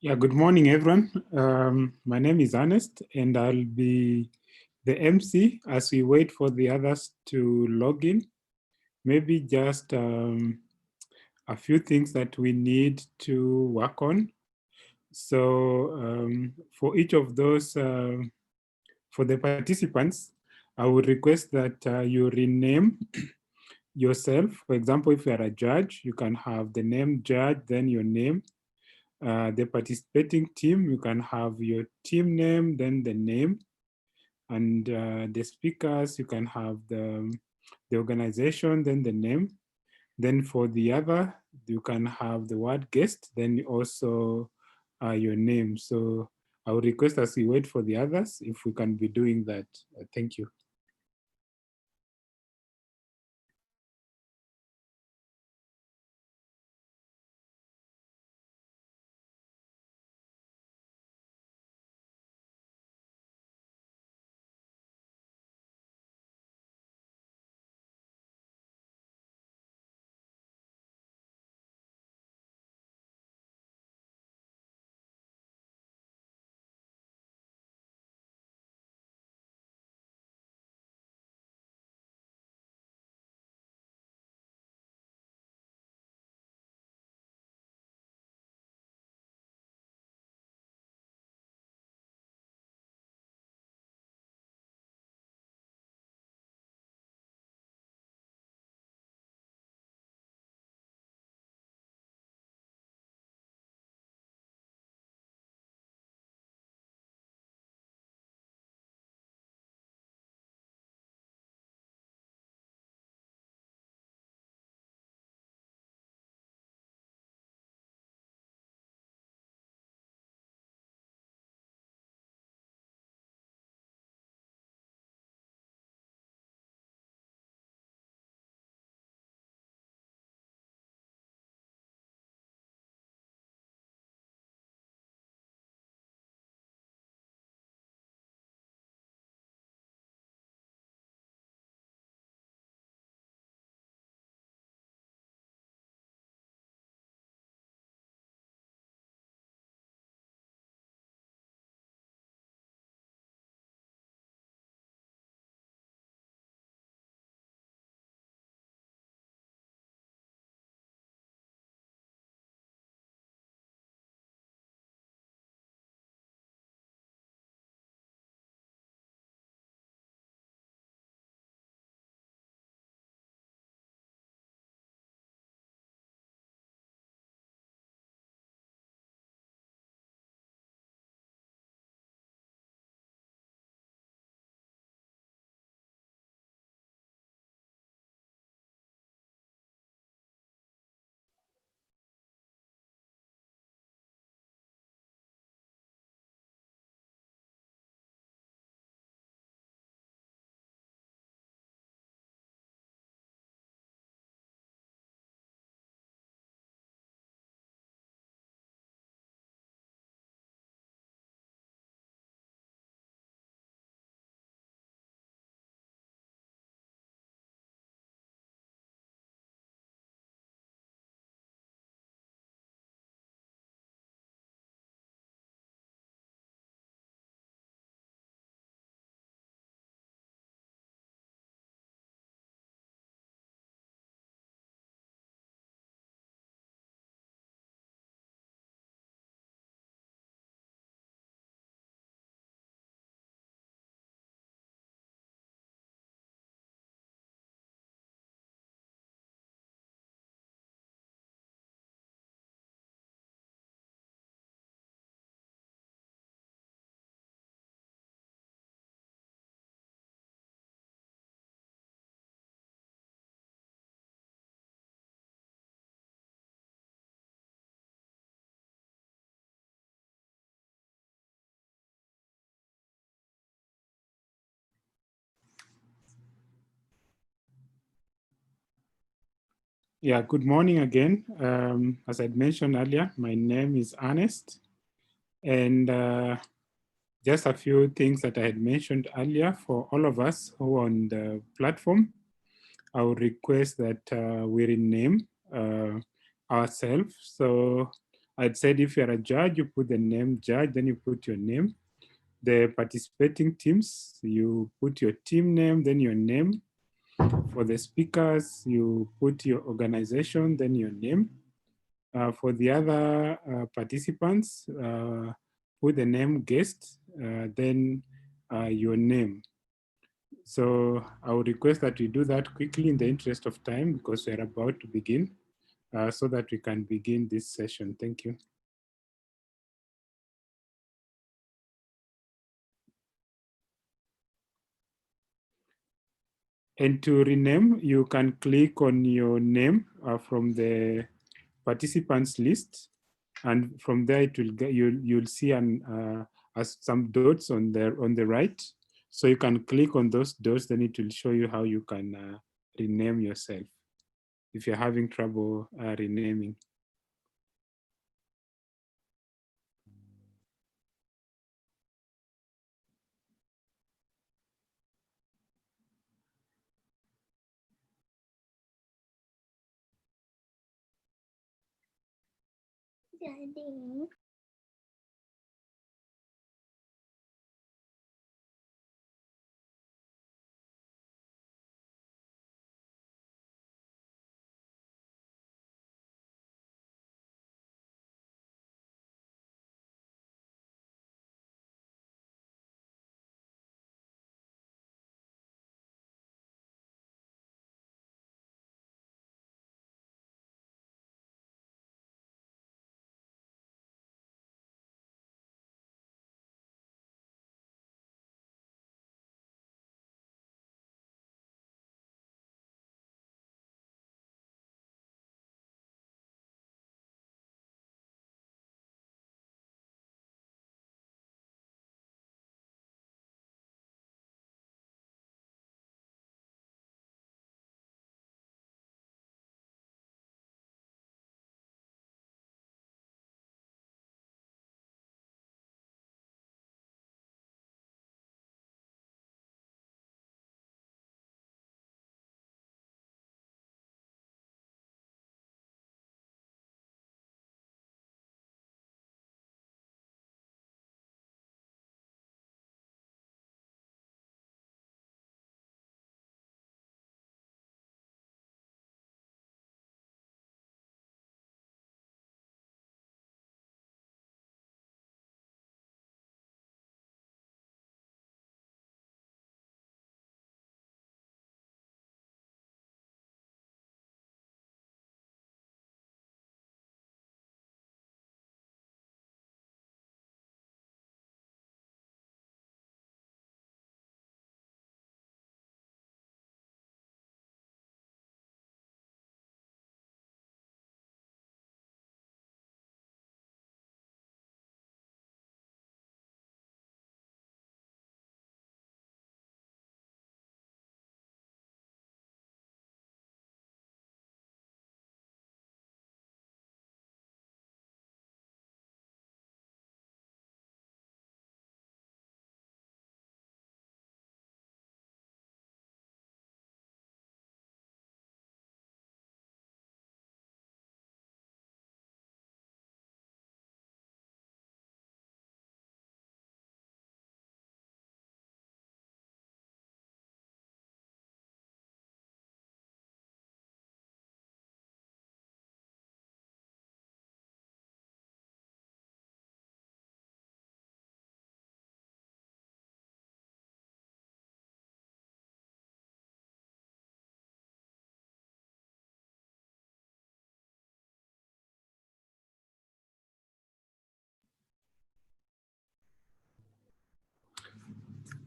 Yeah, good morning, everyone. My name is Ernest, and I'll be the MC as we wait for the others to log in. Maybe just a few things that we need to work on. So for each of those, for the participants, I would request that you rename yourself. For example, if you are a judge, you can have the name judge, then your name. The participating team, you can have your team name, then the name. And the speakers, you can have the organization, then the name. Then for the other, you can have the word guest, then also your name. So I would request as we wait for the others, if we can be doing that. Thank you. Yeah, good morning again. As I mentioned earlier, my name is Ernest, and just a few things that I had mentioned earlier for all of us who are on the platform. I would request that we rename ourselves. So I'd said if you're a judge, you put the name judge, then you put your name. The participating teams, you put your team name, then your name. For the speakers, you put your organization, then your name. For the other participants, put the name guest, then your name. So I would request that we do that quickly in the interest of time because we're about to begin so that we can begin this session. Thank you. And to rename, you can click on your name from the participants list, and from there it will get you'll see some dots on the right. So you can click on those dots, then it will show you how you can rename yourself if you're having trouble renaming.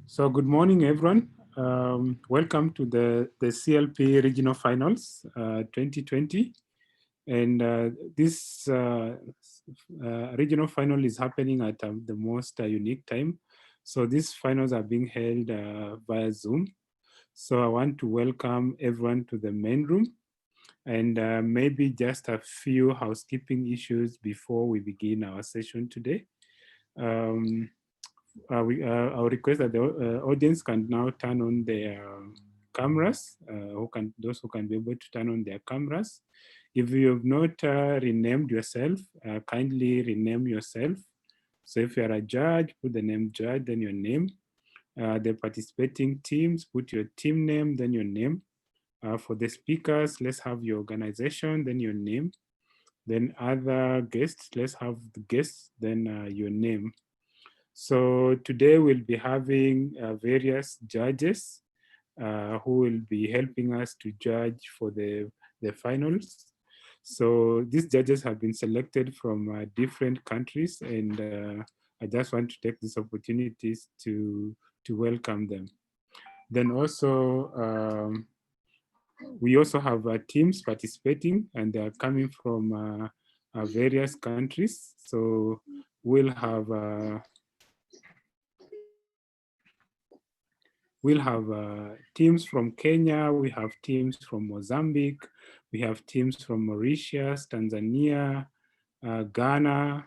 So good morning, everyone. Welcome to the CLP Regional Finals 2020. And this regional final is happening at the most unique time. So these finals are being held via Zoom. So I want to welcome everyone to the main room. And maybe just a few housekeeping issues before we begin our session today. Um, I'll request that the audience can now turn on their cameras, those who can be able to turn on their cameras. If you have not renamed yourself, kindly rename yourself. So if you're a judge, put the name judge, then your name. The participating teams, put your team name, then your name. For the speakers, let's have your organization, then your name. Then other guests, let's have the guests, then your name. So today we'll be having various judges who will be helping us to judge for the finals. So these judges have been selected from different countries, and I just want to take these opportunities to welcome them. Then also, we also have teams participating, and they are coming from various countries. So we'll have teams from Kenya, we have teams from Mozambique, we have teams from Mauritius, Tanzania, Ghana,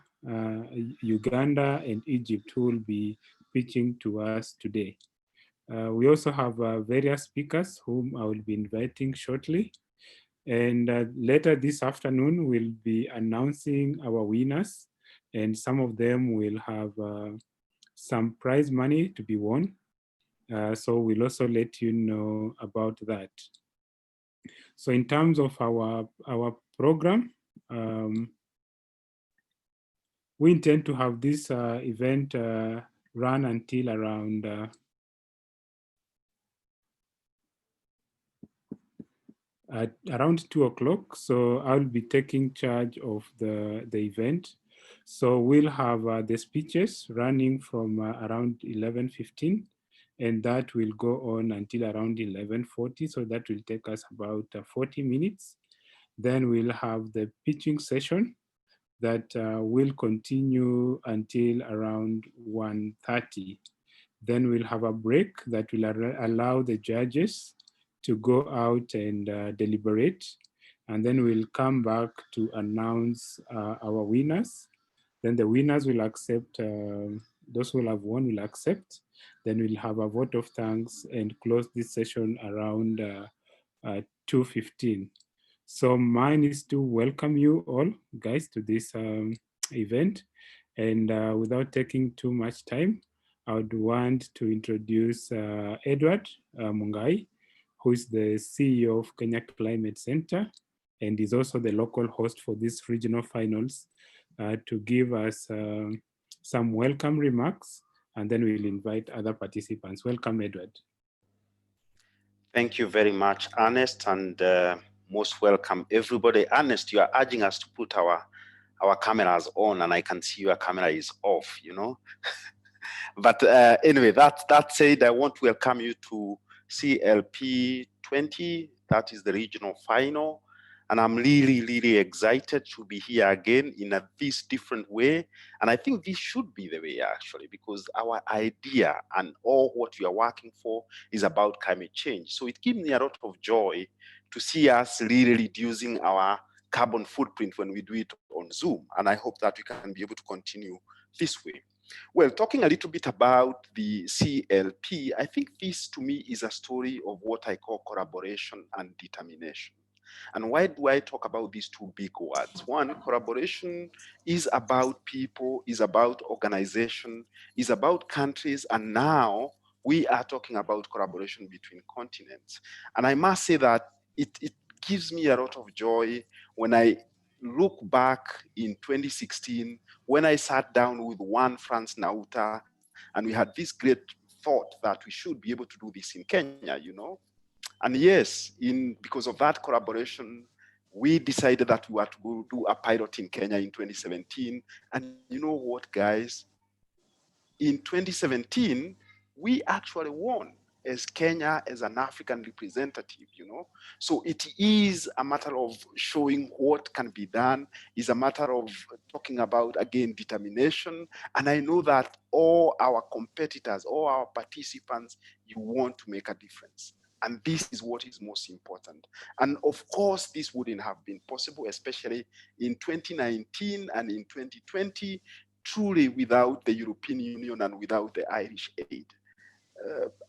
Uganda, and Egypt who will be pitching to us today. We also have various speakers whom I will be inviting shortly. And later this afternoon, we'll be announcing our winners, and some of them will have some prize money to be won. So we'll also let you know about that. So in terms of our program, we intend to have this event run until around at around 2 o'clock. So I'll be taking charge of the event. So we'll have the speeches running from around 11:15, and that will go on until around 11:40. So that will take us about 40 minutes. Then we'll have the pitching session that will continue until around 1:30. Then we'll have a break that will allow the judges to go out and deliberate. And then we'll come back to announce our winners. Then the winners will accept, those who have won will accept. Then we'll have a vote of thanks and close this session around 2:15. So mine is to welcome you all, guys, to this event. And without taking too much time, I would want to introduce Edward Mungai, who is the CEO of Kenya Climate Center, and is also the local host for these regional finals, to give us some welcome remarks, and then we'll invite other participants. Welcome, Edward. Thank you very much, Ernest, and most welcome, everybody. Ernest, you are urging us to put our cameras on, and I can see your camera is off, you know. But anyway, that said, I want to welcome you to CLP 20. That is the regional final. And I'm really, really excited to be here again in this different way. And I think this should be the way, actually, because our idea and all what we are working for is about climate change. So it gives me a lot of joy to see us really reducing our carbon footprint when we do it on Zoom. And I hope that we can be able to continue this way. Well, talking a little bit about the CLP, I think this to me is a story of what I call collaboration and determination. And why do I talk about these two big words? One, collaboration is about people, is about organization, is about countries, and now we are talking about collaboration between continents. And I must say that it gives me a lot of joy when I look back in 2016, when I sat down with Juan Franz Nauta, and we had this great thought that we should be able to do this in Kenya, you know. And yes, because of that collaboration, we decided that we were to go do a pilot in Kenya in 2017. And you know what, guys? In 2017, we actually won as Kenya as an African representative, you know. So it is a matter of showing what can be done, is a matter of talking about, again, determination. And I know that all our competitors, all our participants, you want to make a difference. And this is what is most important. And of course, this wouldn't have been possible, especially in 2019 and in 2020, truly without the European Union and without the Irish aid.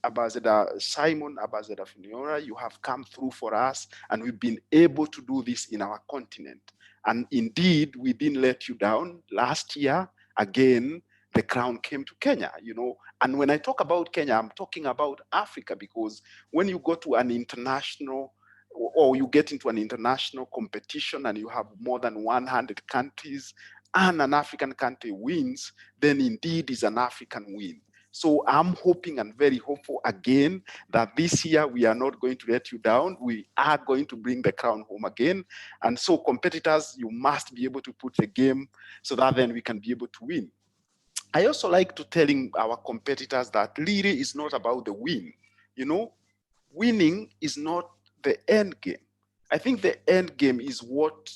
Ambassador Simon, Ambassador Funiora, you have come through for us, and we've been able to do this in our continent. And indeed, we didn't let you down. Last year, again, the crown came to Kenya, you know. And when I talk about Kenya, I'm talking about Africa, because when you go to an international, or you get into an international competition and you have more than 100 countries and an African country wins, then indeed is an African win. So I'm hoping and very hopeful again that this year we are not going to let you down. We are going to bring the crown home again. And so competitors, you must be able to put the game so that then we can be able to win. I also like to telling our competitors that really is not about the win. You know, winning is not the end game. I think the end game is what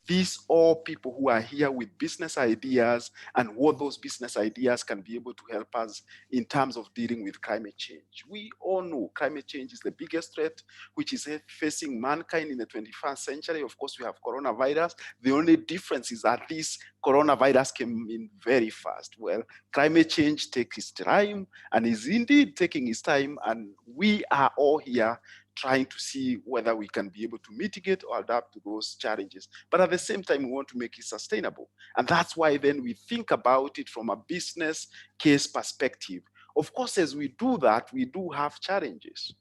these all people who are here with business ideas and what those business ideas can be able to help us in terms of dealing with climate change. We all know climate change is the biggest threat which is facing mankind in the 21st century. Of course, we have coronavirus. The only difference is that this coronavirus came in very fast. Well, climate change takes its time and is indeed taking its time, and we are all here trying to see whether we can be able to mitigate or adapt to those challenges. But at the same time, we want to make it sustainable. And that's why then we think about it from a business case perspective. Of course, as we do that, we do have challenges.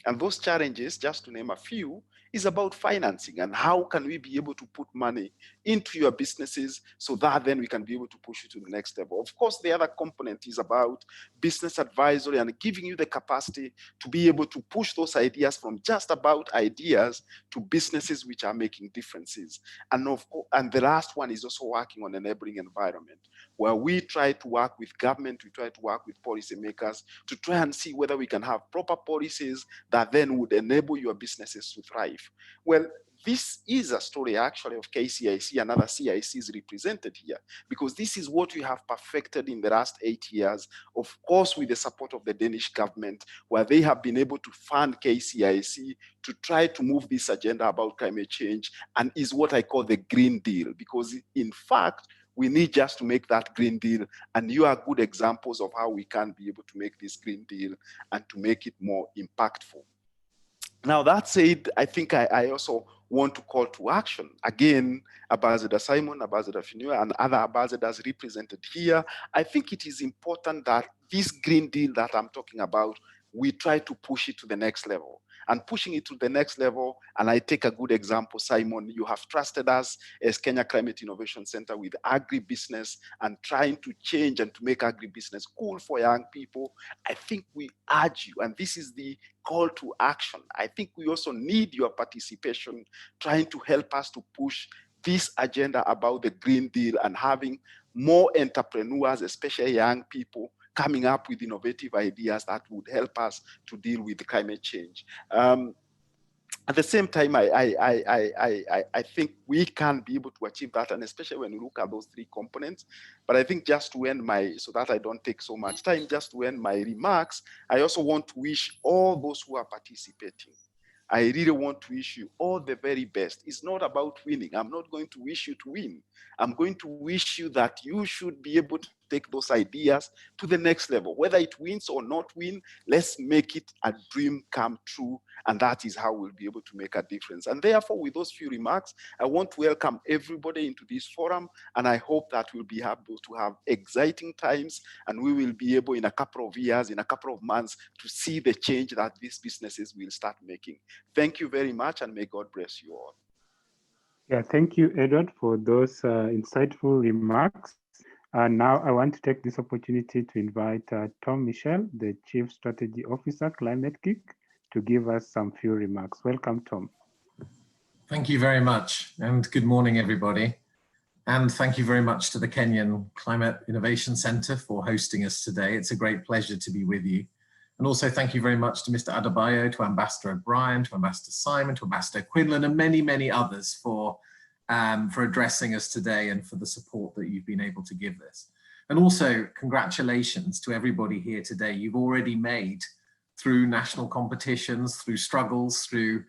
And those challenges, just to name a few, is about financing and how can we be able to put money into your businesses so that then we can be able to push you to the next level. Of course, the other component is about business advisory and giving you the capacity to be able to push those ideas from just about ideas to businesses which are making differences. And the last one is also working on enabling environment, where we try to work with government, we try to work with policymakers to try and see whether we can have proper policies that then would enable your businesses to thrive. Well, this is a story actually of KCIC and other CICs represented here, because this is what we have perfected in the last 8 years, of course, with the support of the Danish government, where they have been able to fund KCIC to try to move this agenda about climate change, and is what I call the Green Deal, because in fact, we need just to make that Green Deal, and you are good examples of how we can be able to make this Green Deal and to make it more impactful. Now, that said, I think I also want to call to action. Again, Ambassador Simon, Ambassador Finua, and other ambassadors represented here. I think it is important that this Green Deal that I'm talking about, we try to push it to the next level. And pushing it to the next level, and I take a good example, Simon, you have trusted us as Kenya Climate Innovation Center with agribusiness and trying to change and to make agribusiness cool for young people. I think we urge you, and this is the call to action. I think we also need your participation, trying to help us to push this agenda about the Green Deal and having more entrepreneurs, especially young people, coming up with innovative ideas that would help us to deal with climate change. At the same time, I think we can be able to achieve that, and especially when you look at those three components. But I think just to end so that I don't take so much time, just to end my remarks, I also want to wish all those who are participating, I really want to wish you all the very best. It's not about winning. I'm not going to wish you to win. I'm going to wish you that you should be able to take those ideas to the next level. Whether it wins or not win, let's make it a dream come true. And that is how we'll be able to make a difference. And therefore, with those few remarks, I want to welcome everybody into this forum. And I hope that we'll be able to have exciting times, and we will be able in a couple of years, in a couple of months, to see the change that these businesses will start making. Thank you very much, and may God bless you all. Yeah, thank you, Edward, for those insightful remarks. Now I want to take this opportunity to invite Tom Michel, the Chief Strategy Officer, Climate Geek, to give us some few remarks. Welcome, Tom. Thank you very much, and good morning, everybody. And thank you very much to the Kenyan Climate Innovation Center for hosting us today. It's a great pleasure to be with you. And also thank you very much to Mr. Adebayo, to Ambassador O'Brien, to Ambassador Simon, to Ambassador Quinlan, and many, many others for addressing us today and for the support that you've been able to give this. And also congratulations to everybody here today. You've already made through national competitions, through struggles, through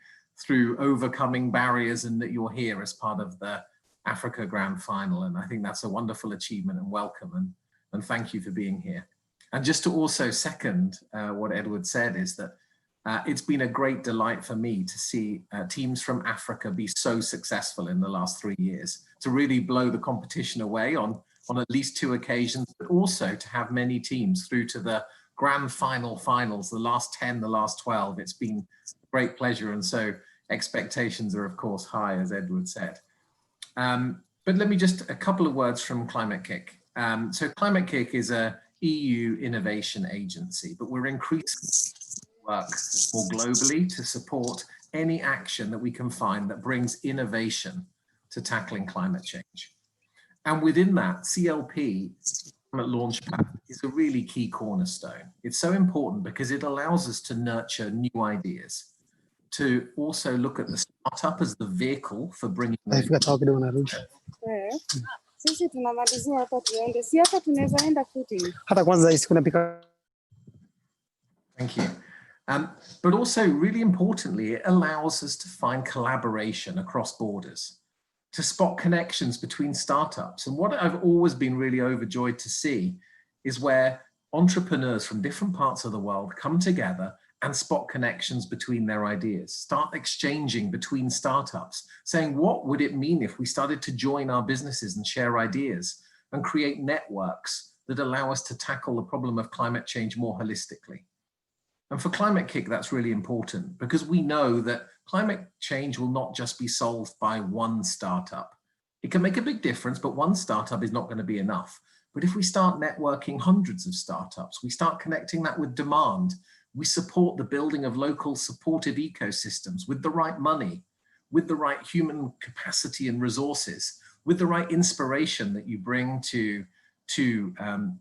overcoming barriers, and that you're here as part of the Africa Grand Final. And I think that's a wonderful achievement and welcome, and thank you for being here. And just to also second what Edward said is that it's been a great delight for me to see teams from Africa be so successful in the last 3 years, to really blow the competition away on at least 2 occasions, but also to have many teams through to the Grand Finals, the last 10, the last 12. It's been a great pleasure. And so expectations are, of course, high, as Edward said. But let me just, a couple of words from Climate Kick. So Climate Kick is a EU innovation agency, but we're increasing work more globally to support any action that we can find that brings innovation to tackling climate change. And within that, CLP, Climate Launchpad, is a really key cornerstone. It's so important because it allows us to nurture new ideas, to also look at the startup as the vehicle for bringing those. Sisi tunamalizia hapa tuende. Si hapa tunaweza enda footing. Hata kwanza hisi kuna pika. Thank you. But also, really importantly, it allows us to find collaboration across borders, to spot connections between startups. And what I've always been really overjoyed to see is where entrepreneurs from different parts of the world come together and spot connections between their ideas, start exchanging between startups, saying, what would it mean if we started to join our businesses and share ideas and create networks that allow us to tackle the problem of climate change more holistically? And for Climate Kick, that's really important because we know that climate change will not just be solved by one startup. It can make a big difference, but one startup is not going to be enough. But if we start networking hundreds of startups, we start connecting that with demand, we support the building of local supportive ecosystems with the right money, with the right human capacity and resources, with the right inspiration that you bring to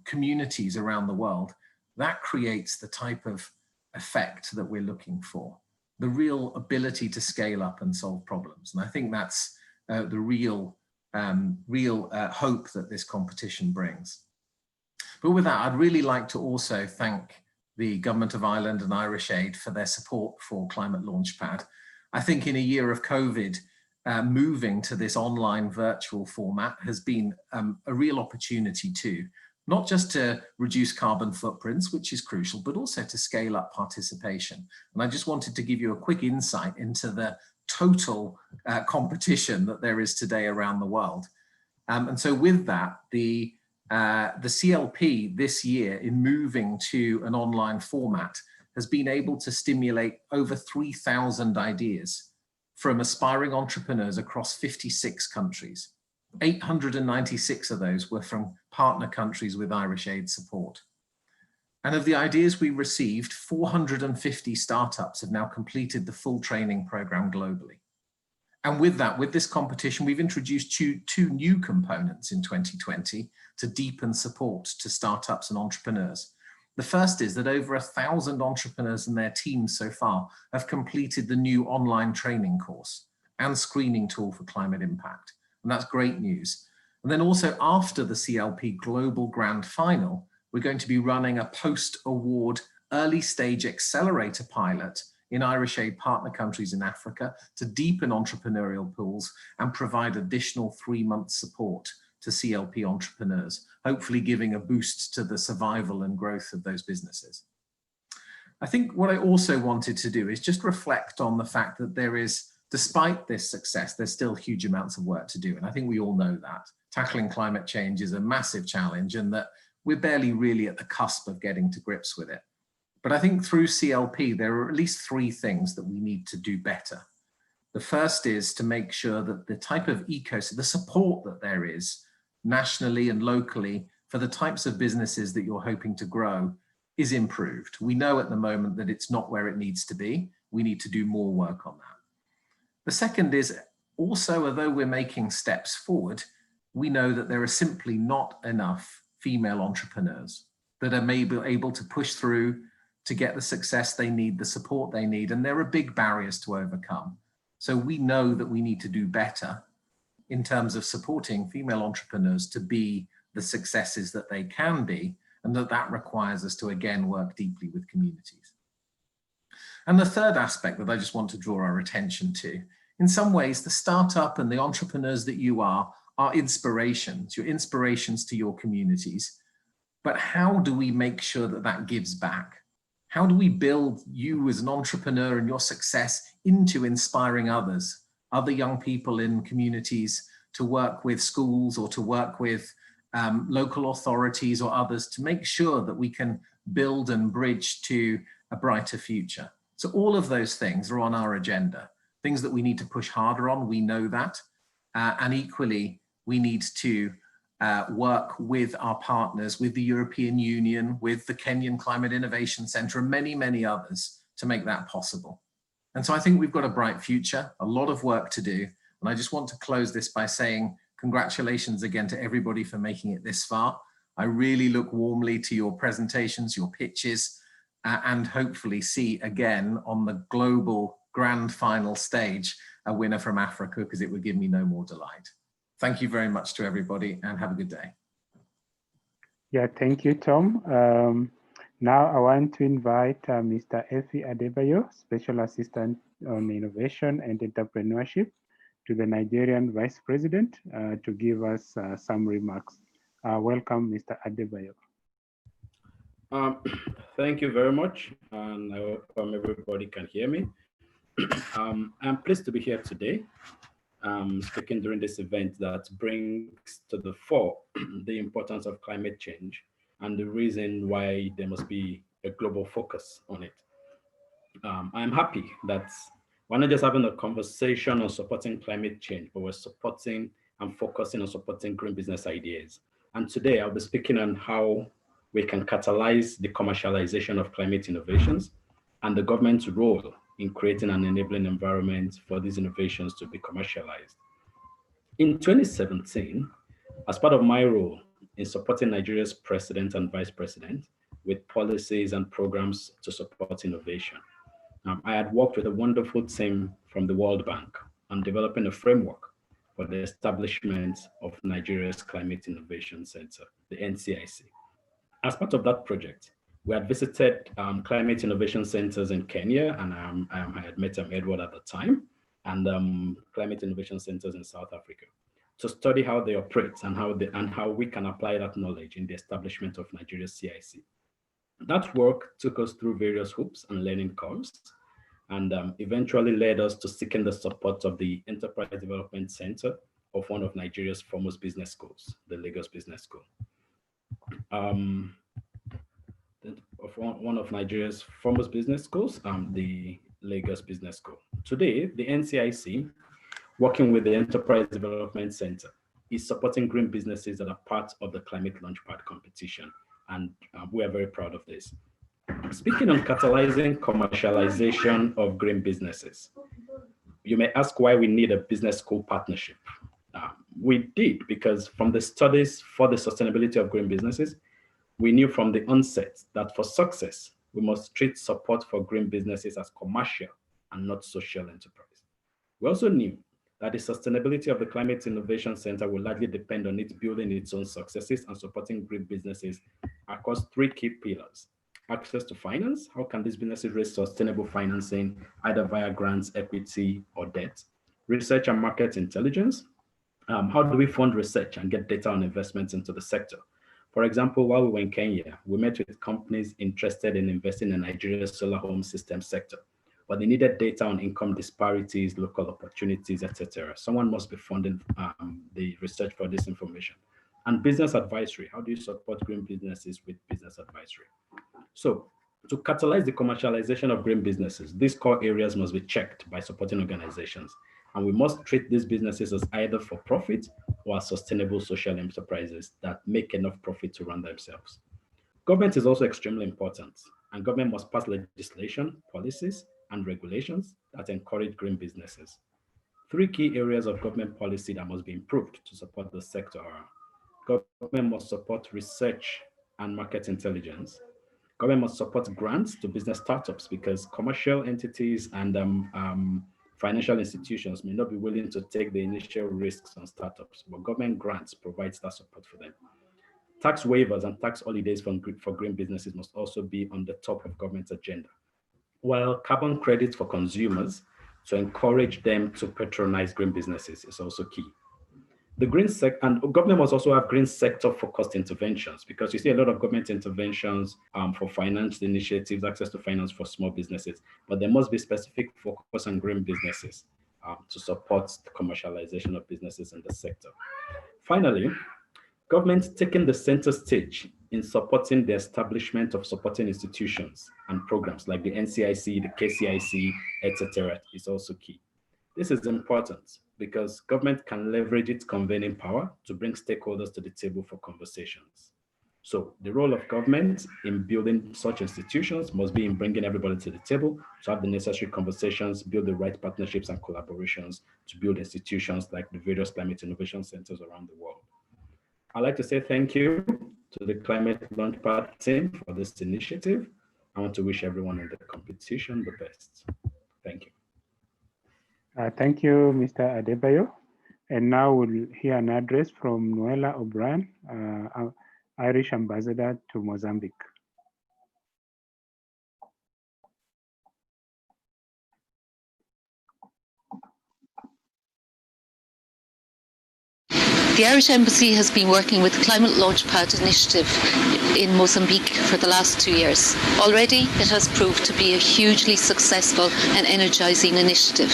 communities around the world. That creates the type of effect that we're looking for, the real ability to scale up and solve problems. And I think that's the real hope that this competition brings. But with that, I'd really like to also thank the Government of Ireland and Irish Aid for their support for Climate Launchpad. I think in a year of COVID, moving to this online virtual format has been a real opportunity too, not just to reduce carbon footprints, which is crucial, but also to scale up participation. And I just wanted to give you a quick insight into the total competition that there is today around the world. And so with that, the CLP this year, in moving to an online format, has been able to stimulate over 3,000 ideas from aspiring entrepreneurs across 56 countries. 896 of those were from partner countries with Irish Aid support. And of the ideas we received, 450 startups have now completed the full training program globally. And with that, with this competition, we've introduced two new components in 2020 to deepen support to startups and entrepreneurs. The first is that over 1,000 entrepreneurs and their teams so far have completed the new online training course and screening tool for climate impact. And that's great news. And then also after the CLP Global Grand Final, we're going to be running a post-award early stage accelerator pilot in Irish Aid partner countries in Africa to deepen entrepreneurial pools and provide additional 3-month support to CLP entrepreneurs, hopefully giving a boost to the survival and growth of those businesses. I think what I also wanted to do is just reflect on the fact that there is, despite this success, there's still huge amounts of work to do. And I think we all know that. Tackling climate change is a massive challenge and that we're barely really at the cusp of getting to grips with it. But I think through CLP, there are at least 3 things that we need to do better. The first is to make sure that the type of ecosystem, the support that there is nationally and locally for the types of businesses that you're hoping to grow is improved. We know at the moment that it's not where it needs to be. We need to do more work on that. The second is also, although we're making steps forward, we know that there are simply not enough female entrepreneurs that are maybe able to push through to get the success they need, the support they need, and there are big barriers to overcome. So we know that we need to do better in terms of supporting female entrepreneurs to be the successes that they can be, and that requires us to again work deeply with communities. And the third aspect that I just want to draw our attention to, in some ways, the startup and the entrepreneurs that you are inspirations. You're inspirations to your communities. But how do we make sure that that gives back? How do we build you as an entrepreneur and your success into inspiring others, other young people in communities to work with schools or to work with local authorities or others to make sure that we can build and bridge to a brighter future? So all of those things are on our agenda, things that we need to push harder on, we know that. And equally, we need to work with our partners, with the European Union, with the Kenyan Climate Innovation Centre, and many, many others to make that possible. And so I think we've got a bright future, a lot of work to do. And I just want to close this by saying congratulations again to everybody for making it this far. I really look warmly to your presentations, your pitches, and hopefully see again on the global grand final stage a winner from Africa, because it would give me no more delight. Thank you very much to everybody and have a good day. Yeah, thank you, Tom. Now I want to invite Mr. Effie Adebayo, Special Assistant on Innovation and Entrepreneurship to the Nigerian Vice President to give us some remarks. Welcome, Mr. Adebayo. Thank you very much, and I hope everybody can hear me. I'm pleased to be here today, speaking during this event that brings to the fore the importance of climate change and the reason why there must be a global focus on it. I'm happy that we're not just having a conversation on supporting climate change, but we're supporting and focusing on supporting green business ideas. And today I'll be speaking on how we can catalyze the commercialization of climate innovations and the government's role in creating an enabling environment for these innovations to be commercialized. In 2017, as part of my role in supporting Nigeria's president and vice president with policies and programs to support innovation, I had worked with a wonderful team from the World Bank on developing a framework for the establishment of Nigeria's Climate Innovation Center, the NCIC. As part of that project, we had visited climate innovation centers in Kenya, and I had met Edward at the time, and climate innovation centers in South Africa to study how they operate and how we can apply that knowledge in the establishment of Nigeria's CIC. That work took us through various hoops and learning curves, and eventually led us to seeking the support of the Enterprise Development Center of one of Nigeria's foremost business schools, the Lagos Business School. Of one of Nigeria's foremost business schools, the Lagos Business School. Today, the NCIC, working with the Enterprise Development Center, is supporting green businesses that are part of the Climate Launchpad competition, and we are very proud of this. Speaking on catalyzing commercialization of green businesses, you may ask why we need a business school partnership. We did because from the studies for the sustainability of green businesses, we knew from the onset that for success, we must treat support for green businesses as commercial and not social enterprise. We also knew that the sustainability of the Climate Innovation Center will largely depend on it building its own successes and supporting green businesses across three key pillars. Access to finance, how can these businesses raise sustainable financing, either via grants, equity, or debt? Research and market intelligence, how do we fund research and get data on investments into the sector? For example, while we were in Kenya, we met with companies interested in investing in Nigeria's solar home system sector, but they needed data on income disparities, local opportunities, etc. Someone must be funding the research for this information. And business advisory, how do you support green businesses with business advisory? So to catalyze the commercialization of green businesses, these core areas must be checked by supporting organizations. And we must treat these businesses as either for profit or as sustainable social enterprises that make enough profit to run themselves. Government is also extremely important, and government must pass legislation, policies, and regulations that encourage green businesses. Three key areas of government policy that must be improved to support the sector are: government must support research and market intelligence. Government must support grants to business startups because commercial entities and financial institutions may not be willing to take the initial risks on startups, but government grants provides that support for them. Tax waivers and tax holidays for green businesses must also be on the top of government's agenda. while carbon credits for consumers to encourage them to patronize green businesses is also key. The green sector, and government must also have green sector focused interventions, because you see a lot of government interventions for finance initiatives, access to finance for small businesses, but there must be specific focus on green businesses to support the commercialization of businesses in the sector. Finally, government taking the center stage in supporting the establishment of supporting institutions and programs like the NCIC, the KCIC, etc. is also key. This is important because government can leverage its convening power to bring stakeholders to the table for conversations. So the role of government in building such institutions must be in bringing everybody to the table to have the necessary conversations, build the right partnerships and collaborations to build institutions like the various climate innovation centers around the world. I'd like to say thank you to the Climate Launchpad team for this initiative. I want to wish everyone in the competition the best. Thank you. Thank you, Mr. Adebayo. And now we'll hear an address from Noella O'Brien, Irish Ambassador to Mozambique. The Irish Embassy has been working with the Climate Launchpad initiative in Mozambique for the last 2 years. Already, it has proved to be a hugely successful and energising initiative.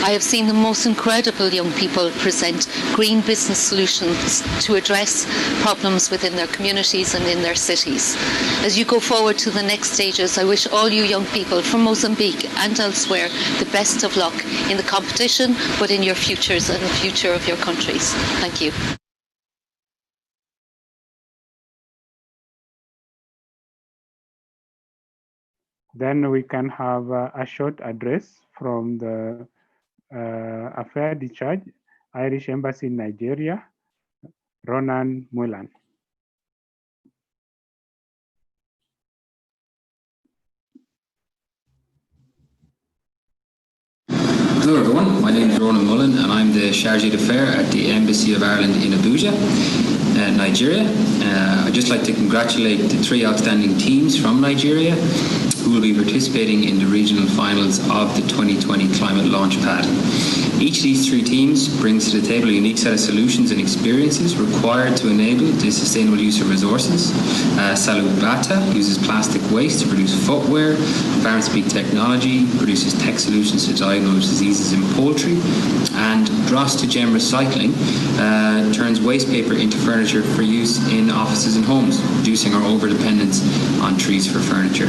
I have seen the most incredible young people present green business solutions to address problems within their communities and in their cities. As you go forward to the next stages, I wish all you young people from Mozambique and elsewhere the best of luck in the competition, but in your futures and the future of your countries. Thank you. Then we can have a short address from the Affair de Charge, Irish Embassy in Nigeria, Ronan Mulan. Hello everyone, my name is Ronan Mullen and I'm the Chargé d'Affaires at the Embassy of Ireland in Abuja, Nigeria. I'd just like to congratulate the 3 outstanding teams from Nigeria who will be participating in the regional finals of the 2020 Climate Launchpad. Each of these 3 teams brings to the table a unique set of solutions and experiences required to enable the sustainable use of resources. Salubata uses plastic waste to produce footwear. Farmspeak Technology produces tech solutions to diagnose diseases in poultry. And Dross to Gem Recycling turns waste paper into furniture for use in offices and homes, reducing our over-dependence on trees for furniture.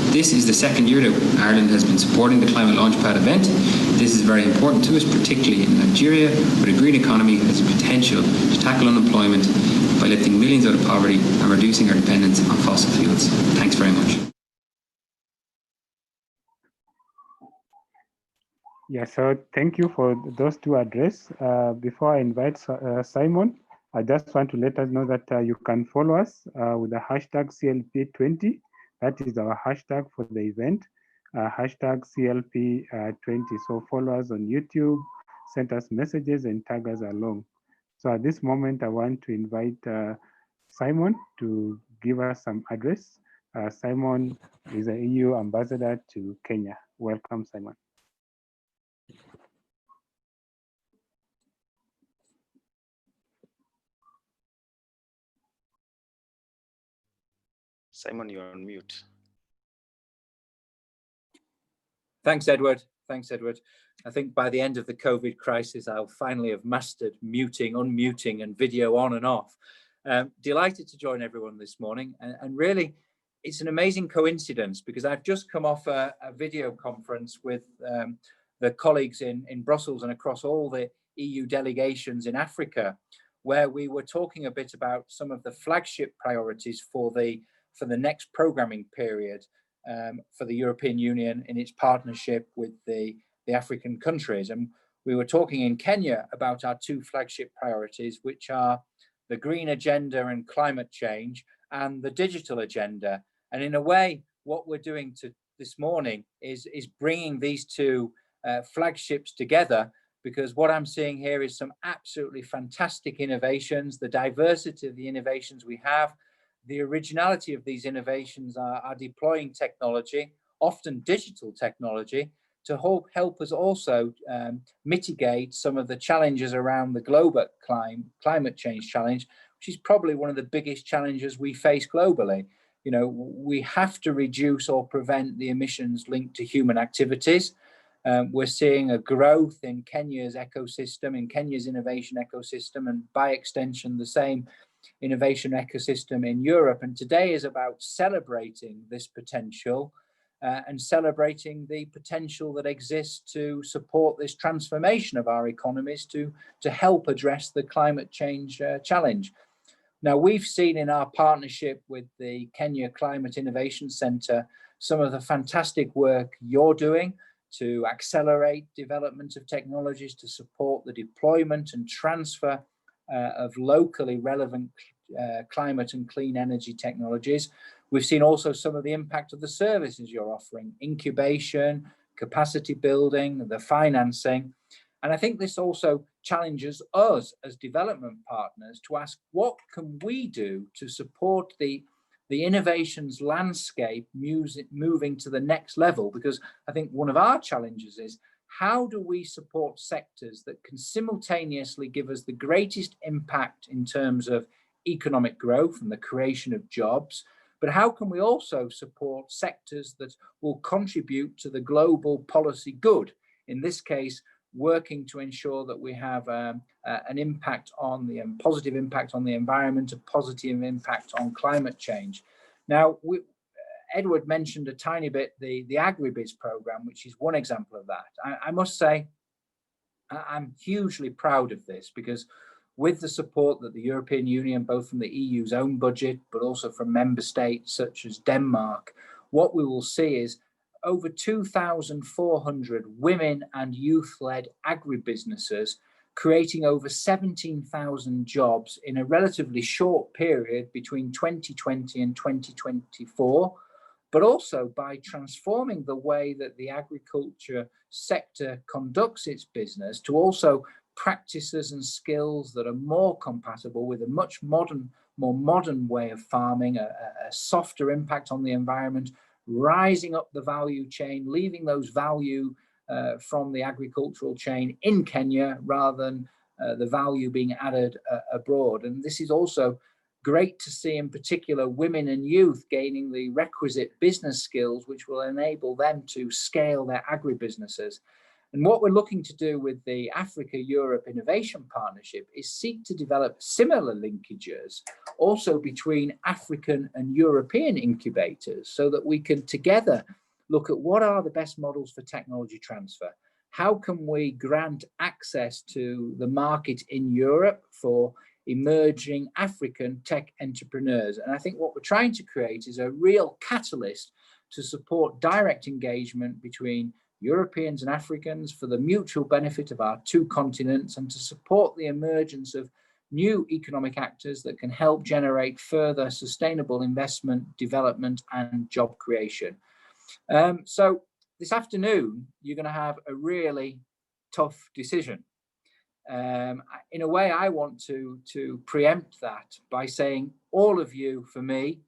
This is the 2nd year that Ireland has been supporting the Climate Launchpad event. This is very important to us, particularly in Nigeria, where the green economy has the potential to tackle unemployment by lifting millions out of poverty and reducing our dependence on fossil fuels. Thanks very much. Yeah, so thank you for those 2 addresses. Before I invite Simon, I just want to let us know that you can follow us with the hashtag CLP20. That is our hashtag for the event, hashtag CLP20. So follow us on YouTube, send us messages and tag us along. So at this moment, I want to invite Simon to give us some address. Simon is an EU ambassador to Kenya. Welcome, Simon. Simon, you're on mute. Thanks, Edward. Thanks, Edward. I think by the end of the COVID crisis, I'll finally have mastered muting, unmuting, and video on and off. Delighted to join everyone this morning. And really, it's an amazing coincidence because I've just come off a video conference with the colleagues in Brussels and across all the EU delegations in Africa, where we were talking a bit about some of the flagship priorities for the next programming period for the European Union in its partnership with the African countries. And we were talking in Kenya about our 2 flagship priorities, which are the green agenda and climate change and the digital agenda. And in a way, what we're doing this morning is bringing these 2 flagships together, because what I'm seeing here is some absolutely fantastic innovations, the diversity of the innovations we have, the originality of these innovations are deploying technology, often digital technology, to help us also mitigate some of the challenges around the global climate change challenge, which is probably one of the biggest challenges we face globally. You know, we have to reduce or prevent the emissions linked to human activities. We're seeing a growth in Kenya's ecosystem, in Kenya's innovation ecosystem, and by extension, the same innovation ecosystem in Europe. And today is about celebrating this potential and celebrating the potential that exists to support this transformation of our economies to help address the climate change challenge. Now, we've seen in our partnership with the Kenya Climate Innovation Centre some of the fantastic work you're doing to accelerate development of technologies to support the deployment and transfer of locally relevant climate and clean energy technologies. We've seen also some of the impact of the services you're offering, incubation, capacity building, the financing. And I think this also challenges us as development partners to ask, what can we do to support the innovations landscape moving to the next level? Because I think one of our challenges is, how do we support sectors that can simultaneously give us the greatest impact in terms of economic growth and the creation of jobs, but how can we also support sectors that will contribute to the global policy good? In this case, working to ensure that we have an impact on the positive impact on the environment, a positive impact on climate change. Now, Edward mentioned a tiny bit the AgriBiz program, which is one example of that. I must say, I'm hugely proud of this, because with the support that the European Union, both from the EU's own budget, but also from member states such as Denmark, what we will see is over 2,400 women and youth-led agribusinesses creating over 17,000 jobs in a relatively short period between 2020 and 2024, but also by transforming the way that the agriculture sector conducts its business to also practices and skills that are more compatible with a much more modern way of farming, a softer impact on the environment, rising up the value chain, leaving those value from the agricultural chain in Kenya rather than the value being added abroad. And this is also great to see, in particular, women and youth gaining the requisite business skills which will enable them to scale their agribusinesses. And what we're looking to do with the Africa-Europe Innovation Partnership is seek to develop similar linkages also between African and European incubators, so that we can together look at what are the best models for technology transfer. How can we grant access to the market in Europe for emerging African tech entrepreneurs? And I think what we're trying to create is a real catalyst to support direct engagement between Europeans and Africans for the mutual benefit of our two continents, and to support the emergence of new economic actors that can help generate further sustainable investment, development, and job creation. So this afternoon, you're going to have a really tough decision. In a way, I want to preempt that by saying all of you, for me,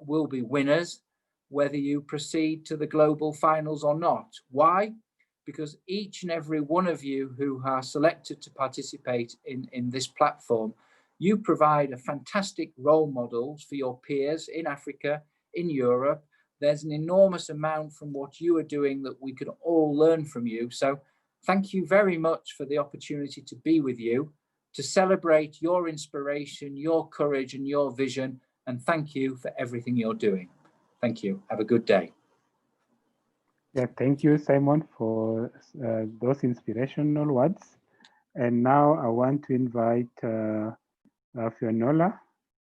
will be winners, whether you proceed to the global finals or not. Why? Because each and every one of you who are selected to participate in this platform, you provide a fantastic role models for your peers in Africa, in Europe. There's an enormous amount from what you are doing that we could all learn from you. So thank you very much for the opportunity to be with you, to celebrate your inspiration, your courage, and your vision. And thank you for everything you're doing. Thank you. Have a good day. Yeah, thank you, Simon, for those inspirational words. And now I want to invite Fionnuala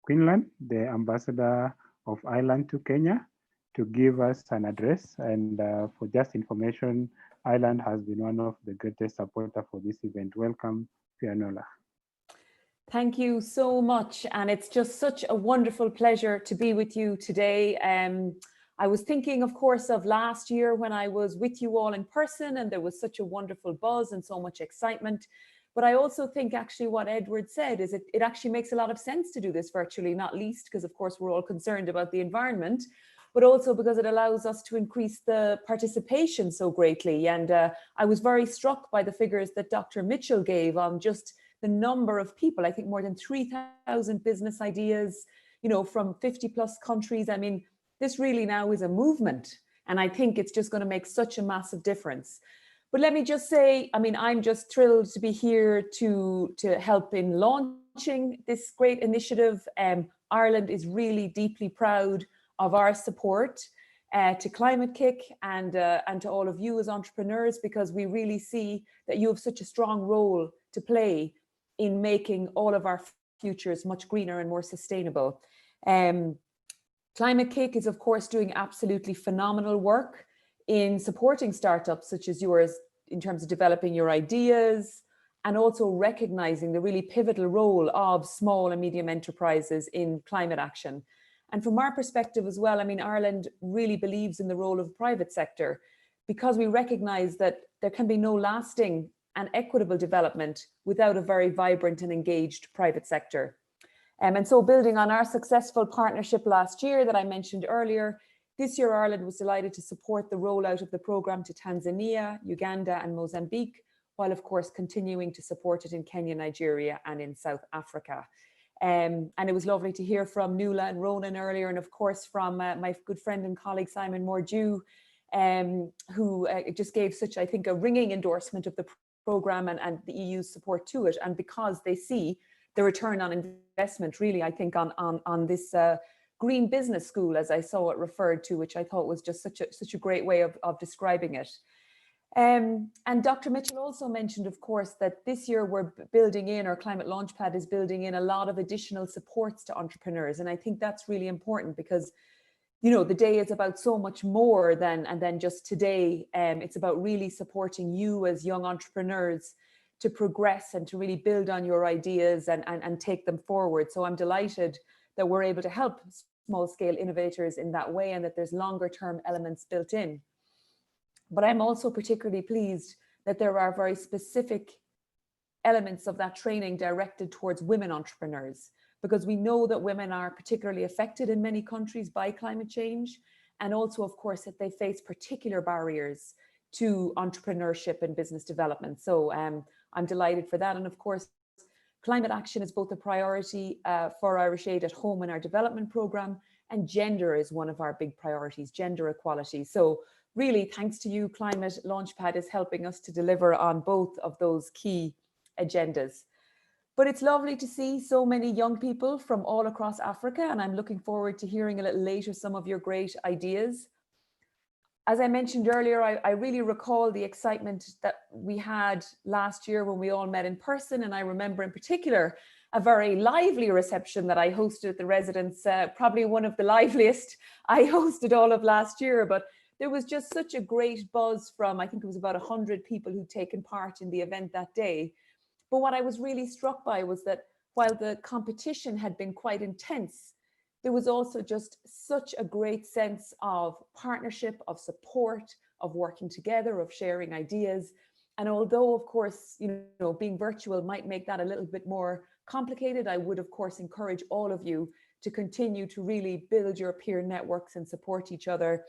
Quinlan, the ambassador of Ireland to Kenya, to give us an address. And for just information, Ireland has been one of the greatest supporters for this event. Welcome, Fionnuala. Thank you so much. And it's just such a wonderful pleasure to be with you today. I was thinking, of course, of last year when I was with you all in person, and there was such a wonderful buzz and so much excitement. But I also think actually what Edward said is it actually makes a lot of sense to do this virtually, not least because, of course, we're all concerned about the environment. but also because it allows us to increase the participation so greatly. And I was very struck by the figures that Dr. Mitchell gave on just the number of people. I think more than 3,000 business ideas, you know, from 50 plus countries. I mean, this really now is a movement, and I think it's just going to make such a massive difference. But let me just say, I mean, I'm just thrilled to be here to help in launching this great initiative. Ireland is really deeply proud of our support to Climate Kick and to all of you as entrepreneurs, because we really see that you have such a strong role to play in making all of our futures much greener and more sustainable. Climate Kick is, of course, doing absolutely phenomenal work in supporting startups such as yours in terms of developing your ideas and also recognizing the really pivotal role of small and medium enterprises in climate action. And from our perspective as well, I mean, Ireland really believes in the role of the private sector, because we recognize that there can be no lasting and equitable development without a very vibrant and engaged private sector. And so building on our successful partnership last year that I mentioned earlier, this year Ireland was delighted to support the rollout of the programme to Tanzania, Uganda and Mozambique, while of course continuing to support it in Kenya, Nigeria and in South Africa. And it was lovely to hear from Nuala and Ronan earlier, and of course from my good friend and colleague Simon Mordew, who just gave such, I think, a ringing endorsement of the programme and the EU's support to it. And because they see the return on investment really, I think, on this green business school, as I saw it referred to, which I thought was just such a great way of describing it. And Dr. Mitchell also mentioned, of course, that this year we're building in, our Climate Launchpad is building in a lot of additional supports to entrepreneurs. And I think that's really important because, you know, the day is about so much more than just today. It's about really supporting you as young entrepreneurs to progress and to really build on your ideas and take them forward. So I'm delighted that we're able to help small scale innovators in that way, and that there's longer term elements built in. But I'm also particularly pleased that there are very specific elements of that training directed towards women entrepreneurs, because we know that women are particularly affected in many countries by climate change, and also, of course, that they face particular barriers to entrepreneurship and business development. So I'm delighted for that. And of course, climate action is both a priority for Irish Aid at home in our development programme, and gender is one of our big priorities, gender equality. So really, thanks to you, Climate Launchpad is helping us to deliver on both of those key agendas. But it's lovely to see so many young people from all across Africa, and I'm looking forward to hearing a little later some of your great ideas. As I mentioned earlier, I really recall the excitement that we had last year when we all met in person, and I remember in particular a very lively reception that I hosted at the residence, probably one of the liveliest I hosted all of last year. But there was just such a great buzz from, I think it was about 100 people who'd taken part in the event that day. But what I was really struck by was that while the competition had been quite intense, there was also just such a great sense of partnership, of support, of working together, of sharing ideas. And although, of course, you know, being virtual might make that a little bit more complicated, I would, of course, encourage all of you to continue to really build your peer networks and support each other.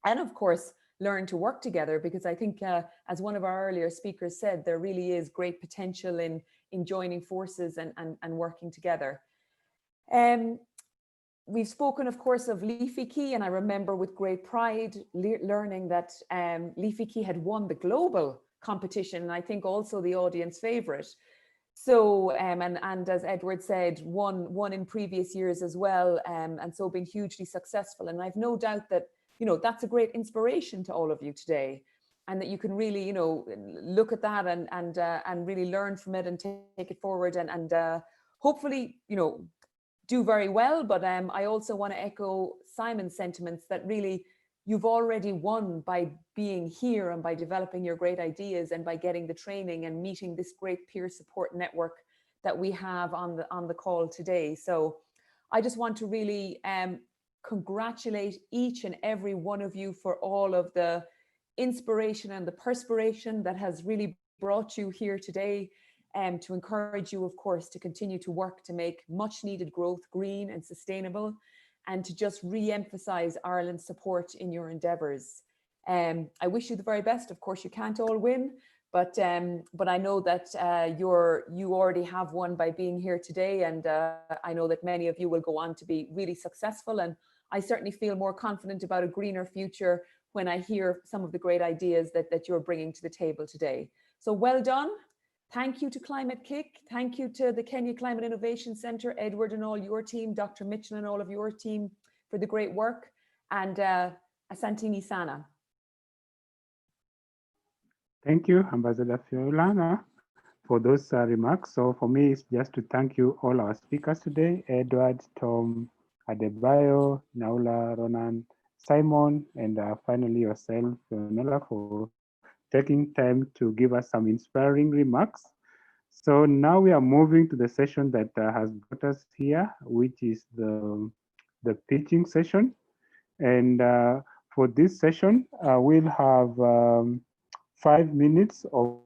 And of course, learn to work together, because I think, as one of our earlier speakers said, there really is great potential in joining forces and working together. We've spoken, of course, of Leafy Key, and I remember with great pride learning that Leafy Key had won the global competition, and I think also the audience favorite. So, and as Edward said, won in previous years as well, and so been hugely successful. And I've no doubt that, you know, that's a great inspiration to all of you today, and that you can really, you know, look at that and really learn from it and take it forward and hopefully, you know, do very well. But I also want to echo Simon's sentiments that really you've already won by being here and by developing your great ideas and by getting the training and meeting this great peer support network that we have on the call today. So I just want to really congratulate each and every one of you for all of the inspiration and the perspiration that has really brought you here today, and to encourage you, of course, to continue to work to make much needed growth green and sustainable. and to just re-emphasize Ireland's support in your endeavours. I wish you the very best. Of course, you can't all win, but I know that you already have won by being here today, and I know that many of you will go on to be really successful. And I certainly feel more confident about a greener future when I hear some of the great ideas that you're bringing to the table today. So well done. Thank you to Climate Kick. Thank you to the Kenya Climate Innovation Centre, Edward and all your team, Dr. Mitchell and all of your team for the great work. And Asantini Sana. Thank you, Ambassador Fiolana, for those remarks. So for me, it's just to thank you all our speakers today, Edward, Tom, Adebayo, Naula, Ronan, Simon, and finally yourself, Fionela, for taking time to give us some inspiring remarks. So now we are moving to the session that has brought us here, which is the pitching session. And for this session, we'll have 5 minutes of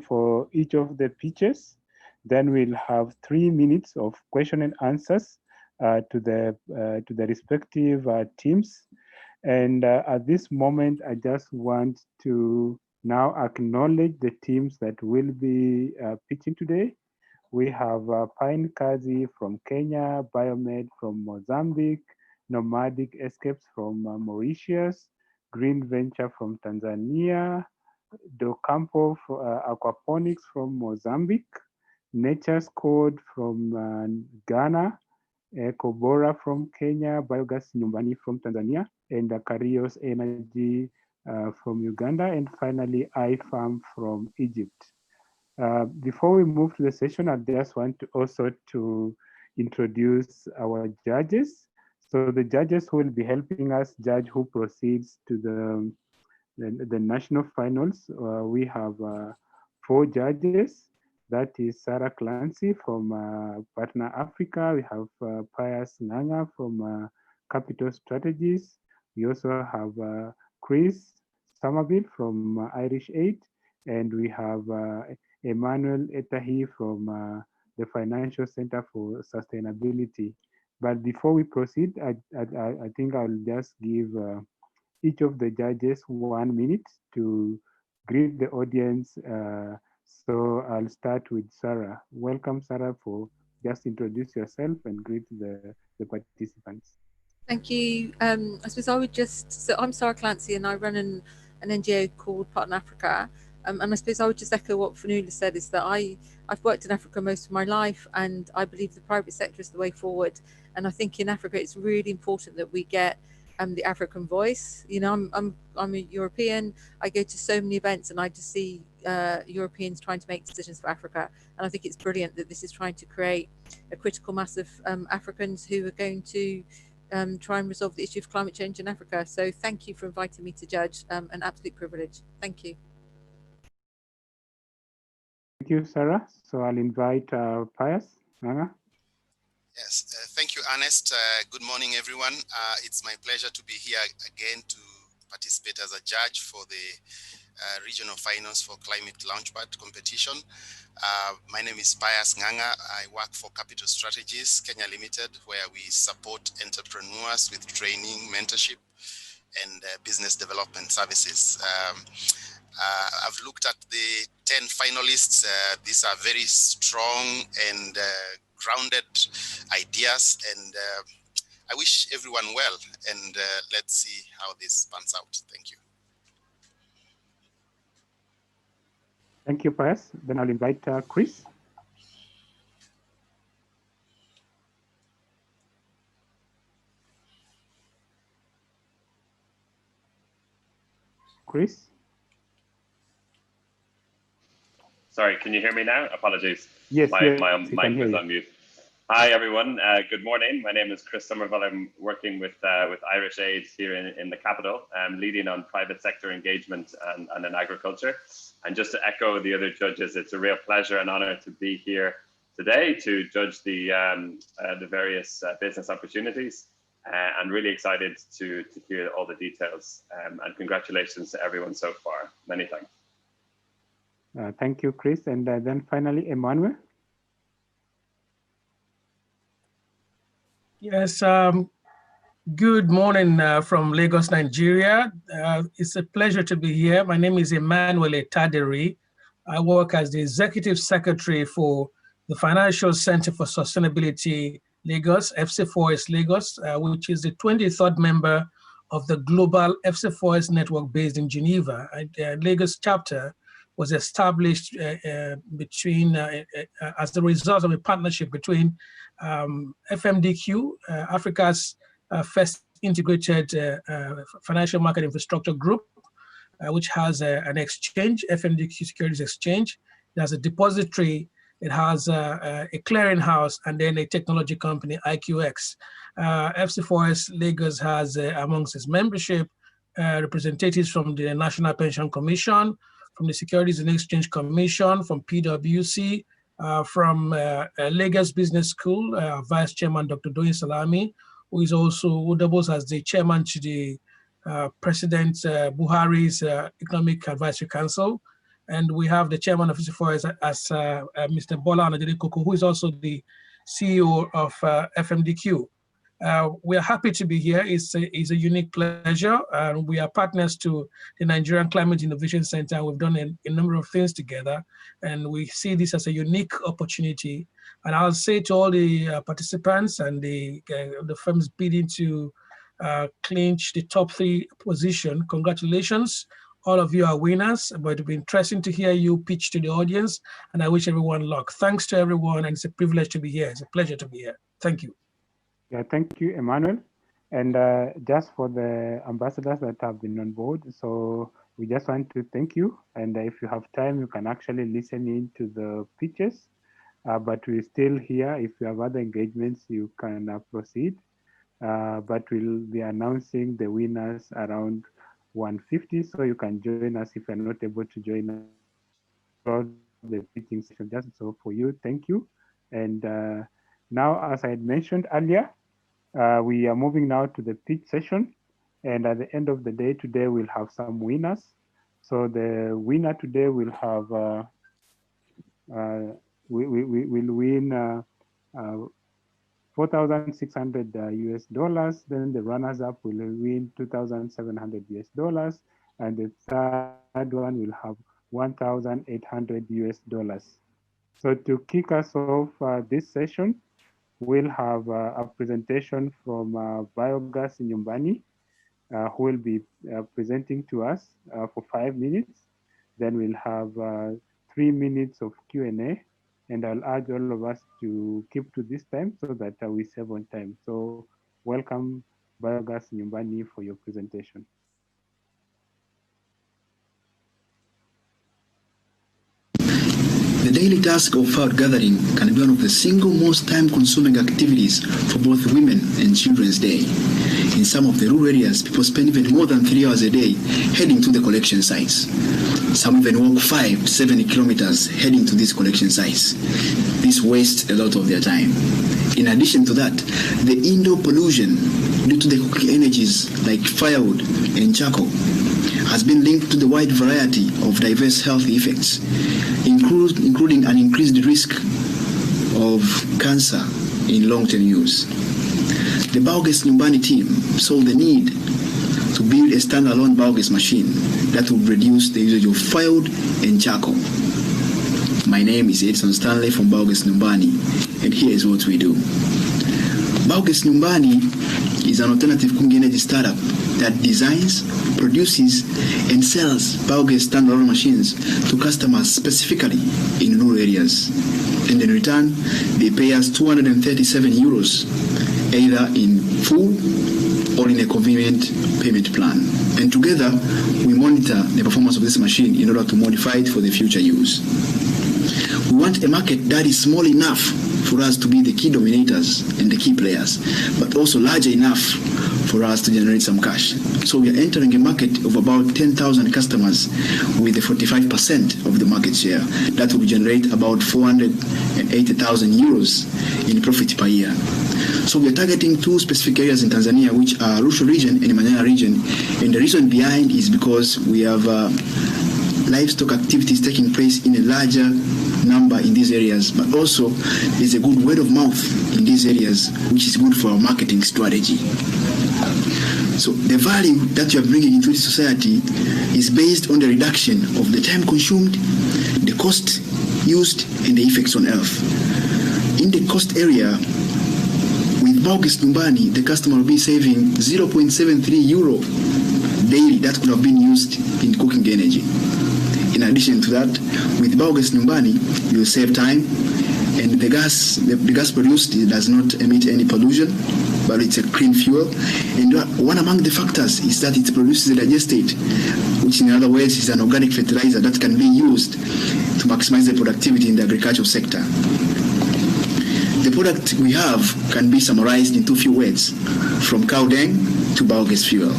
for each of the pitches. Then we'll have 3 minutes of question and answers to the respective teams. And at this moment, I just want to now acknowledge the teams that will be pitching today. We have Pine Kazi from Kenya, Biomed from Mozambique, Nomadic Escapes from Mauritius, Green Venture from Tanzania, Do Campo Aquaponics from Mozambique, Nature's Code from Ghana, Kobora from Kenya, Biogas Nyumbani from Tanzania, and Karios Energy from Uganda, and finally iFarm from Egypt. Before we move to the session, I just want to also to introduce our judges. So the judges who will be helping us judge who proceeds to the national finals. We have 4 judges. That is Sarah Clancy from Partner Africa. We have Pius Nganga from Capital Strategies. We also have Chris Somerville from Irish Aid. And we have Emmanuel Etahi from the Financial Center for Sustainability. But before we proceed, I think I'll just give each of the judges 1 minute to greet the audience. So I'll start with Sarah. Welcome, Sarah, for just introduce yourself and greet the participants. Thank you. I suppose I would so I'm Sarah Clancy and I run an NGO called Partner Africa. And I suppose I would just echo what Fanula said, is that I've worked in Africa most of my life, and I believe the private sector is the way forward. And I think in Africa, it's really important that we get the African voice. You know, I'm a European. I go to so many events and I just see Europeans trying to make decisions for Africa. And I think it's brilliant that this is trying to create a critical mass of Africans who are going to try and resolve the issue of climate change in Africa. So thank you for inviting me to judge. An absolute privilege. Thank you. Thank you, Sarah. So I'll invite Pius. Yes, thank you, Ernest. Good morning, everyone. It's my pleasure to be here again to participate as a judge for the Regional Finals for Climate Launchpad competition. My name is Pius Nganga. I work for Capital Strategies Kenya Limited, where we support entrepreneurs with training, mentorship, and business development services. I've looked at the 10 finalists. These are very strong and grounded ideas, and I wish everyone well, and let's see how this pans out. Thank you. Thank you, Pius. Then I'll invite Chris. Chris? Sorry, can you hear me now? Apologies. Yes, my mic was on mute. Hi, everyone. Good morning. My name is Chris Somerville. I'm working with Irish Aid here in the capital. I'm leading on private sector engagement and in agriculture. And just to echo the other judges, it's a real pleasure and honor to be here today to judge the various business opportunities. I'm really excited to hear all the details. And congratulations to everyone so far. Many thanks. Thank you, Chris. And then finally, Emmanuel. Yes, good morning from Lagos, Nigeria. It's a pleasure to be here. My name is Emmanuel Etaderi. I work as the Executive Secretary for the Financial Center for Sustainability Lagos, FC4S Lagos, which is the 23rd member of the global FC4S network based in Geneva. Lagos chapter was established as the result of a partnership between FMDQ, Africa's first integrated financial market infrastructure group, which has an exchange, FMDQ Securities Exchange. It has a depository, it has a clearinghouse, and then a technology company, IQX. FC4S Lagos has amongst its membership representatives from the National Pension Commission, from the Securities and Exchange Commission, from PwC, from Lagos Business School, Vice Chairman Dr. Doyin Salami, who doubles as the chairman to the President Buhari's Economic Advisory Council. And we have the chairman of FC4S as Mr. Bola Onadele Koko, who is also the CEO of FMDQ. We are happy to be here. It's a unique pleasure. We are partners to the Nigerian Climate Innovation Center. We've done a number of things together, and we see this as a unique opportunity. And I'll say to all the participants and the firms bidding to clinch the top 3 position, congratulations. All of you are winners, but it'll be interesting to hear you pitch to the audience, and I wish everyone luck. Thanks to everyone, and it's a privilege to be here. It's a pleasure to be here. Thank you. Yeah, thank you, Emmanuel. And just for the ambassadors that have been on board, so we just want to thank you. And if you have time, you can actually listen in to the pitches. But we're still here. If you have other engagements, you can proceed. But we'll be announcing the winners around 1:50, so you can join us if you're not able to join us for the pitching session. Just so for you, thank you. And now, as I had mentioned earlier, we are moving now to the pitch session. And at the end of the day today, we'll have some winners. So the winner today will have, we'll win 4,600 US dollars. Then the runners up will win 2,700 US dollars. And the third one will have 1,800 US dollars. So to kick us off this session, we'll have a presentation from Biogas Nyumbani, who will be presenting to us for 5 minutes. Then we'll have 3 minutes of Q&A, and I'll urge all of us to keep to this time so that we save on time. So welcome, Biogas Nyumbani, for your presentation. The daily task of fire gathering can be one of the single most time-consuming activities for both women and Children's Day. In some of the rural areas, people spend even more than 3 hours a day heading to the collection sites. Some even walk 5 to 7 kilometers heading to these collection sites. This wastes a lot of their time. In addition to that, the indoor pollution due to the cooking energies like firewood and charcoal has been linked to the wide variety of diverse health effects, including an increased risk of cancer in long-term use. The Biogas Nyumbani team saw the need to build a standalone biogas machine that would reduce the usage of firewood and charcoal. My name is Edson Stanley from Biogas Nyumbani, and here is what we do. Biogas Nyumbani is an alternative cooking energy startup that designs, produces, and sells biogas standalone machines to customers specifically in rural areas. And in return, they pay us 237 euros, either in full or in a convenient payment plan. And together, we monitor the performance of this machine in order to modify it for the future use. We want a market that is small enough for us to be the key dominators and the key players, but also large enough for us to generate some cash. So we are entering a market of about 10,000 customers with a 45% of the market share. That will generate about 480,000 euros in profit per year. So we are targeting 2 specific areas in Tanzania, which are Arusha region and Manyara region. And the reason behind is because we have livestock activities taking place in a larger number in these areas, but also there's a good word of mouth in these areas, which is good for our marketing strategy. So the value that you are bringing into the society is based on the reduction of the time consumed, the cost used, and the effects on health. In the cost area, with Biogas Nyumbani, the customer will be saving 0.73 euro daily that could have been used in cooking energy. In addition to that, with Biogas Nyumbani, you will save time, and the gas produced does not emit any pollution, but it's a clean fuel. And one among the factors is that it produces a digestate, which in other words is an organic fertilizer that can be used to maximize the productivity in the agricultural sector. The product we have can be summarized into a few words, from cow dung to biogas fuel.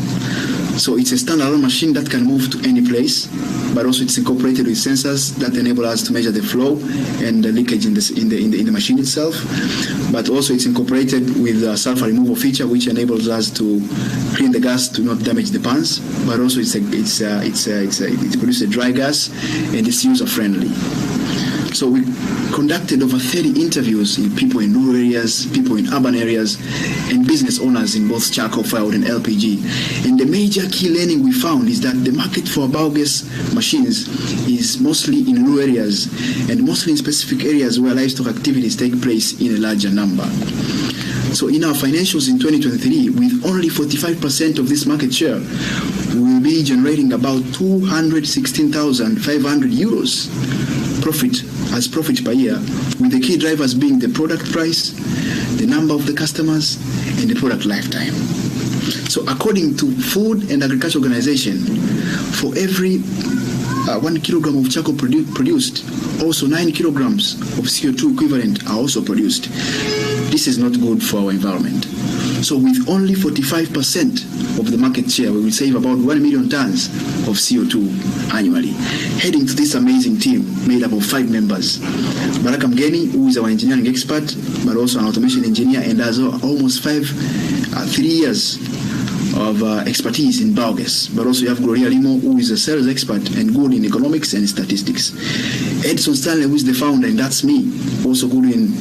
So it's a standalone machine that can move to any place, but also it's incorporated with sensors that enable us to measure the flow and the leakage in the machine itself. But also it's incorporated with a sulfur removal feature, which enables us to clean the gas to not damage the pans. But also it produces a dry gas and it's user friendly. So we conducted over 30 interviews in people in rural areas, people in urban areas, and business owners in both charcoal, firewood, and LPG. And the major key learning we found is that the market for biogas machines is mostly in rural areas and mostly in specific areas where livestock activities take place in a larger number. So in our financials in 2023, with only 45% of this market share, we will be generating about 216,500 euros profit per year, with the key drivers being the product price, the number of the customers, and the product lifetime. So according to Food and Agriculture Organization, for every 1 kilogram of charcoal produced, also 9 kilograms of CO2 equivalent are also produced. This is not good for our environment. So with only 45% of the market share, we will save about 1 million tons of CO2 annually. Heading to this amazing team made up of 5 members. Baraka Mgeni, who is our engineering expert, but also an automation engineer, and has almost 3 years of expertise in biogas. But also you have Gloria Limo, who is a sales expert and good in economics and statistics. Edson Stanley, who is the founder, and that's me, also good in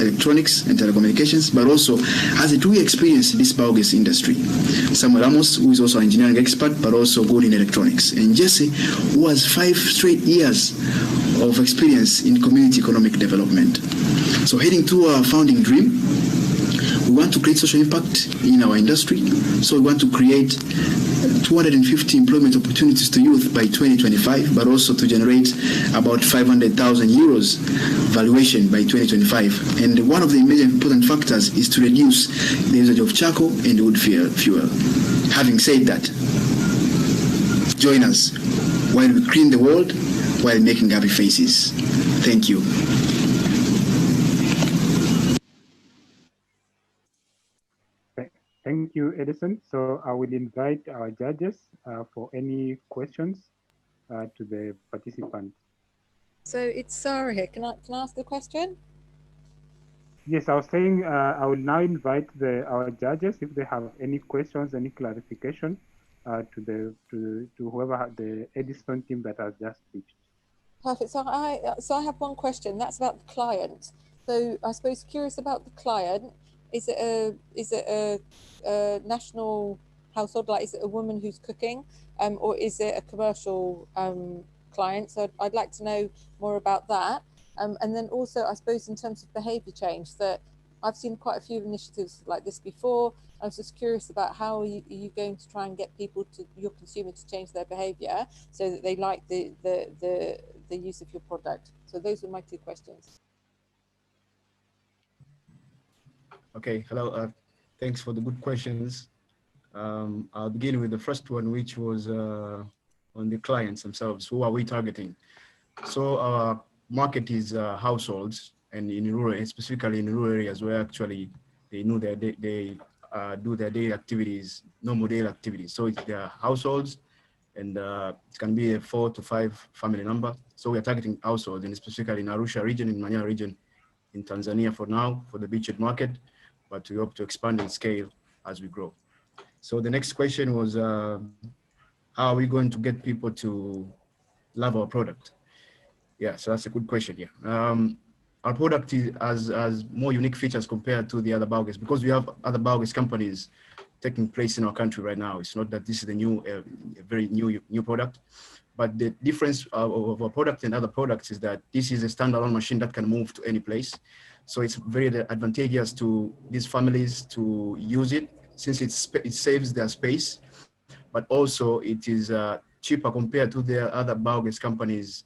electronics and telecommunications, but also has a 2-year experience in this biogas industry. Samuel Ramos, who is also an engineering expert, but also good in electronics. And Jesse, who has 5 straight years of experience in community economic development. So heading to our founding dream, we want to create social impact in our industry. So we want to create 250 employment opportunities to youth by 2025, but also to generate about 500,000 euros valuation by 2025. And one of the major important factors is to reduce the usage of charcoal and wood fuel. Having said that, join us while we clean the world while making happy faces. Thank you. Thank you, Edison. So I will invite our judges for any questions to the participants. So it's Sarah here. Can I ask a question? Yes, I was saying I will now invite our judges if they have any questions, any clarification to whoever the Edison team that has just pitched. Perfect. So I have one question. That's about the client. So I suppose curious about the client. Is it a national household? Like, is it a woman who's cooking, or is it a commercial client? So I'd like to know more about that. And then also, I suppose, in terms of behaviour change, that I've seen quite a few initiatives like this before. I was just curious about how are you going to try and get people your consumers to change their behaviour so that they like the use of your product. So those are my 2 questions. Okay, hello. Thanks for the good questions. I'll begin with the first one, which was on the clients themselves. Who are we targeting? So our market is households, and in rural, specifically in rural areas where actually they know that they do their daily activities, normal daily activities. So it's their households, and it can be a 4 to 5 family number. So we are targeting households, and specifically in Arusha region, in Manyara region, in Tanzania for now, for the beachhead market, but we hope to expand in scale as we grow. So the next question was, how are we going to get people to love our product? Yeah, so that's a good question. Yeah. Our product has more unique features compared to the other biogas because we have other biogas companies taking place in our country right now. It's not that this is a new, very new product, but the difference of our product and other products is that this is a standalone machine that can move to any place. So it's very advantageous to these families to use it since it saves their space, but also it is cheaper compared to the other biogas companies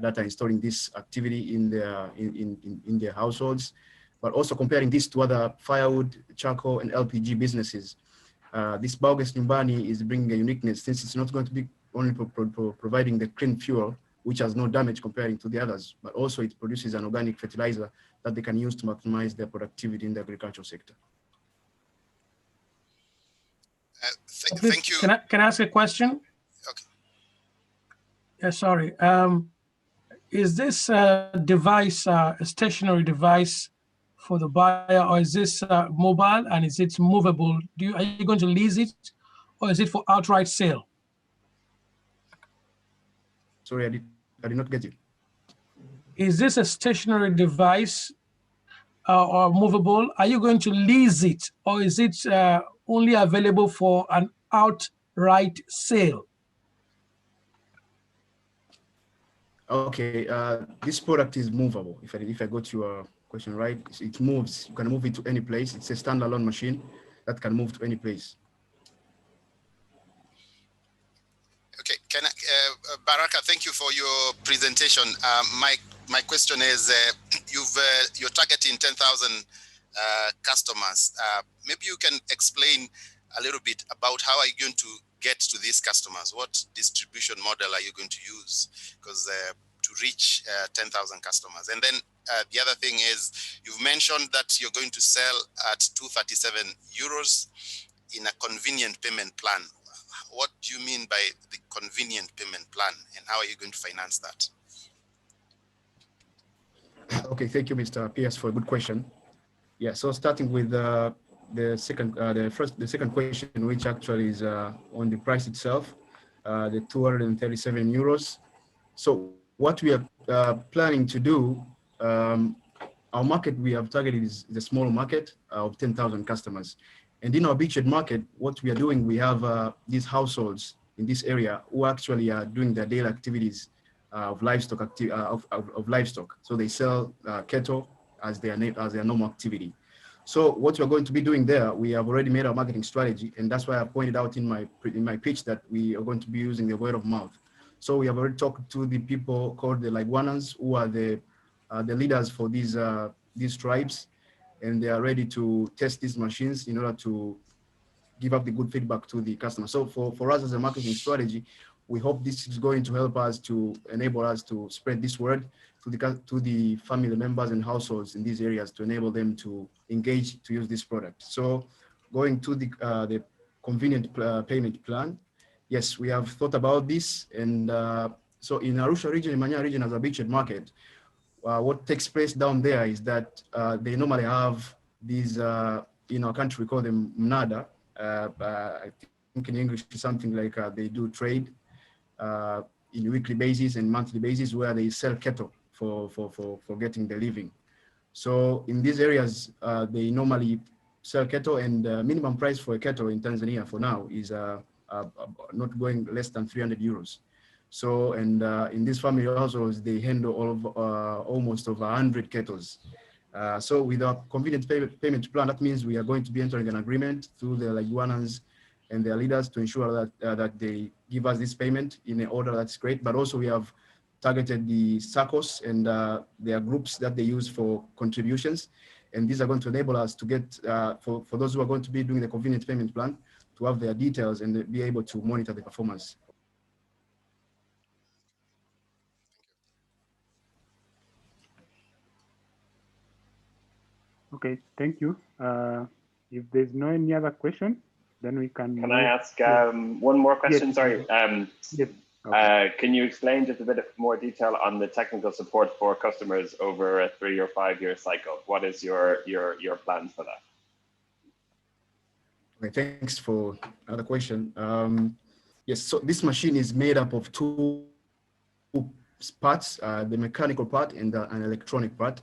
that are installing this activity in their households, but also comparing this to other firewood, charcoal, and LPG businesses. This biogas Nyumbani is bringing a uniqueness since it's not going to be only providing the clean fuel, which has no damage comparing to the others, but also it produces an organic fertilizer that they can use to maximize their productivity in the agricultural sector. Thank you. Can I ask a question? Okay. Yeah, sorry. Is this device a stationary device for the buyer, or is this mobile and is it movable? Are you going to lease it, or is it for outright sale? Sorry, I did not get you. Is this a stationary device or movable? Are you going to lease it, or is it only available for an outright sale? Okay, this product is movable. If I got your question right, it moves. You can move it to any place. It's a standalone machine that can move to any place. Okay, Baraka, thank you for your presentation. My question is, you're targeting 10,000 customers. Maybe you can explain a little bit about how are you going to get to these customers? What distribution model are you going to use? Because to reach 10,000 customers. And then the other thing is, you've mentioned that you're going to sell at 237 euros in a convenient payment plan. What do you mean by the convenient payment plan, and how are you going to finance that? Okay, thank you, Mr. Pierce, for a good question. Yeah, so starting with the second question, which actually is on the price itself, the 237 euros. So what we are planning to do, our market we have targeted is the small market of 10,000 customers. And in our beachhead market, what we are doing, we have these households in this area who actually are doing their daily activities of livestock. Livestock. So they sell cattle as their normal activity. So what we're going to be doing there, we have already made our marketing strategy, and that's why I pointed out in my pitch that we are going to be using the word of mouth. So we have already talked to the people called the Liguanans, who are the leaders for these tribes, and they are ready to test these machines in order to give up the good feedback to the customer. So for us as a marketing strategy, we hope this is going to help us to enable us to spread this word to the family members and households in these areas to enable them to engage to use this product. So going to the convenient payment plan, yes, we have thought about this. And so in Arusha region, in Manyara region as a beachhead market, what takes place down there is that they normally have these, in our country, we call them mnada. I think in English, something like they do trade in weekly basis and monthly basis where they sell cattle for getting the living. So in these areas, they normally sell cattle, and minimum price for a cattle in Tanzania for now is not going less than 300 euros. So, and in these family households, they handle all of almost over 100 cattle. So with our convenient payment plan, that means we are going to be entering an agreement through the Liguanans and their leaders to ensure that they give us this payment in an order that's great. But also we have targeted the SACCOs and their groups that they use for contributions. And these are going to enable us to get, for those who are going to be doing the convenient payment plan, to have their details and be able to monitor the performance. Okay, thank you. If there's no any other question, then we can. Can I ask one more question? Yes. Sorry. Yes. Okay. Can you explain just a bit more detail on the technical support for customers over a 3 or 5 year cycle? What is your plans for that? Okay, thanks for another question. Yes, so this machine is made up of two parts, the mechanical part and an electronic part.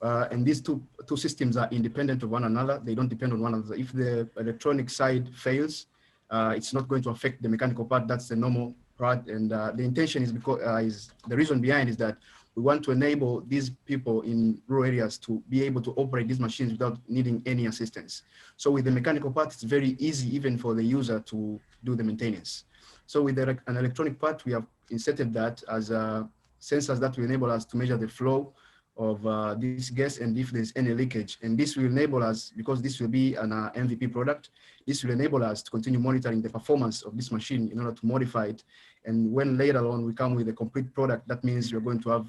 And these two systems are independent of one another. They don't depend on one another. If the electronic side fails, it's not going to affect the mechanical part. That's the normal part. And the intention is because the reason behind is that we want to enable these people in rural areas to be able to operate these machines without needing any assistance. So with the mechanical part, it's very easy even for the user to do the maintenance. So with an electronic part, we have inserted that as sensors that will enable us to measure the flow of this gas and if there's any leakage. And this will enable us, because this will be an MVP product, this will enable us to continue monitoring the performance of this machine in order to modify it. And when later on we come with a complete product, that means you're going to have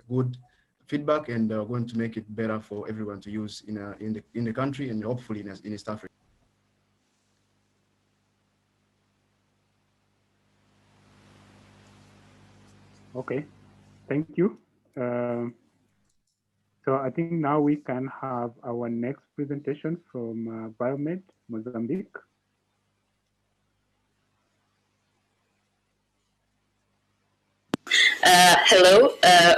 good feedback and going to make it better for everyone to use in the country and hopefully in East Africa. Okay, thank you. So I think now we can have our next presentation from Biomed, Mozambique. Hello,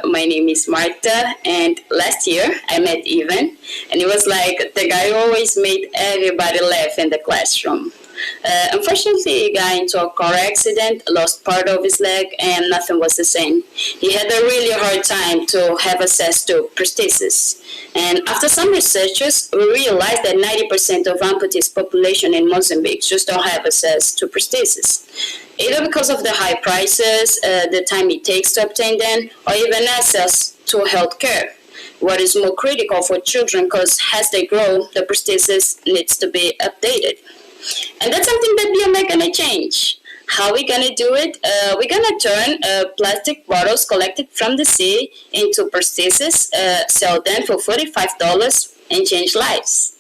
my name is Marta, and last year I met Ivan, and it was like the guy who always made everybody laugh in the classroom. Unfortunately, he got into a car accident, lost part of his leg, and nothing was the same. He had a really hard time to have access to prosthesis. And after some researches, we realized that 90% of amputees population in Mozambique just don't have access to prosthesis, either because of the high prices, the time it takes to obtain them, or even access to health care. What is more critical for children, because as they grow, the prosthesis needs to be updated. And that's something that we are going to change. How are we going to do it? We're going to turn plastic bottles collected from the sea into prosthesis, sell them for $45 and change lives.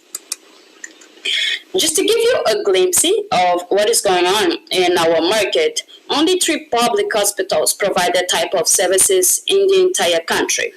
Just to give you a glimpse of what is going on in our market, only 3 public hospitals provide that type of services in the entire country.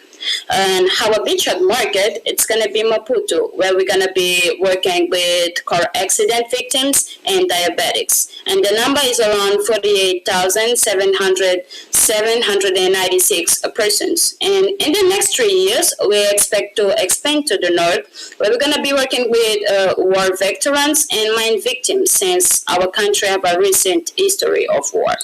And our beachhead market, it's going to be Maputo, where we're going to be working with car accident victims and diabetics. And the number is around 48,796 persons. And in the next 3 years, we expect to expand to the north, where we're going to be working with war veterans and mine victims, since our country have a recent history of war.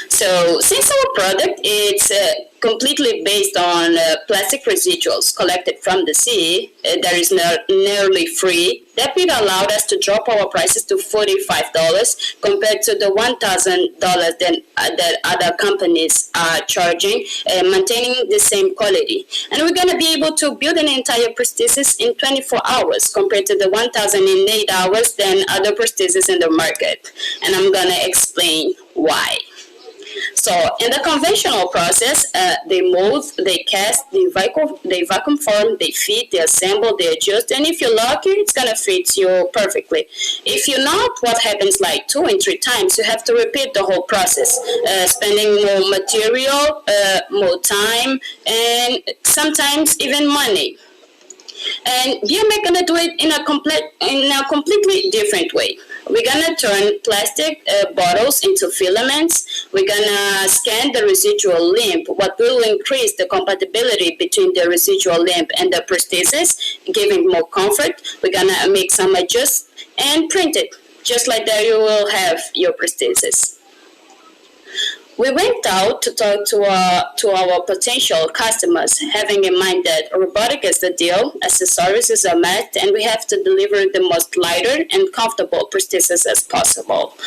So since our product is completely based on plastic residuals collected from the sea, that is nearly free, that will allow us to drop our prices to $45 compared to the $1,000 that other companies are charging, maintaining the same quality. And we're going to be able to build an entire prosthesis in 24 hours compared to the 1,008 hours than other prosthesis in the market. And I'm going to explain why. So in the conventional process, they mold, they cast, they vacuum form, they fit, they assemble, they adjust, and if you're lucky, it's gonna fit you perfectly. If you're not, what happens like 2 and 3 times, you have to repeat the whole process, spending more material, more time, and sometimes even money. And BMA gonna do it in a completely different way. We're gonna turn plastic bottles into filaments. We're gonna scan the residual limb, what will increase the compatibility between the residual limb and the prosthesis, giving more comfort. We're gonna make some adjustments and print it, just like that you will have your prosthesis. We went out to talk to our potential customers, having in mind that robotic is the deal, accessories is a must, and we have to deliver the most lighter and comfortable prosthesis as possible.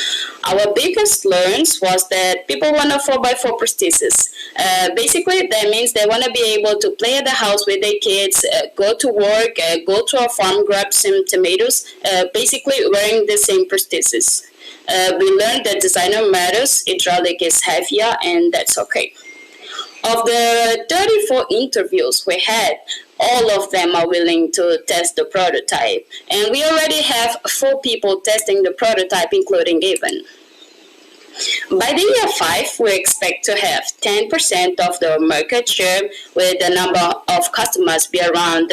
Our biggest learns was that people want a 4x4 prosthesis. Basically, that means they want to be able to play at the house with their kids, go to work, go to a farm, grab some tomatoes, basically wearing the same prosthesis. We learned that designer matters, hydraulic is heavier, and that's okay. Of the 34 interviews we had, all of them are willing to test the prototype. And we already have 4 people testing the prototype, including Evan. By the year 5, we expect to have 10% of the market share, with the number of customers be around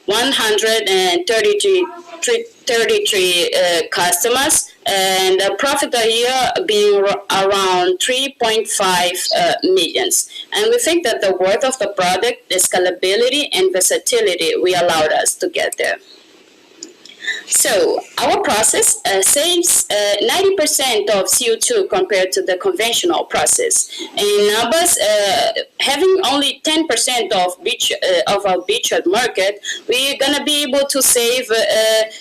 133 customers, and the profit a year being around 3.5 millions. And we think that the worth of the product, the scalability and versatility, we allowed us to get there. So our process saves 90% of CO2 compared to the conventional process. In numbers, having only 10% of our beach market, we're gonna be able to save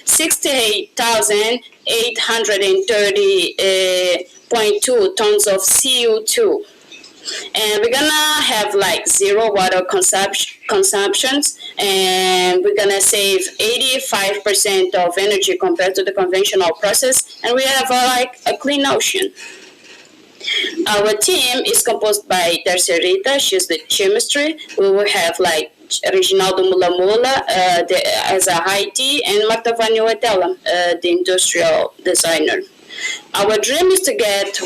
68,830.2 tons of CO2. And we're gonna have like zero water consumptions, and we're gonna save 85% of energy compared to the conventional process, and we have like a clean ocean. Our team is composed by Tercerita, she's the chemistry. We will have like Reginaldo Mulamula as a IT, and Marta Vanuatella, the industrial designer. Our dream is to get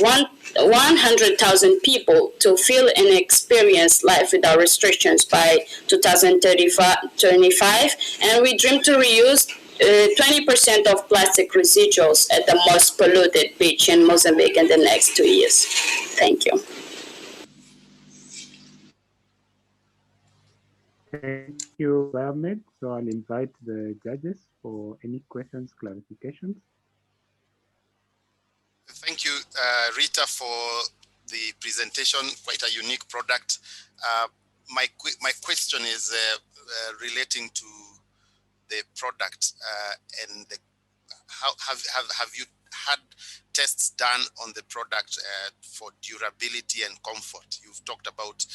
100,000 people to feel and experience life without restrictions by 2025, and we dream to reuse 20% of plastic residuals at the most polluted beach in Mozambique in the next 2 years. Thank you. Thank you, Ahmed. So I'll invite the judges for any questions, clarifications. Thank you, Rita, for the presentation. Quite a unique product. My question is relating to the product and how have you had tests done on the product for durability and comfort? You've talked about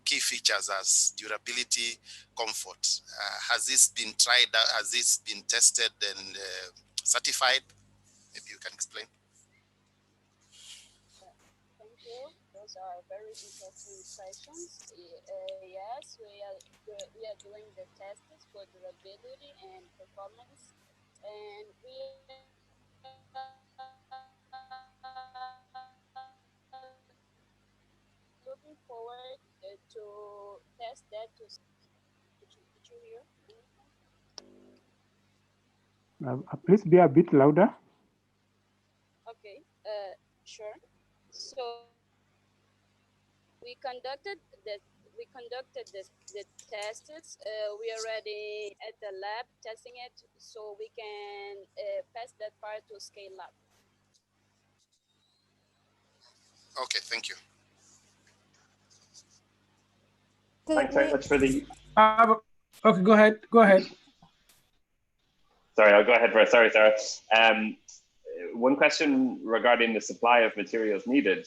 key features as durability, comfort. Has this been tried? Has this been tested and certified? Maybe you can explain. Thank you. Those are very interesting questions. Yes, we are doing the tests for durability and performance, and we are looking forward to test that. Did you hear anything? Please be a bit louder. Okay, sure. So we conducted the tests. We are already at the lab testing it, so we can pass that part to scale up. Okay, thank you. Thanks very much for the. Okay, go ahead. Go ahead. Sorry, I'll go ahead first. Sorry, Sarah. One question regarding the supply of materials needed.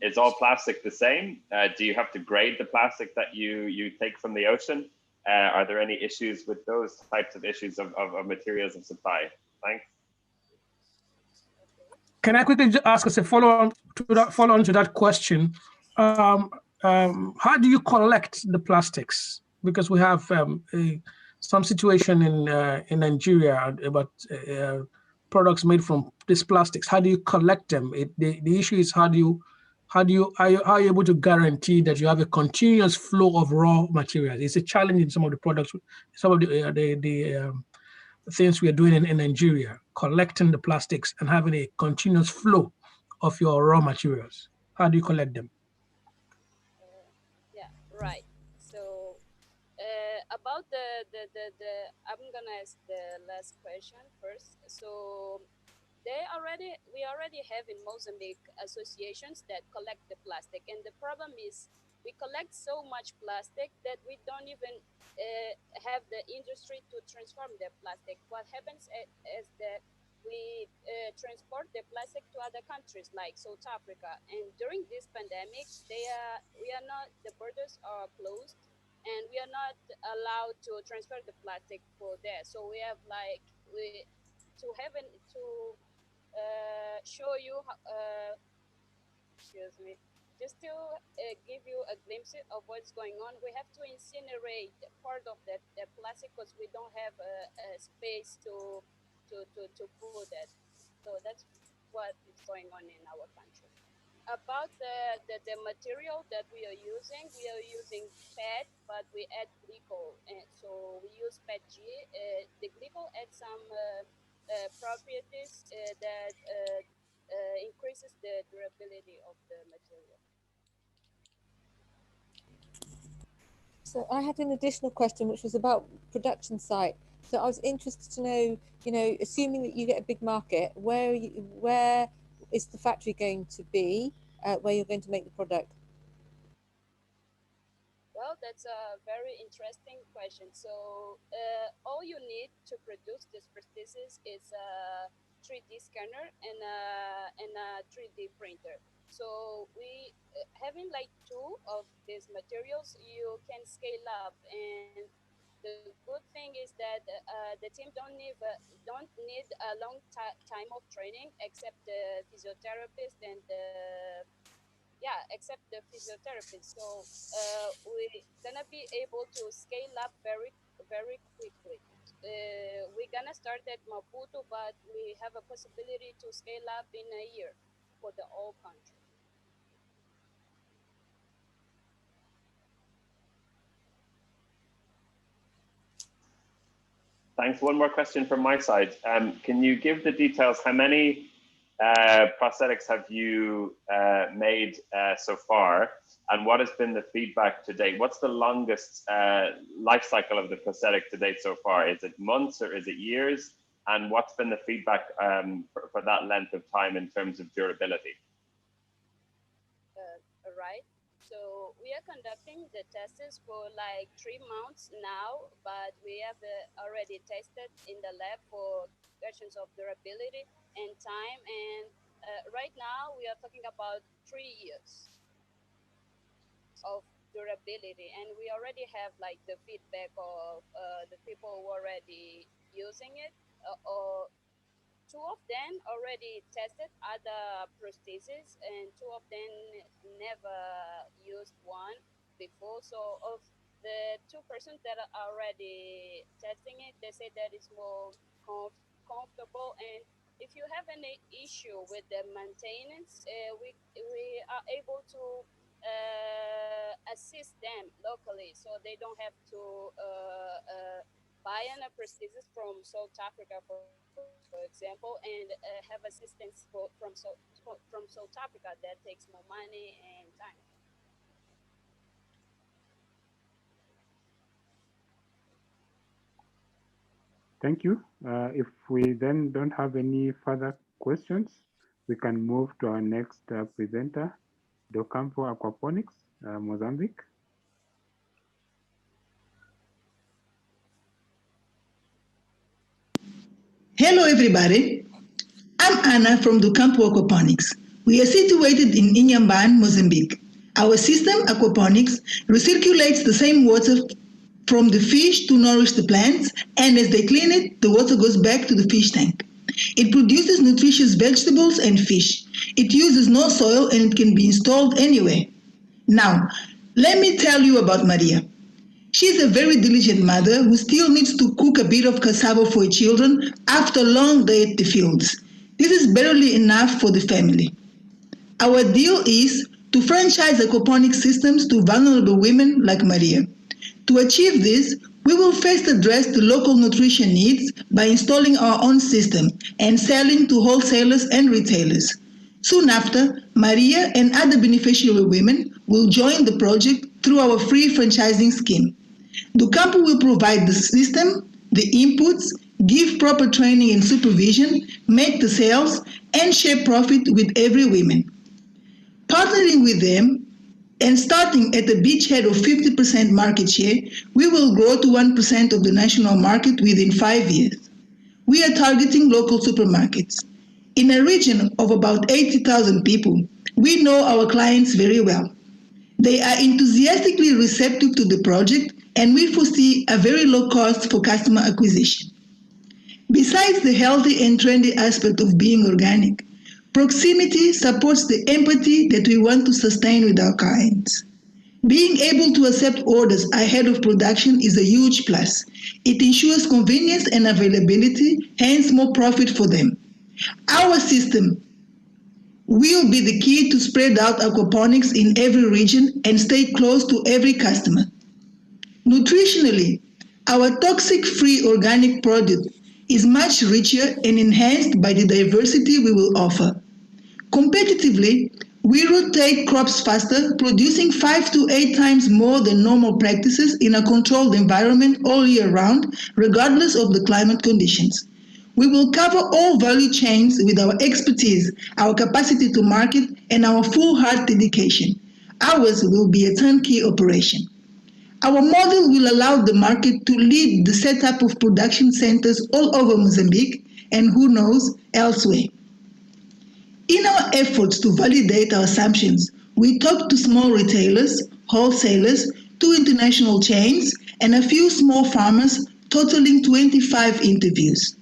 Is all plastic the same? Do you have to grade the plastic that you take from the ocean? Are there any issues with those types of issues of materials of supply? Thanks. Can I quickly ask us a follow-on to that question? How do you collect the plastics? Because we have some situation in Nigeria about products made from these plastics. How do you collect them? The issue is how are you able to guarantee that you have a continuous flow of raw materials? It's a challenge in some of the products, some of the things we are doing in Nigeria, collecting the plastics and having a continuous flow of your raw materials. How do you collect them? Yeah, right. So about the I'm gonna ask the last question first. So we already have in Mozambique associations that collect the plastic, and the problem is we collect so much plastic that we don't even have the industry to transform the plastic. What happens is that we transport the plastic to other countries like South Africa, and during this pandemic, the borders are closed, and we are not allowed to transfer the plastic for there. So we have to show you, excuse me, just to give you a glimpse of what's going on. We have to incinerate part of that plastic because we don't have a space to put it. So that's what is going on in our country. About the material that we are using PET, but we add glycol, and so we use PETG. The glycol adds some properties that increases the durability of the material. So I had an additional question, which was about production site. So I was interested to know, assuming that you get a big market, where is the factory going to be, where you're going to make the product? Well, that's a very interesting question. So all you need to produce these prostheses is a 3D scanner and a 3D printer. So we having like two of these materials, you can scale up. And the good thing is that the team don't need a long time of training, except the physiotherapist and except the physiotherapist. So we're gonna be able to scale up very quickly. We're gonna start at Maputo, but we have a possibility to scale up in a year for the whole country. Thanks. One more question from my side. Can you give the details? How many prosthetics have you made so far? And what has been the feedback to date? What's the longest life cycle of the prosthetic to date so far? Is it months or is it years? And what's been the feedback for that length of time in terms of durability? Right. So we are conducting the tests for like 3 months now, but we have already tested in the lab for questions of durability and time. And right now we are talking about 3 years of durability, and we already have like the feedback of the people who are already using it. Or 2 of them already tested other prostheses, and 2 of them never used one before. So of the 2 persons that are already testing it, they say that it's more comfortable. And if you have any issue with the maintenance, we are able to assist them locally, so they don't have to buy an prosthesis from South Africa, for example, and have assistance from South Africa. That takes more money and time. Thank you. If we then don't have any further questions, we can move to our next presenter, Do Campo Aquaponics, Mozambique. Hello, everybody. I'm Anna from Do Campo Aquaponics. We are situated in Inhambane, Mozambique. Our system, aquaponics, recirculates the same water from the fish to nourish the plants, and as they clean it, the water goes back to the fish tank. It produces nutritious vegetables and fish. It uses no soil and it can be installed anywhere. Now, let me tell you about Maria. She's a very diligent mother who still needs to cook a bit of cassava for her children after a long day at the fields. This is barely enough for the family. Our deal is to franchise aquaponic systems to vulnerable women like Maria. To achieve this, we will first address the local nutrition needs by installing our own system and selling to wholesalers and retailers. Soon after, Maria and other beneficiary women will join the project through our free franchising scheme. Do Campo will provide the system, the inputs, give proper training and supervision, make the sales, and share profit with every woman. Partnering with them and starting at a beachhead of 50% market share, we will grow to 1% of the national market within 5 years. We are targeting local supermarkets. In a region of about 80,000 people, we know our clients very well. They are enthusiastically receptive to the project, and we foresee a very low cost for customer acquisition. Besides the healthy and trendy aspect of being organic, proximity supports the empathy that we want to sustain with our clients. Being able to accept orders ahead of production is a huge plus. It ensures convenience and availability, hence more profit for them. Our system will be the key to spread out aquaponics in every region and stay close to every customer. Nutritionally, our toxic-free organic product is much richer and enhanced by the diversity we will offer. Competitively, we rotate crops faster, producing 5 to 8 times more than normal practices in a controlled environment all year round, regardless of the climate conditions. We will cover all value chains with our expertise, our capacity to market, and our full heart dedication. Ours will be a turnkey operation. Our model will allow the market to lead the setup of production centers all over Mozambique and who knows, elsewhere. In our efforts to validate our assumptions, we talked to small retailers, wholesalers, 2 international chains, and a few small farmers, totaling 25 interviews.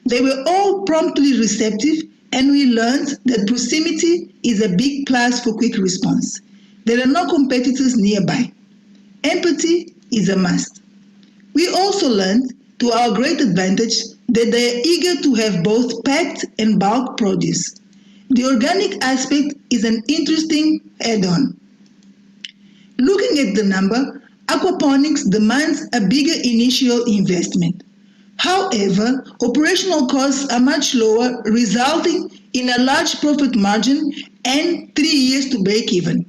They were all promptly receptive, and we learned that proximity is a big plus for quick response. There are no competitors nearby. Empathy is a must. We also learned, to our great advantage, that they are eager to have both packed and bulk produce. The organic aspect is an interesting add-on. Looking at the number, aquaponics demands a bigger initial investment. However, operational costs are much lower, resulting in a large profit margin and 3 years to break even.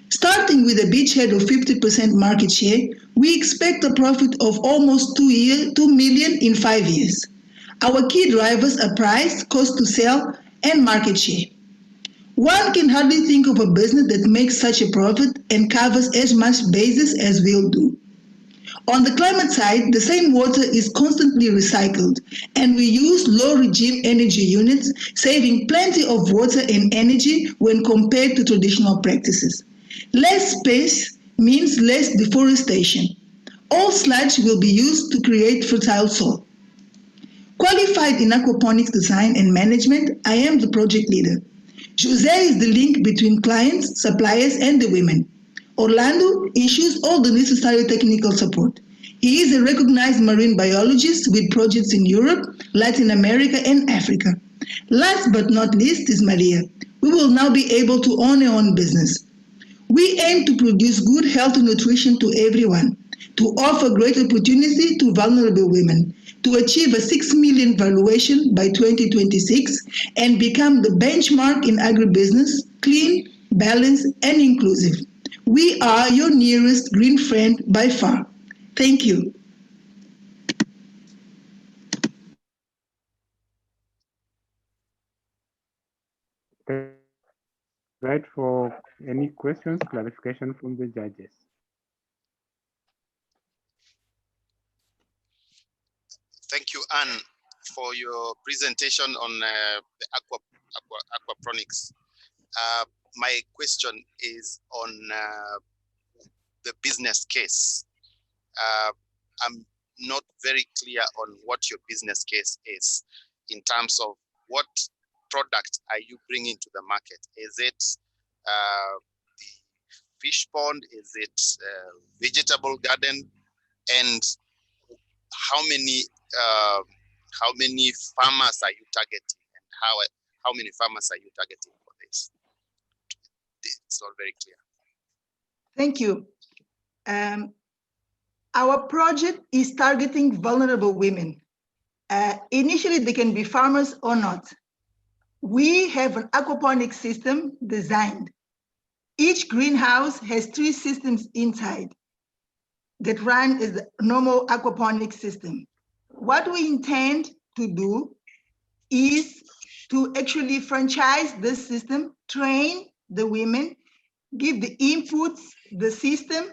Starting with a beachhead of 50% market share, we expect a profit of almost 2 million in 5 years. Our key drivers are price, cost to sell, and market share. One can hardly think of a business that makes such a profit and covers as much basis as we'll do. On the climate side, the same water is constantly recycled, and we use low-regime energy units, saving plenty of water and energy when compared to traditional practices. Less space means less deforestation. All sludge will be used to create fertile soil. Qualified in aquaponics design and management, I am the project leader. Jose is the link between clients, suppliers, and the women. Orlando ensures all the necessary technical support. He is a recognized marine biologist with projects in Europe, Latin America, and Africa. Last but not least is Maria. We will now be able to own our own business. We aim to produce good health and nutrition to everyone, to offer great opportunity to vulnerable women, to achieve a 6 million valuation by 2026 and become the benchmark in agribusiness, clean, balanced, and inclusive. We are your nearest green friend by far. Thank you. Right, for any questions, clarification from the judges. Thank you, Anne, for your presentation on the aquaponics. My question is on the business case. I'm not very clear on what your business case is in terms of what product are you bringing to the market? Is it the fish pond? Is it vegetable garden? And how many farmers are you targeting, and how many farmers are you targeting for this? It's not very clear. Thank you. Our project is targeting vulnerable women. Initially, they can be farmers or not. We have an aquaponics system designed. Each greenhouse has 3 systems inside that run as the normal aquaponics system. What we intend to do is to actually franchise this system, train the women, give the inputs, the system,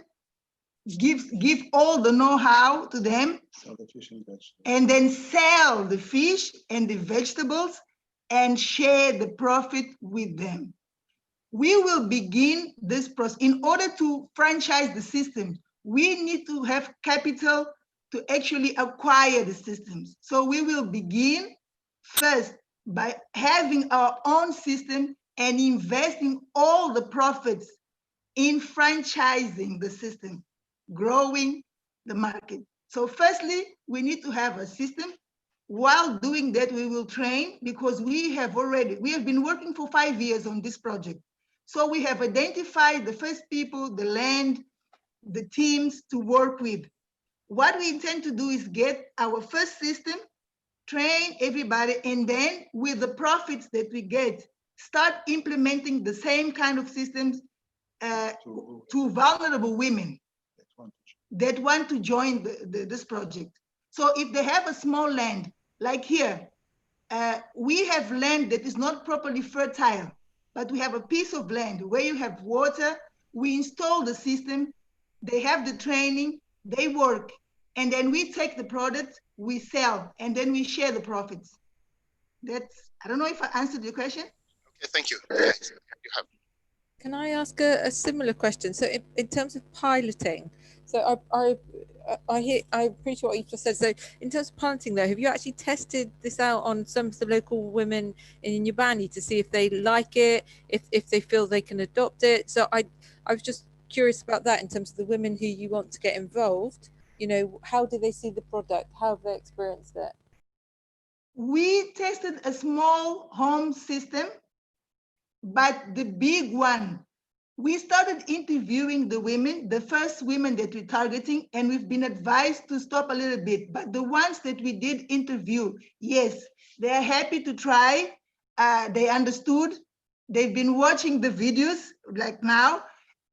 give all the know-how to them, and then sell the fish and the vegetables and share the profit with them. We will begin this process. In order to franchise the system, we need to have capital to actually acquire the systems. So we will begin first by having our own system and investing all the profits in franchising the system, growing the market. So firstly, we need to have a system. While doing that, we will train, because we have been working for 5 years on this project. So we have identified the first people, the land, the teams to work with. What we intend to do is get our first system train everybody, and then with the profits that we get, start implementing the same kind of systems to vulnerable women that want to join this project. So if they have a small land, like here, we have land that is not properly fertile, but we have a piece of land where you have water, we install the system, they have the training, they work, and then we take the product, we sell, and then we share the profits. That's, I don't know if I answered your question. Okay, thank you. Yes, you have. Can I ask a similar question? So in terms of piloting, so I appreciate what you just said. So in terms of piloting though, have you actually tested this out on some of the local women in Nyumbani to see if they like it, if they feel they can adopt it? So I was just curious about that in terms of the women who you want to get involved. You know, how do they see the product? How have they experienced it? We tested a small home system, but the big one, we started interviewing the women, the first women that we're targeting, and we've been advised to stop a little bit. But the ones that we did interview, yes, they're happy to try. They understood. They've been watching the videos like now.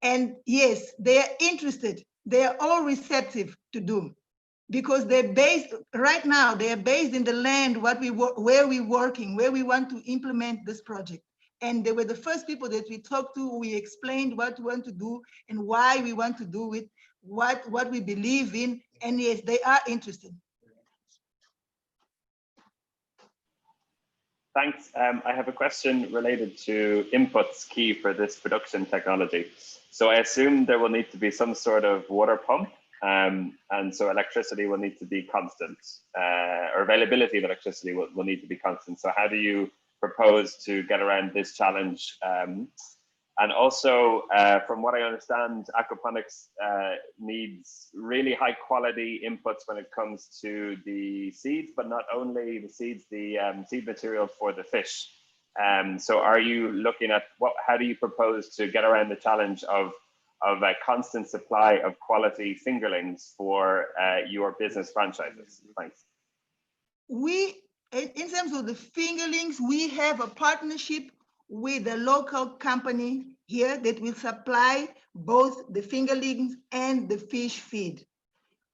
And yes, they are interested. They are all receptive to do, because they're based, right now, they are based in the land where we're working, where we want to implement this project. And they were the first people that we talked to. We explained what we want to do and why we want to do it, what we believe in. And yes, they are interested. Thanks. I have a question related to inputs key for this production technology. So I assume there will need to be some sort of water pump, and so electricity will need to be constant, or availability of electricity will need to be constant. So how do you propose to get around this challenge? And also, from what I understand, aquaponics needs really high quality inputs when it comes to the seeds, but not only the seeds, the seed material for the fish. So are you looking at how do you propose to get around the challenge of a constant supply of quality fingerlings for your business franchises? Thanks. In terms of the fingerlings, we have a partnership with a local company here that will supply both the fingerlings and the fish feed.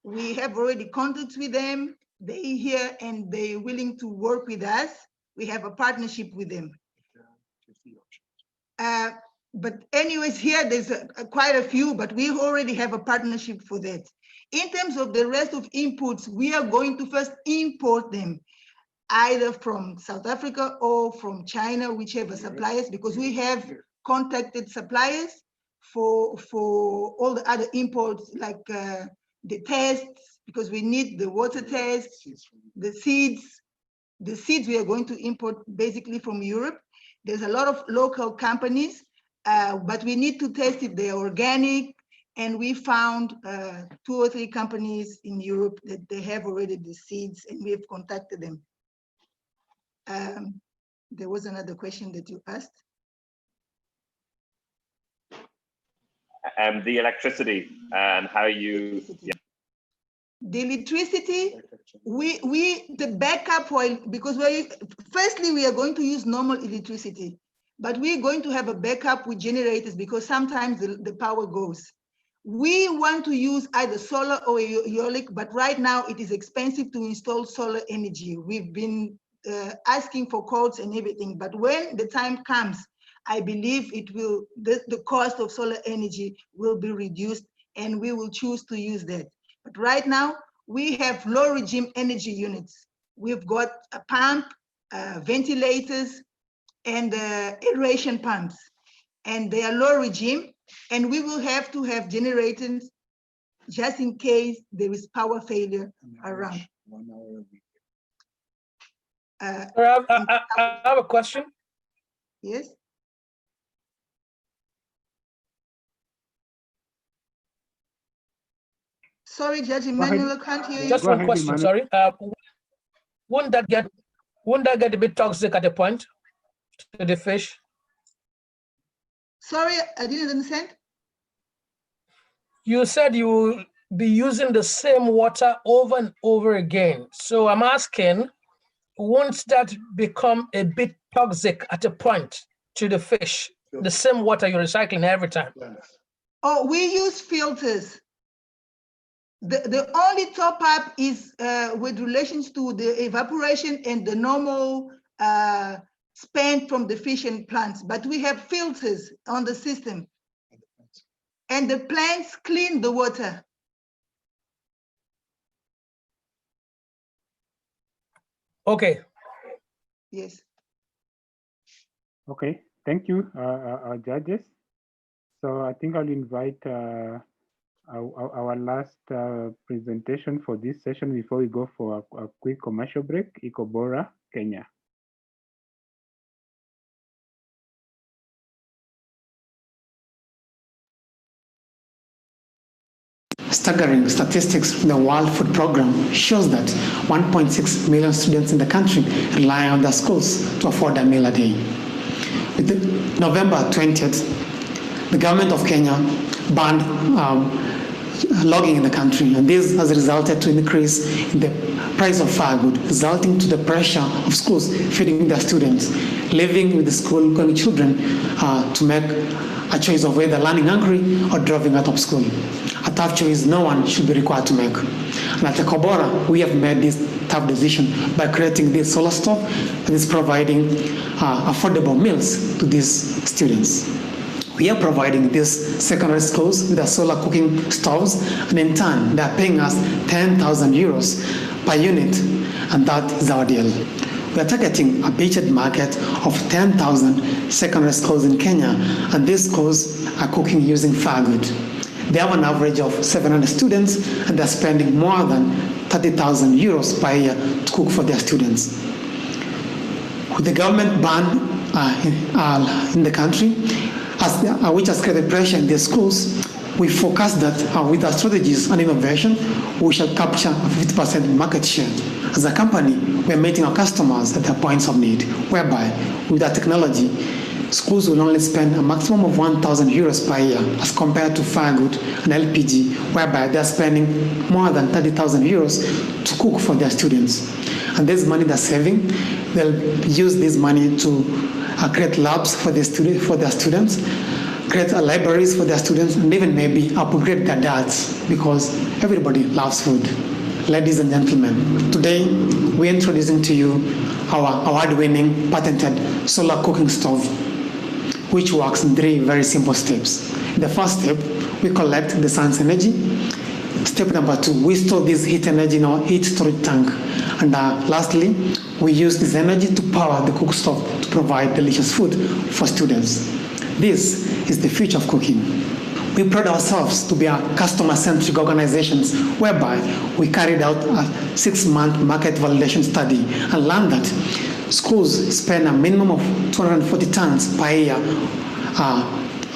We have already contacts with them. They're here and they're willing to work with us. We have a partnership with them. But anyways, here there's quite a few, but we already have a partnership for that. In terms of the rest of inputs, we are going to first import them, either from South Africa or from China, whichever suppliers, because we have contacted suppliers for all the other imports, like the tests, because we need the water tests, the seeds. The seeds we are going to import basically from Europe. There's a lot of local companies, but we need to test if they're organic. And we found 2 or 3 companies in Europe that they have already the seeds, and we have contacted them. There was another question that you asked. The electricity and how you. Yeah. The electricity, the backup oil, because firstly, we are going to use normal electricity, but we're going to have a backup with generators because sometimes the power goes. We want to use either solar or eolic, but right now it is expensive to install solar energy. We've been asking for quotes and everything, but when the time comes, I believe it will, the cost of solar energy will be reduced and we will choose to use that. But right now, we have low regime energy units. We've got a pump, ventilators, and aeration pumps. And they are low regime, and we will have to have generators just in case there is power failure around. 1 hour a week. I have a question. Yes. Sorry, Judge Emmanuel, I can't hear you. Just one question, sorry. Wouldn't that get a bit toxic at a point to the fish? Sorry, I didn't understand. You said you will be using the same water over and over again. So I'm asking, won't that become a bit toxic at a point to the fish? The same water you're recycling every time. Oh, we use filters. The only top up is with relations to the evaporation and the normal spent from the fish and plants, but we have filters on the system. And the plants clean the water. Okay. Yes. Okay, thank you, our judges. So I think I'll invite our last presentation for this session before we go for a quick commercial break, Ikobora, Kenya. Staggering statistics from the World Food Programme shows that 1.6 million students in the country rely on their schools to afford a meal a day. With November 20th, the government of Kenya banned logging in the country, and this has resulted to an increase in the price of firewood, resulting to the pressure of schools feeding their students, living with the school-going children to make a choice of whether learning hungry or driving out of school. A tough choice no one should be required to make. And at Ikobora, we have made this tough decision by creating this solar stove that is providing affordable meals to these students. We are providing these secondary schools with the solar cooking stoves, and in turn, they are paying us 10,000 euros per unit, and that is our deal. We are targeting a budget market of 10,000 secondary schools in Kenya, and these schools are cooking using firewood. They have an average of 700 students, and they're spending more than 30,000 euros per year to cook for their students. With the government ban in the country, which has created pressure in the schools, we forecast that with our strategies and innovation, we shall capture 50% market share. As a company, we are meeting our customers at their points of need, whereby with our technology, schools will only spend a maximum of 1,000 euros per year as compared to firewood and LPG, whereby they're spending more than 30,000 euros to cook for their students. And this money they're saving, they'll use this money to create labs for their students, create libraries for their students, and even maybe upgrade their diets, because everybody loves food. Ladies and gentlemen, today we're introducing to you our award-winning patented solar cooking stove, which works in 3 very simple steps. In the first step, we collect the sun's energy. Step number 2, we store this heat energy in our heat storage tank. And lastly, we use this energy to power the cook stove to provide delicious food for students. This is the future of cooking. We pride ourselves to be a customer-centric organizations, whereby we carried out a 6-month market validation study and learned that schools spend a minimum of 240 tons per year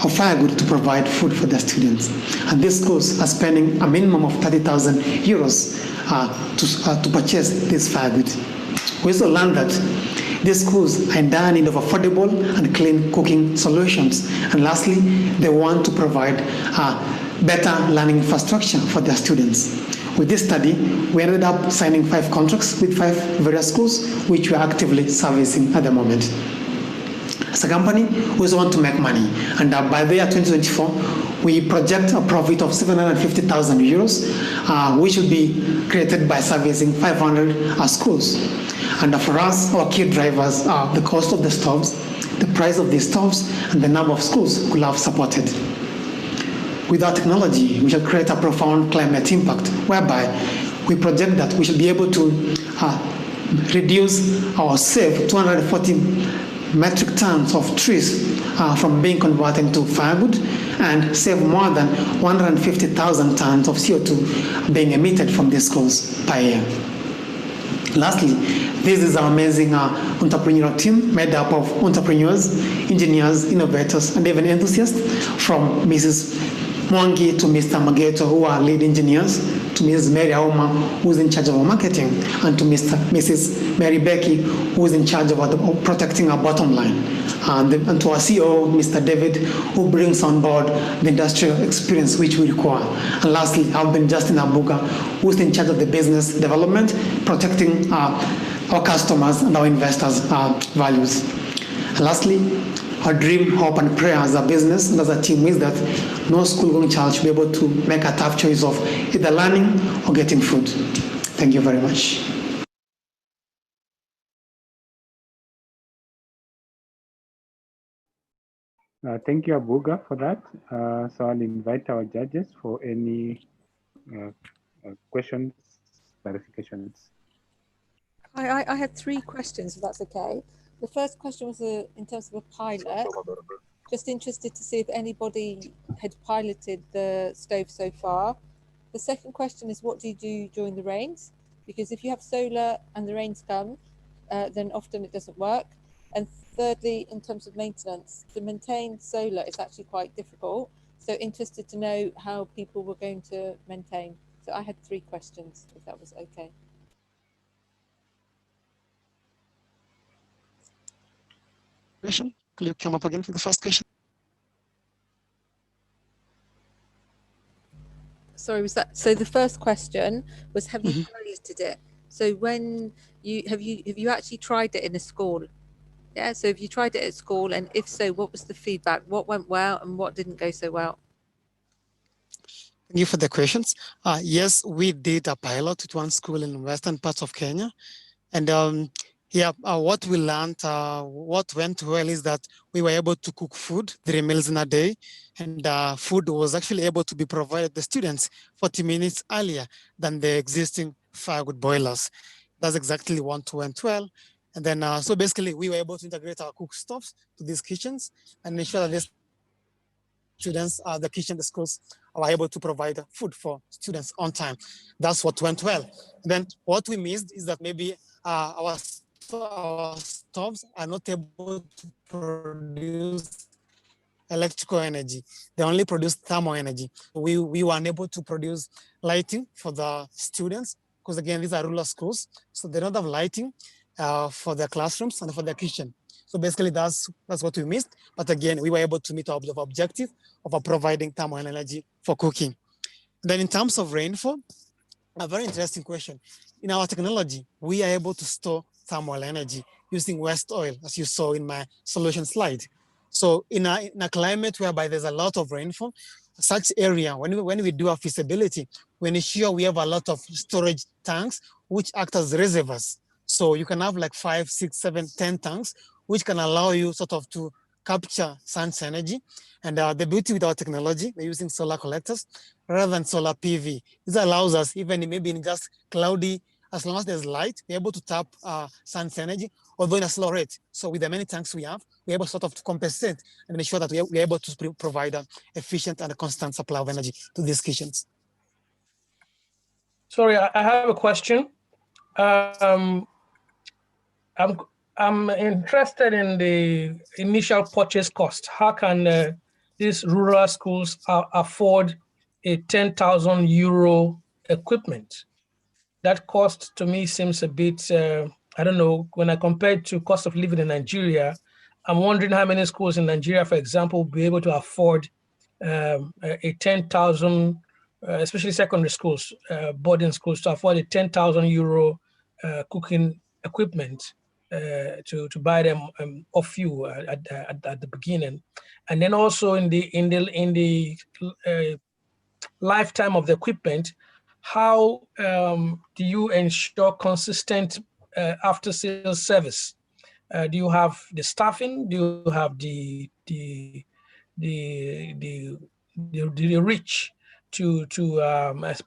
of firewood to provide food for their students. And these schools are spending a minimum of 30,000 euros to purchase this firewood. We also learned that these schools are in dire need of affordable and clean cooking solutions. And lastly, they want to provide better learning infrastructure for their students. With this study, we ended up signing 5 contracts with 5 various schools, which we are actively servicing at the moment. As a company, we also want to make money. And by the year 2024, we project a profit of 750,000 euros, which will be created by servicing 500 schools. And for us, our key drivers are the cost of the stoves, the price of these stoves, and the number of schools we'll have supported. With our technology, we shall create a profound climate impact, whereby we project that we shall be able to reduce or save 240 metric tons of trees from being converted into firewood, and save more than 150,000 tons of CO2 being emitted from these schools per year. Lastly, this is our amazing entrepreneurial team made up of entrepreneurs, engineers, innovators, and even enthusiasts, from Mrs. Mwangi to Mr. Mageto, who are lead engineers, to Mrs. Mary Auma, who's in charge of our marketing, and to Mrs. Mary Becky, who's in charge of protecting our bottom line. And to our CEO, Mr. David, who brings on board the industrial experience which we require. And lastly, I've been Justin Abuga, who's in charge of the business development, protecting our customers and our investors' values. And lastly, our dream, hope, and prayer as a business and as a team is that no school-going child should be able to make a tough choice of either learning or getting food. Thank you very much. Thank you, Abuga, for that. So I'll invite our judges for any questions, clarifications. I had 3 questions, if that's okay. The first question was in terms of a pilot. Just interested to see if anybody had piloted the stove so far. The second question is, what do you do during the rains? Because if you have solar and the rains come, then often it doesn't work. And thirdly, in terms of maintenance, to maintain solar is actually quite difficult. So interested to know how people were going to maintain. So I had 3 questions, if that was okay. Question? Could you come up again for the first question? Sorry, was that so? The first question was, have you piloted it? So when you have you actually tried it in a school? Yeah. So have you tried it at school, and if so, what was the feedback? What went well and what didn't go so well? Thank you for the questions. Yes, we did a pilot at one school in western parts of Kenya. And what we learned, what went well is that we were able to cook food 3 meals in a day. And food was actually able to be provided to the students 40 minutes earlier than the existing firewood boilers. That's exactly what went well. And then, so basically, we were able to integrate our cook stoves to these kitchens and ensure that the students, the schools are able to provide food for students on time. That's what went well. And then what we missed is that maybe our stoves are not able to produce electrical energy. They only produce thermal energy. We were unable to produce lighting for the students because, again, these are rural schools, so they don't have lighting for their classrooms and for their kitchen. So basically, that's what we missed. But again, we were able to meet our objective of providing thermal energy for cooking. And then in terms of rainfall, a very interesting question. In our technology, we are able to store thermal energy using waste oil, as you saw in my solution slide. So in a climate whereby there's a lot of rainfall, such area, when we do our feasibility, we ensure we have a lot of storage tanks, which act as reservoirs. So you can have like 5, 6, 7, 10 tanks, which can allow you sort of to capture sun's energy. And the beauty with our technology, we're using solar collectors rather than solar PV. This allows us, even maybe in just cloudy, as long as there's light, we're able to tap sun's energy, although in a slow rate. So with the many tanks we have, we're able sort of to compensate and ensure that we're able to provide an efficient and a constant supply of energy to these kitchens. Sorry, I have a question. I'm interested in the initial purchase cost. How can these rural schools afford a 10,000 euro equipment? That cost to me seems a bit, I don't know, when I compare it to cost of living in Nigeria, I'm wondering how many schools in Nigeria, for example, will be able to afford a 10,000, especially secondary schools, boarding schools, to afford a 10,000 euro cooking equipment to buy them off you at the beginning, and then also in the lifetime of the equipment. How do you ensure consistent after-sales service? Do you have the staffing? Do you have the reach to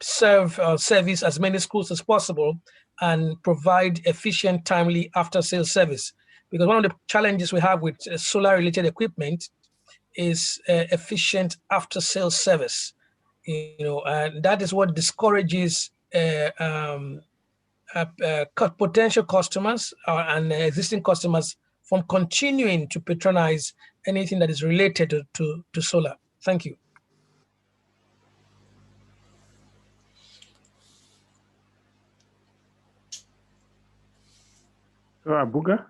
serve service as many schools as possible and provide efficient, timely after-sales service? Because one of the challenges we have with solar-related equipment is efficient after-sales service. And that is what discourages potential customers and existing customers from continuing to patronize anything that is related to solar. Thank you. Abuga?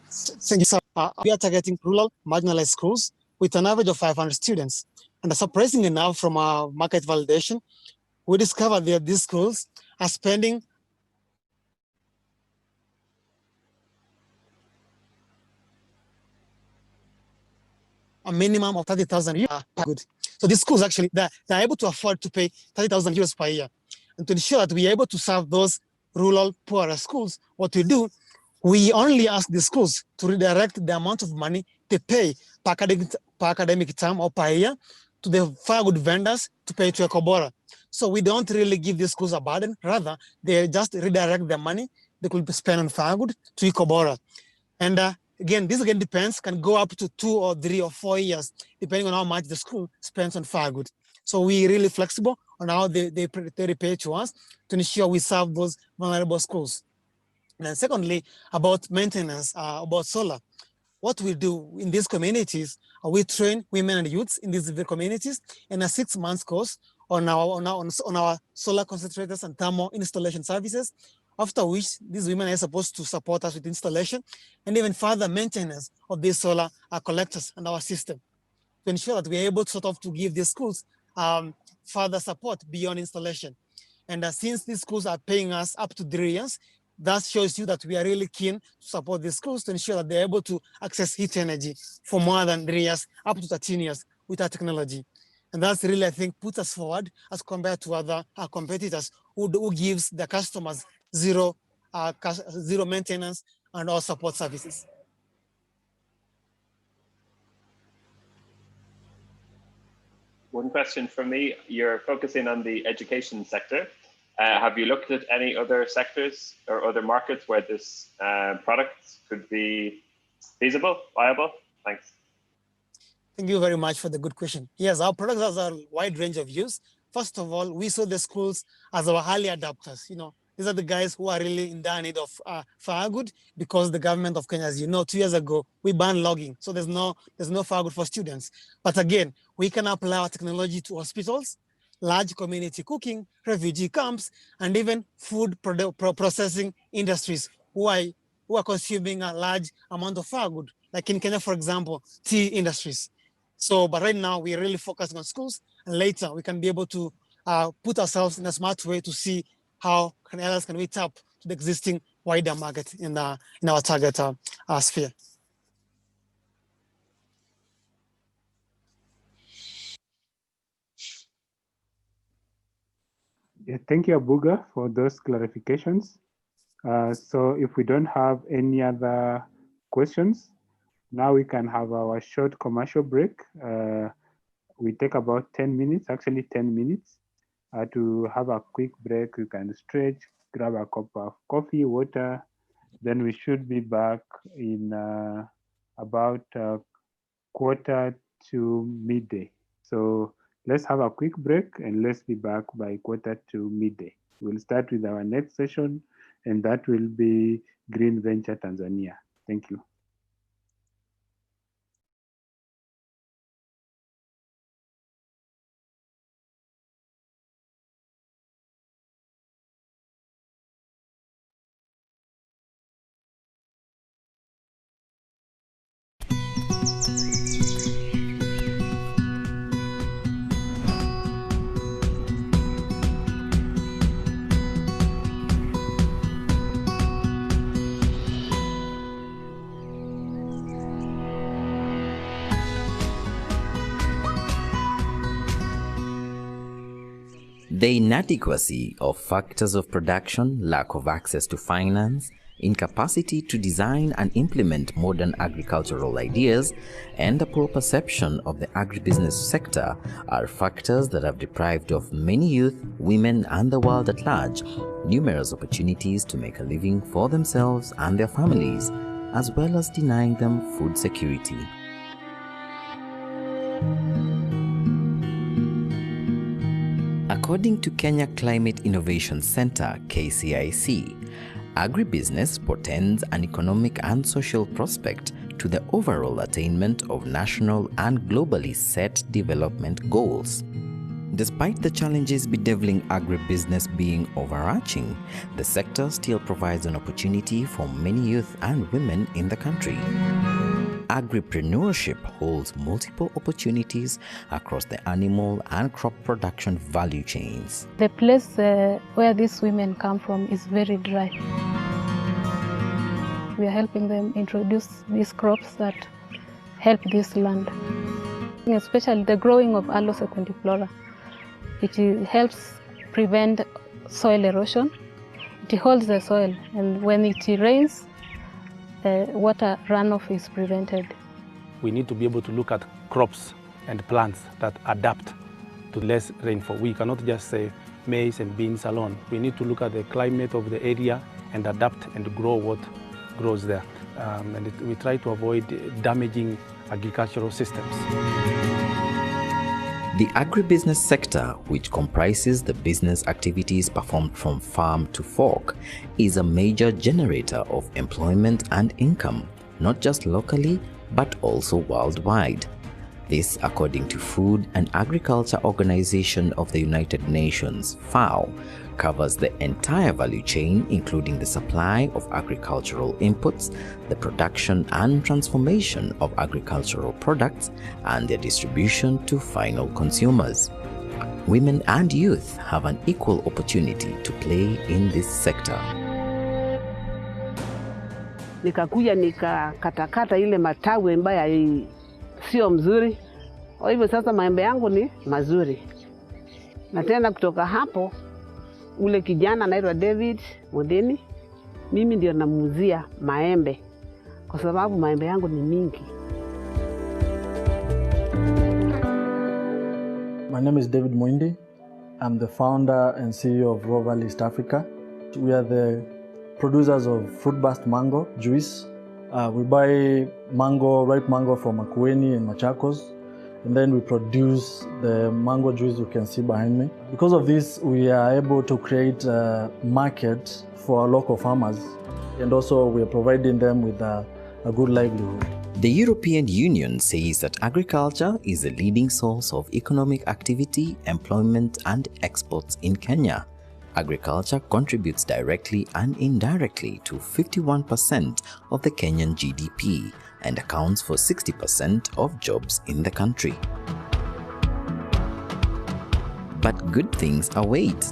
Thank you, sir. We are targeting rural marginalized schools with an average of 500 students. And surprisingly enough, from our market validation, we discovered that these schools are spending a minimum of 30,000 euros per good. So these schools actually, they're able to afford to pay 30,000 euros per year. And to ensure that we're able to serve those rural poorer schools, what we do, we only ask the schools to redirect the amount of money they pay per academic term or per year to the firewood vendors to pay to Ecobora. So we don't really give these schools a burden. Rather, they just redirect the money they could spend on firewood to Ecobora. And again, this again depends, can go up to 2 or 3 or 4 years, depending on how much the school spends on firewood. So we're really flexible on how they repay to us to ensure we serve those vulnerable schools. And then secondly, about maintenance, about solar. What we do in these communities, we train women and youths in these communities in a 6-month course on our solar concentrators and thermal installation services, after which these women are supposed to support us with installation and even further maintenance of these solar collectors and our system to ensure that we're able to give these schools further support beyond installation. And since these schools are paying us up to 3 years, that shows you that we are really keen to support these schools to ensure that they're able to access heat energy for more than 3 years, up to 13 years with our technology. And that's really, I think, puts us forward as compared to other competitors who gives the customers zero maintenance and all support services. One question from me, you're focusing on the education sector. Have you looked at any other sectors or other markets where this product could be feasible, viable? Thanks. Thank you very much for the good question. Yes, our product has a wide range of use. First of all, we saw the schools as our early adopters. These are the guys who are really in dire need of firewood because the government of Kenya, as you know, 2 years ago, we banned logging. So there's no firewood for students. But again, we can apply our technology to hospitals, large community cooking, refugee camps, and even food processing industries who are consuming a large amount of firewood, like in Kenya, for example, tea industries. So, but right now we're really focusing on schools, and later we can be able to put ourselves in a smart way to see how else can we tap to the existing wider market in our target sphere. Yeah, thank you, Abuga, for those clarifications. So if we don't have any other questions, now we can have our short commercial break. We take about 10 minutes, actually 10 minutes. To have a quick break, you can stretch, grab a cup of coffee, water. Then we should be back in about 1/4 to midday. So let's have a quick break and let's be back by 1/4 to midday. We'll start with our next session, and that will be Green Venture Tanzania. Thank you. The inadequacy of factors of production, lack of access to finance, incapacity to design and implement modern agricultural ideas, and a poor perception of the agribusiness sector are factors that have deprived of many youth, women, and the world at large numerous opportunities to make a living for themselves and their families, as well as denying them food security. According to Kenya Climate Innovation Center, KCIC, agribusiness portends an economic and social prospect to the overall attainment of national and globally set development goals. Despite the challenges bedeviling agribusiness being overarching, the sector still provides an opportunity for many youth and women in the country. Agripreneurship holds multiple opportunities across the animal and crop production value chains. The place where these women come from is very dry. We are helping them introduce these crops that help this land. especially the growing of aloe secundiflora, which helps prevent soil erosion. It holds the soil, and when it rains, water runoff is prevented. We need to be able to look at crops and plants that adapt to less rainfall. We cannot just say maize and beans alone. We need to look at the climate of the area and adapt and grow what grows there. We try to avoid damaging agricultural systems. The agribusiness sector, which comprises the business activities performed from farm to fork, is a major generator of employment and income, not just locally, but also worldwide. This, according to Food and Agriculture Organization of the United Nations, FAO, covers the entire value chain, including the supply of agricultural inputs, the production and transformation of agricultural products, and their distribution to final consumers. Women and youth have an equal opportunity to play in this sector. Nikakuja nikakatakata ile matawi ambayo sio mzuri. Kwa hivyo sasa maembe yangu ni mazuri. Na tena kutoka hapo ule kijana anaitwa David Modeni, mimi ndio namuuzia maembe kwa sababu maembe yangu ni mingi. My name is David Mwindi. I'm the founder and CEO of Roval East Africa. We are the producers of fruit-based mango juice. We buy ripe mango from Makueni and Machakos, and then we produce the mango juice you can see behind me. Because of this, we are able to create a market for our local farmers, and also we are providing them with a good livelihood. The European Union says that agriculture is a leading source of economic activity, employment, and exports in Kenya. Agriculture contributes directly and indirectly to 51% of the Kenyan GDP and accounts for 60% of jobs in the country. But good things await.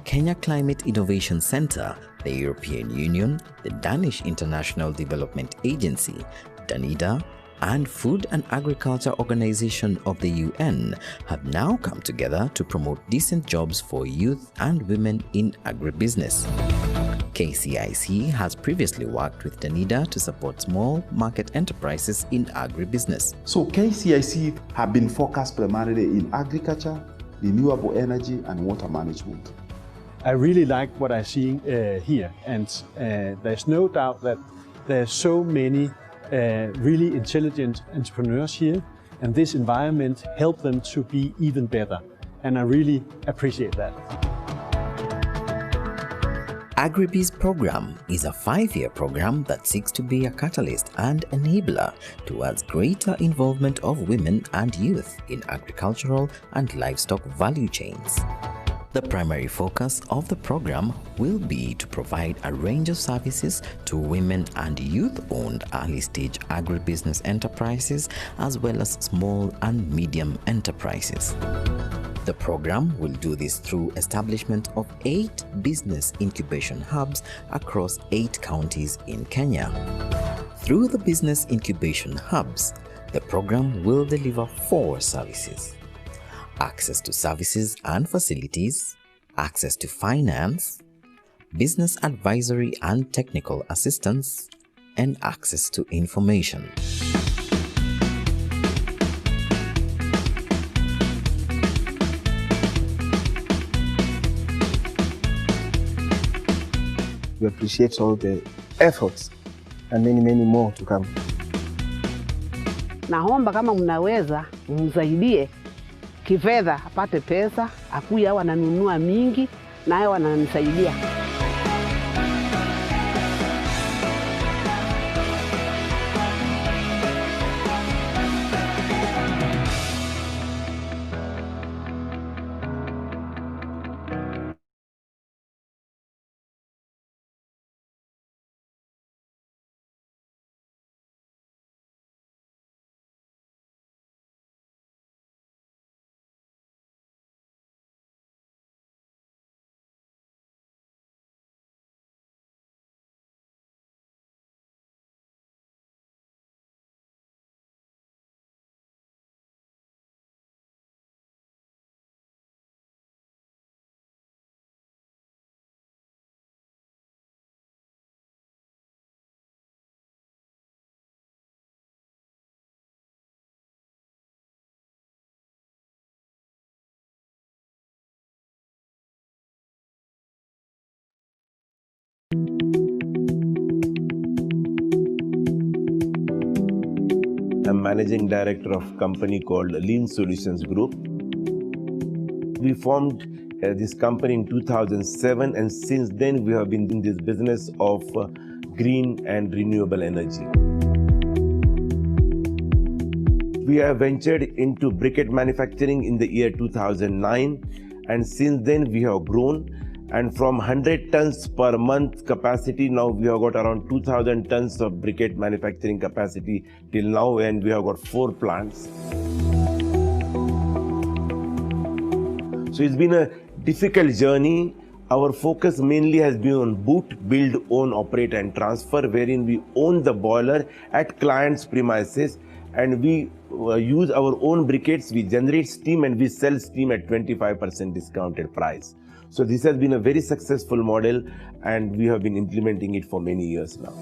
Kenya Climate Innovation Center, the European Union, the Danish International Development Agency, DANIDA, and Food and Agriculture Organization of the UN have now come together to promote decent jobs for youth and women in agribusiness. KCIC has previously worked with DANIDA to support small market enterprises in agribusiness. So KCIC have been focused primarily in agriculture, renewable energy, and water management. I really like what I see here, and there's no doubt that there's so many really intelligent entrepreneurs here, and this environment helps them to be even better, and I really appreciate that. Agribiz program is a 5-year program that seeks to be a catalyst and enabler towards greater involvement of women and youth in agricultural and livestock value chains. The primary focus of the program will be to provide a range of services to women and youth-owned early-stage agribusiness enterprises as well as small and medium enterprises. The program will do this through establishment of 8 business incubation hubs across 8 counties in Kenya. Through the business incubation hubs, the program will deliver 4 services: access to services and facilities, access to finance, business advisory and technical assistance, and access to information. We appreciate all the efforts and many more to come. Naomba kama mnaweza msaidie kifedha, apate pesa, akuye au ananunua mingi na hao wananisaidia. I'm managing director of a company called Lean Solutions Group. We formed this company in 2007, and since then we have been in this business of green and renewable energy. We have ventured into briquette manufacturing in the year 2009, and since then we have grown, and from 100 tons per month capacity, now we have got around 2,000 tons of briquette manufacturing capacity till now, and we have got 4 plants. So it's been a difficult journey. Our focus mainly has been on boot, build, own, operate and transfer, wherein we own the boiler at clients' premises, and we use our own briquettes, we generate steam and we sell steam at 25% discounted price. So this has been a very successful model, and we have been implementing it for many years now.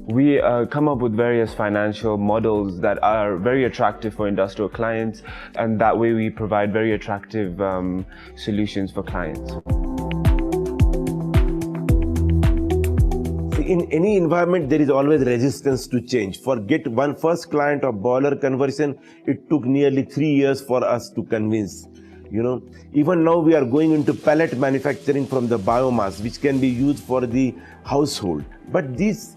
We come up with various financial models that are very attractive for industrial clients, and that way we provide very attractive solutions for clients. In any environment, there is always resistance to change. For get one first client of boiler conversion, it took nearly 3 years for us to convince. Even now we are going into pellet manufacturing from the biomass, which can be used for the household. But this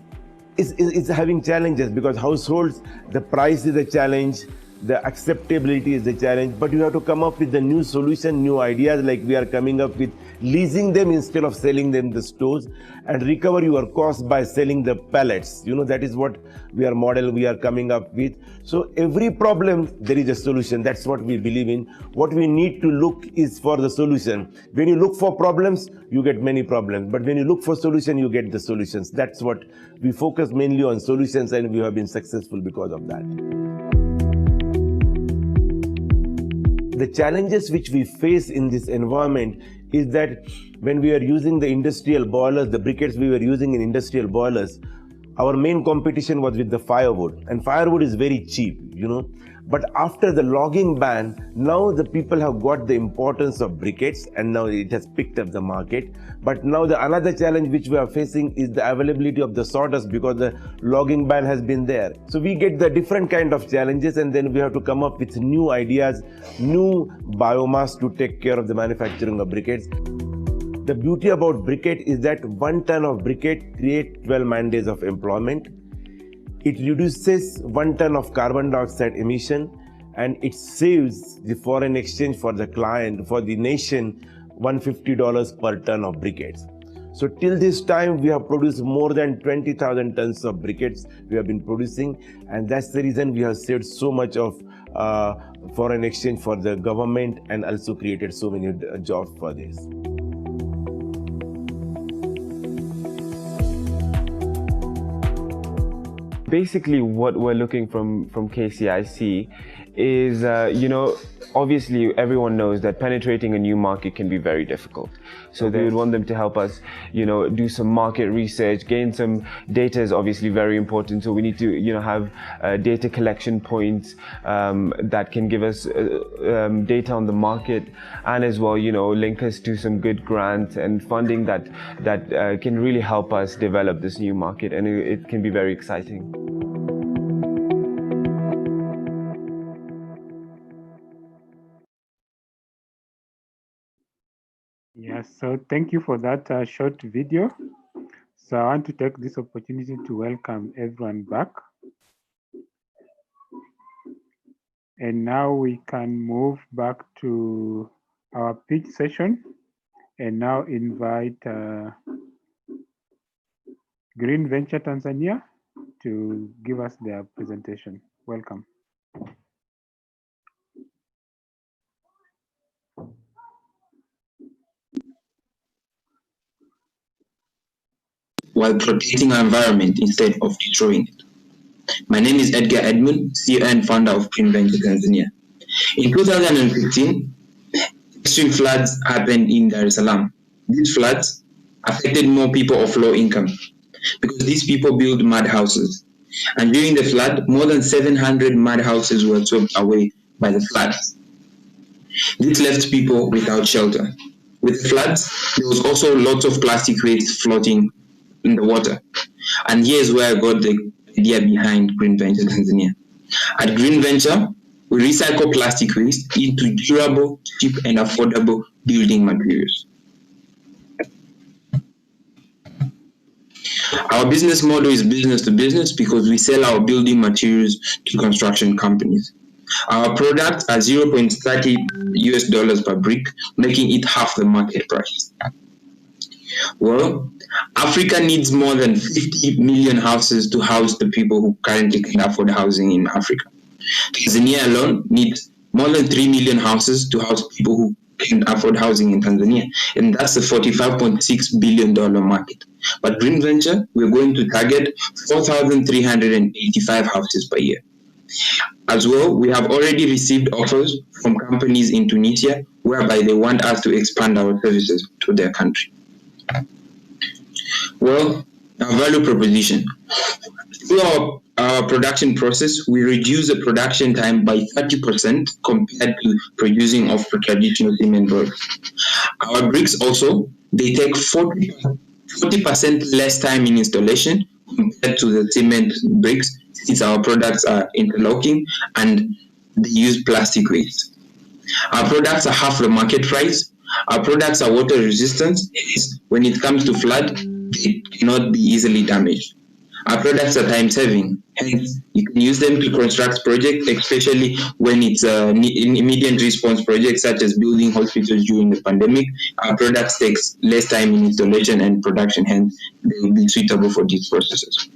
is having challenges, because households, the price is a challenge, the acceptability is the challenge, but you have to come up with the new solution, new ideas, like we are coming up with leasing them instead of selling them the stores, and recover your cost by selling the pallets. That is what we are coming up with. So every problem, there is a solution. That's what we believe in. What we need to look is for the solution. When you look for problems, you get many problems. But when you look for solution, you get the solutions. That's what we focus mainly on, solutions, and we have been successful because of that. The challenges which we face in this environment is that when we are using the industrial boilers, the briquettes we were using in industrial boilers, our main competition was with the firewood, and firewood is very cheap, But after the logging ban, now the people have got the importance of briquettes, and now it has picked up the market. But now another challenge which we are facing is the availability of the sawdust, because the logging ban has been there. So we get the different kind of challenges, and then we have to come up with new ideas, new biomass to take care of the manufacturing of briquettes. The beauty about briquette is that 1 ton of briquette creates 12 man days of employment. It reduces 1 ton of carbon dioxide emission, and it saves the foreign exchange for the client, for the nation, $150 per ton of briquettes. So till this time, we have produced more than 20,000 tons of briquettes we have been producing, and that's the reason we have saved so much of foreign exchange for the government, and also created so many jobs for this. Basically, what we're looking from KCIC is, obviously everyone knows that penetrating a new market can be very difficult. So they would want them to help us, do some market research, gain some data is obviously very important. So we need to, have data collection points that can give us data on the market, and as well, link us to some good grants and funding that can really help us develop this new market, and it can be very exciting. Yes, so thank you for that short video. So I want to take this opportunity to welcome everyone back. And now we can move back to our pitch session, and now invite Green Venture Tanzania to give us their presentation. Welcome. While protecting our environment instead of destroying it. My name is Edgar Edmund, CEO and founder of Green Venture Tanzania. In 2015, extreme floods happened in Dar es Salaam. These floods affected more people of low income because these people build mud houses. And during the flood, more than 700 mud houses were swept away by the floods. This left people without shelter. With floods, there was also lots of plastic waste floating in the water. And here's where I got the idea behind Green Venture Tanzania. At Green Venture, we recycle plastic waste into durable, cheap, and affordable building materials. Our business model is business to business because we sell our building materials to construction companies. Our products are $0.30 US per brick, making it half the market price. Well, Africa needs more than 50 million houses to house the people who currently can afford housing in Africa. Tanzania alone needs more than 3 million houses to house people who can afford housing in Tanzania, and that's a $45.6 billion market. But Green Venture, we're going to target 4,385 houses per year. As well, we have already received offers from companies in Tunisia whereby they want us to expand our services to their country. Well, our value proposition. Through our production process, we reduce the production time by 30% compared to producing off traditional cement bricks. Our bricks also, they take 40% less time in installation compared to the cement bricks, since our products are interlocking and they use plastic waste. Our products are half the market price. Our products are water resistant. When it comes to flood, they cannot be easily damaged. Our products are time saving. Hence, you can use them to construct projects, especially when it's an immediate response project, such as building hospitals during the pandemic. Our products takes less time in installation and production, hence they will be suitable for these processes.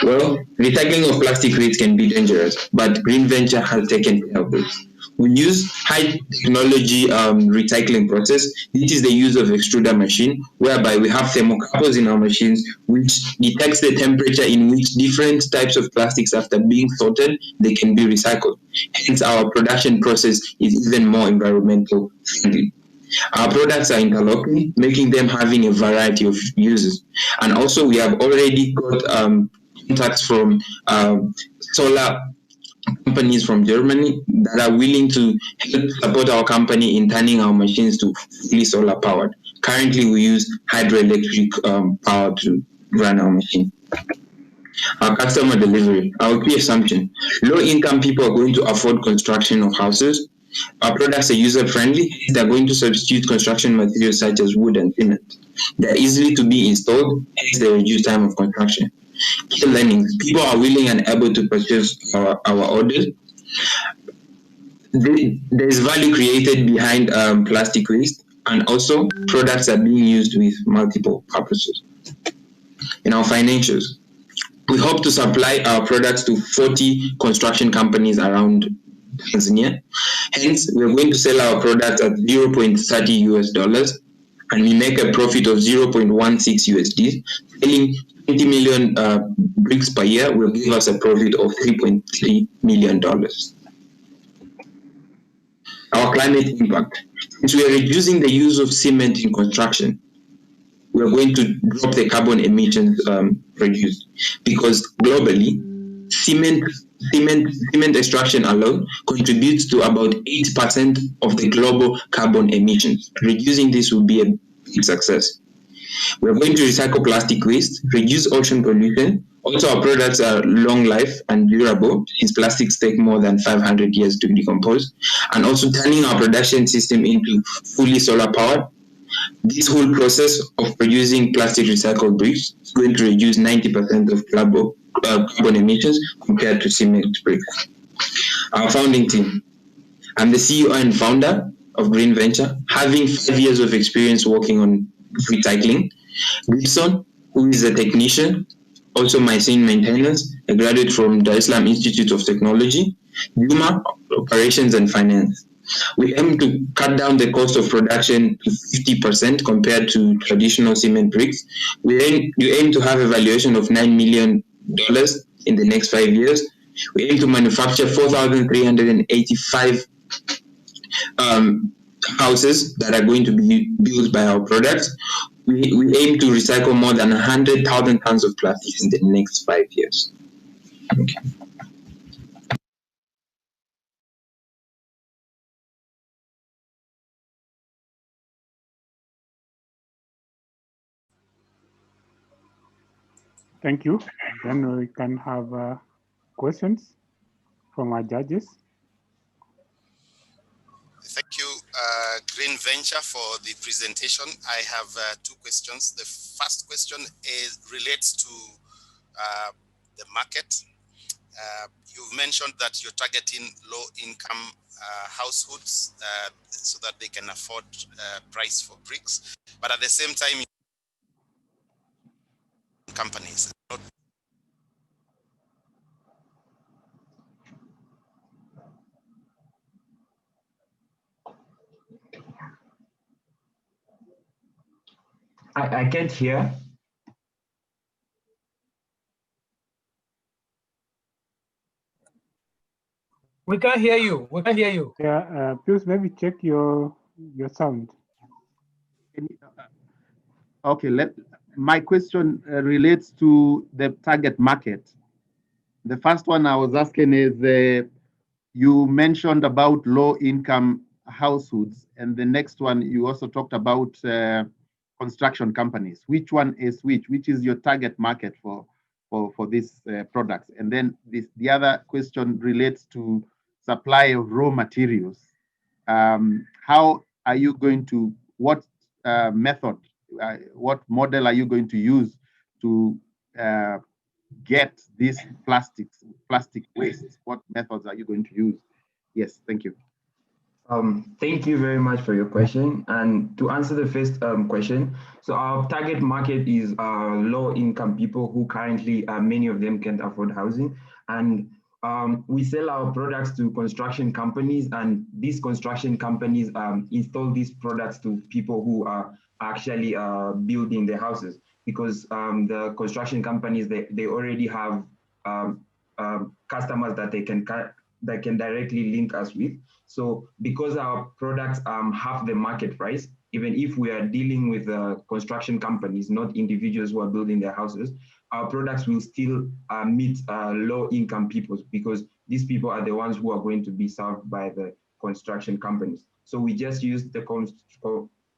Well, recycling of plastic waste can be dangerous, but Green Venture has taken care of this. We use high technology recycling process. This is the use of extruder machine, whereby we have thermocouples in our machines, which detects the temperature in which different types of plastics, after being sorted, they can be recycled. Hence, our production process is even more environmental friendly. Our products are interlocking, making them having a variety of uses. And also, we have already got contacts from solar companies from Germany that are willing to help support our company in turning our machines to fully solar powered. Currently, we use hydroelectric power to run our machine. Our customer delivery, our key assumption: low-income people are going to afford construction of houses. Our products are user-friendly. They're going to substitute construction materials such as wood and cement. They're easily to be installed, hence they reduce time of construction. Key learnings: people are willing and able to purchase our orders. There is value created behind plastic waste, and also products are being used with multiple purposes. In our financials, we hope to supply our products to 40 construction companies around Tanzania. Hence, we're going to sell our products at $0.30 US, and we make a profit of 0.16 USD. Selling 20 million bricks per year will give us a profit of $3.3 million. Our climate impact. Since we are reducing the use of cement in construction, we are going to drop the carbon emissions produced, because globally, cement extraction alone contributes to about 8% of the global carbon emissions. Reducing this will be a big success. We're going to recycle plastic waste, reduce ocean pollution. Also, our products are long life and durable, since plastics take more than 500 years to decompose. And also turning our production system into fully solar powered. This whole process of producing plastic recycled bricks is going to reduce 90% of carbon emissions compared to cement bricks. Our founding team. I'm the CEO and founder of Green Venture, having 5 years of experience working on recycling. Gibson, who is a technician, also machine maintenance, a graduate from Dar es Salaam Institute of Technology. Juma, operations and finance. We aim to cut down the cost of production to 50% compared to traditional cement bricks. We aim to have a valuation of $9 million in the next 5 years. We aim to manufacture 4,385 houses that are going to be built by our products. We aim to recycle more than 100,000 tons of plastic in the next 5 years. Okay. Thank you. Then we can have questions from our judges. Thank you, Green Venture, for the presentation. I have two questions. The first question relates to the market. You've mentioned that you're targeting low-income households so that they can afford price for bricks, but at the same time, companies. I can't hear. We can't hear you. We can't hear you. Yeah, please maybe check your sound. Okay, my question relates to the target market. The first one I was asking is, you mentioned about low-income households, and the next one you also talked about construction companies. Which one is which? Which is your target market for these products? And then the other question relates to supply of raw materials. How are you going to, what method, what model are you going to use to get this plastic waste? What methods are you going to use? Yes, thank you. Thank you very much for your question. And to answer the first question, so our target market is low-income people who currently, many of them can't afford housing. And we sell our products to construction companies, and these construction companies install these products to people who are actually building their houses, because the construction companies, they already have customers that they can directly link us with. So because our products have the market price, even if we are dealing with construction companies, not individuals who are building their houses, our products will still meet low-income people, because these people are the ones who are going to be served by the construction companies. So we just use the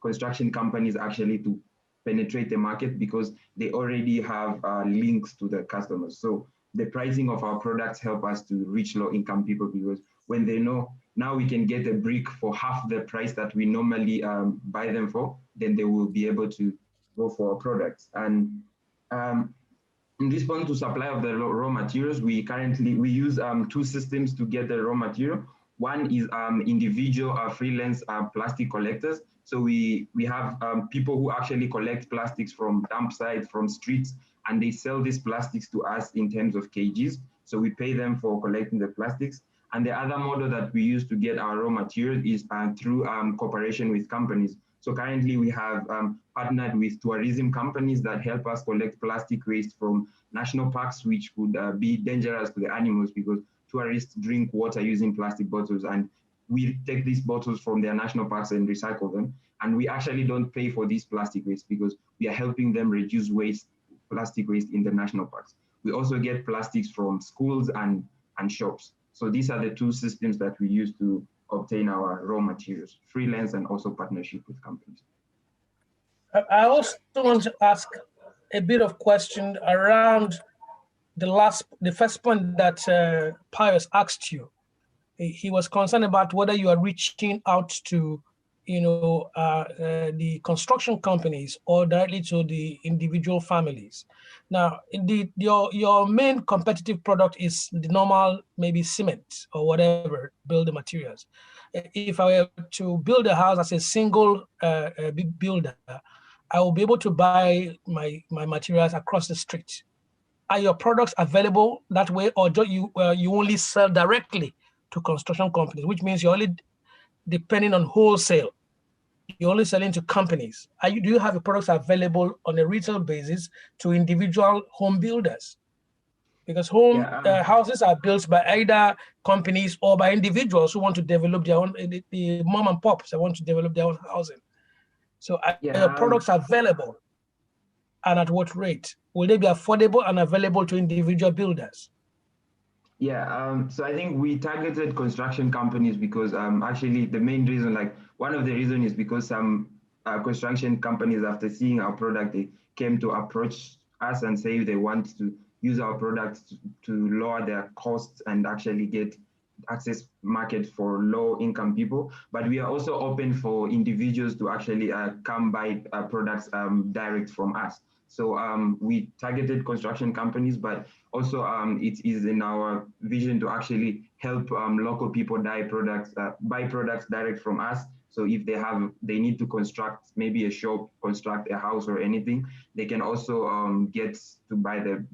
construction companies actually to penetrate the market, because they already have links to the customers. So the pricing of our products help us to reach low-income people, because when they know now we can get a brick for half the price that we normally buy them for, then they will be able to go for our products. And in response to supply of the raw materials, we use two systems to get the raw material. One is individual freelance plastic collectors. So we have people who actually collect plastics from dump sites, from streets, and they sell these plastics to us in terms of kgs. So we pay them for collecting the plastics. And the other model that we use to get our raw material is through cooperation with companies. So currently we have partnered with tourism companies that help us collect plastic waste from national parks, which could be dangerous to the animals, because tourists drink water using plastic bottles, and we take these bottles from their national parks and recycle them. And we actually don't pay for these plastic waste, because we are helping them reduce plastic waste in the national parks. We also get plastics from schools and shops. So these are the two systems that we use to obtain our raw materials, freelance and also partnership with companies. I also want to ask a bit of question around the first point that Pius asked you. He was concerned about whether you are reaching out to, the construction companies or directly to the individual families. Now, your main competitive product is the normal, maybe cement or whatever, building materials. If I were to build a house as a single builder, I will be able to buy my materials across the street. Are your products available that way, or do you only sell directly to construction companies, which means you're only depending on wholesale? You're only selling to companies. Do you have your products available on a retail basis to individual home builders? Because houses are built by either companies or by individuals who want to develop their own, the mom and pops that want to develop their own housing. So are your products available, and at what rate? Will they be affordable and available to individual builders? Yeah, so I think we targeted construction companies because actually the main reason, one of the reasons is because some construction companies, after seeing our product, they came to approach us and say they want to use our products to lower their costs and actually get access market for low income people. But we are also open for individuals to actually come buy products direct from us. So we targeted construction companies, but also it is in our vision to actually help local people buy products direct from us. So if they need to construct maybe a shop, construct a house or anything, they can also get to buy the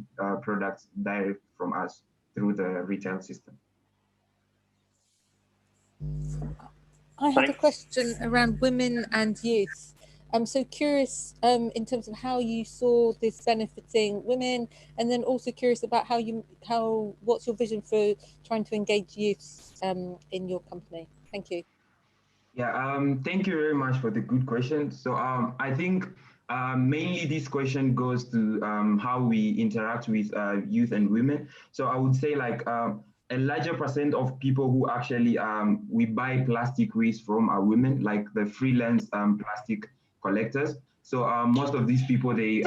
products direct from us through the retail system. I had a question around women and youth. I'm so curious in terms of how you saw this benefiting women, and then also curious about what's your vision for trying to engage youth in your company? Thank you. Yeah, thank you very much for the good question. So I think mainly this question goes to how we interact with youth and women. So I would say like a larger percent of people who actually we buy plastic waste from are women, like the freelance plastic collectors. So most of these people, they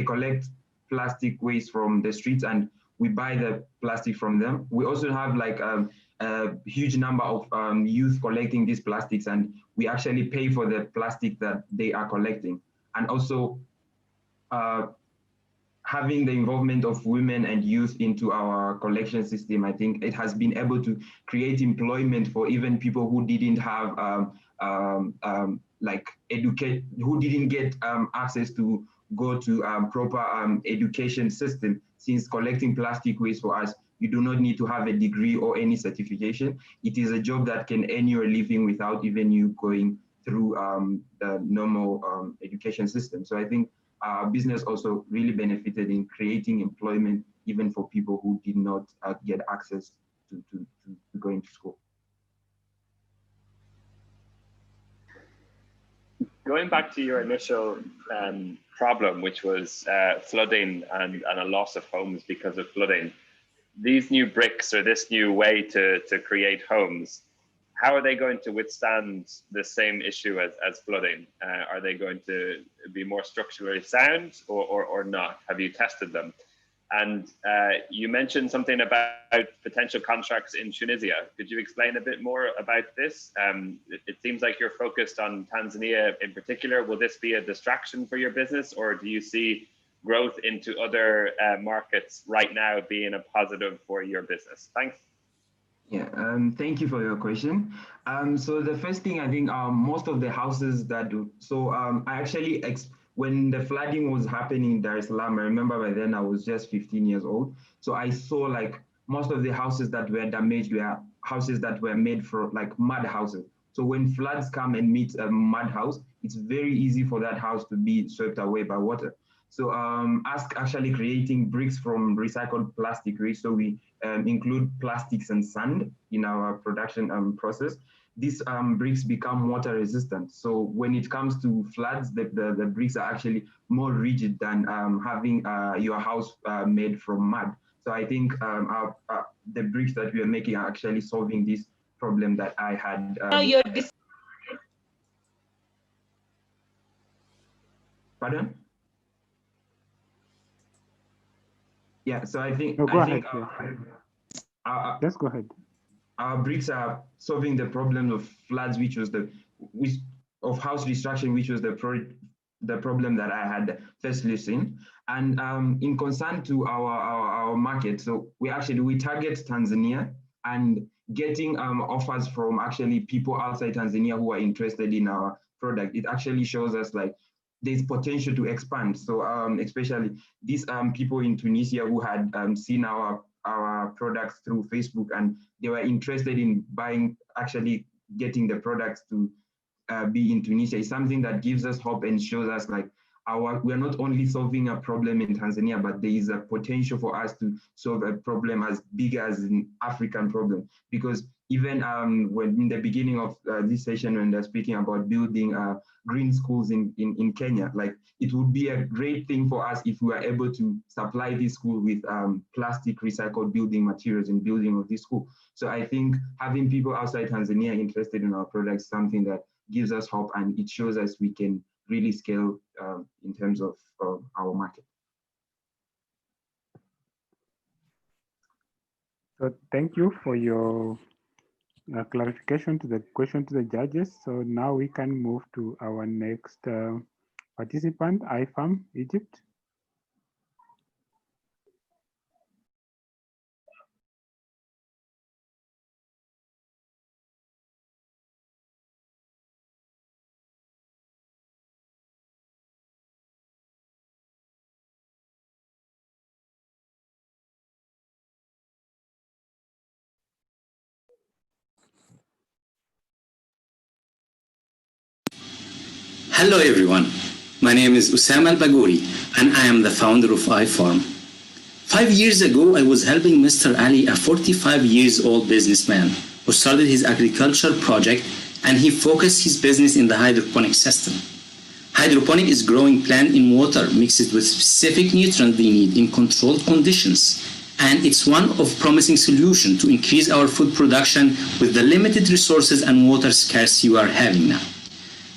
collect plastic waste from the streets and we buy the plastic from them. We also have like a huge number of youth collecting these plastics, and we actually pay for the plastic that they are collecting. And also having the involvement of women and youth into our collection system, I think it has been able to create employment for even people who didn't have who didn't get access to go to proper education system. Since collecting plastic waste for us, you do not need to have a degree or any certification. It is a job that can earn you a living without even you going through the normal education system. So I think our business also really benefited in creating employment even for people who did not get access to going to school. Going back to your initial problem, which was flooding and a loss of homes because of flooding, these new bricks or this new way to create homes, how are they going to withstand the same issue as flooding? Are they going to be more structurally sound or not? Have you tested them? And you mentioned something about potential contracts in Tunisia. Could you explain a bit more about this? It seems like you're focused on Tanzania in particular. Will this be a distraction for your business, or do you see growth into other markets right now being a positive for your business? Thanks. Yeah, thank you for your question. So the first thing, I think most of the houses that do, so I actually, when the flooding was happening in Dar es Salaam, I remember by then I was just 15 years old. So I saw like most of the houses that were damaged were houses that were made for like mud houses. So when floods come and meet a mud house, it's very easy for that house to be swept away by water. So us actually creating bricks from recycled plastic waste. So we include plastics and sand in our production process. These bricks become water resistant. So when it comes to floods, the bricks are actually more rigid than having your house made from mud. So I think the bricks that we are making are actually solving this problem that I had. Pardon? Yeah, so I think, no, go ahead. Just go ahead. Our bricks are solving the problem of floods, of house destruction, which was the problem that I had firstly seen. And in concern to our market, so we target Tanzania and getting offers from actually people outside Tanzania who are interested in our product. It actually shows us like there's potential to expand. So especially these people in Tunisia who had seen our products through Facebook and they were interested in actually getting the products to be in Tunisia is something that gives us hope and shows us like we are not only solving a problem in Tanzania, but there is a potential for us to solve a problem as big as an African problem. Because even when in the beginning of this session, when they're speaking about building green schools in Kenya, like it would be a great thing for us if we are able to supply this school with plastic recycled building materials in building of this school. So I think having people outside Tanzania interested in our products is something that gives us hope, and it shows us we can really scale in terms of our market. So thank you for your clarification to the question to the judges. So now we can move to our next participant, IFAM Egypt. Hello everyone, my name is Usama Al-Bagouri and I am the founder of iFarm. 5 years ago, I was helping Mr. Ali, a 45 years old businessman who started his agriculture project and he focused his business in the hydroponic system. Hydroponic is growing plant in water mixed with specific nutrients they need in controlled conditions. And it's one of promising solution to increase our food production with the limited resources and water scarcity we are having now.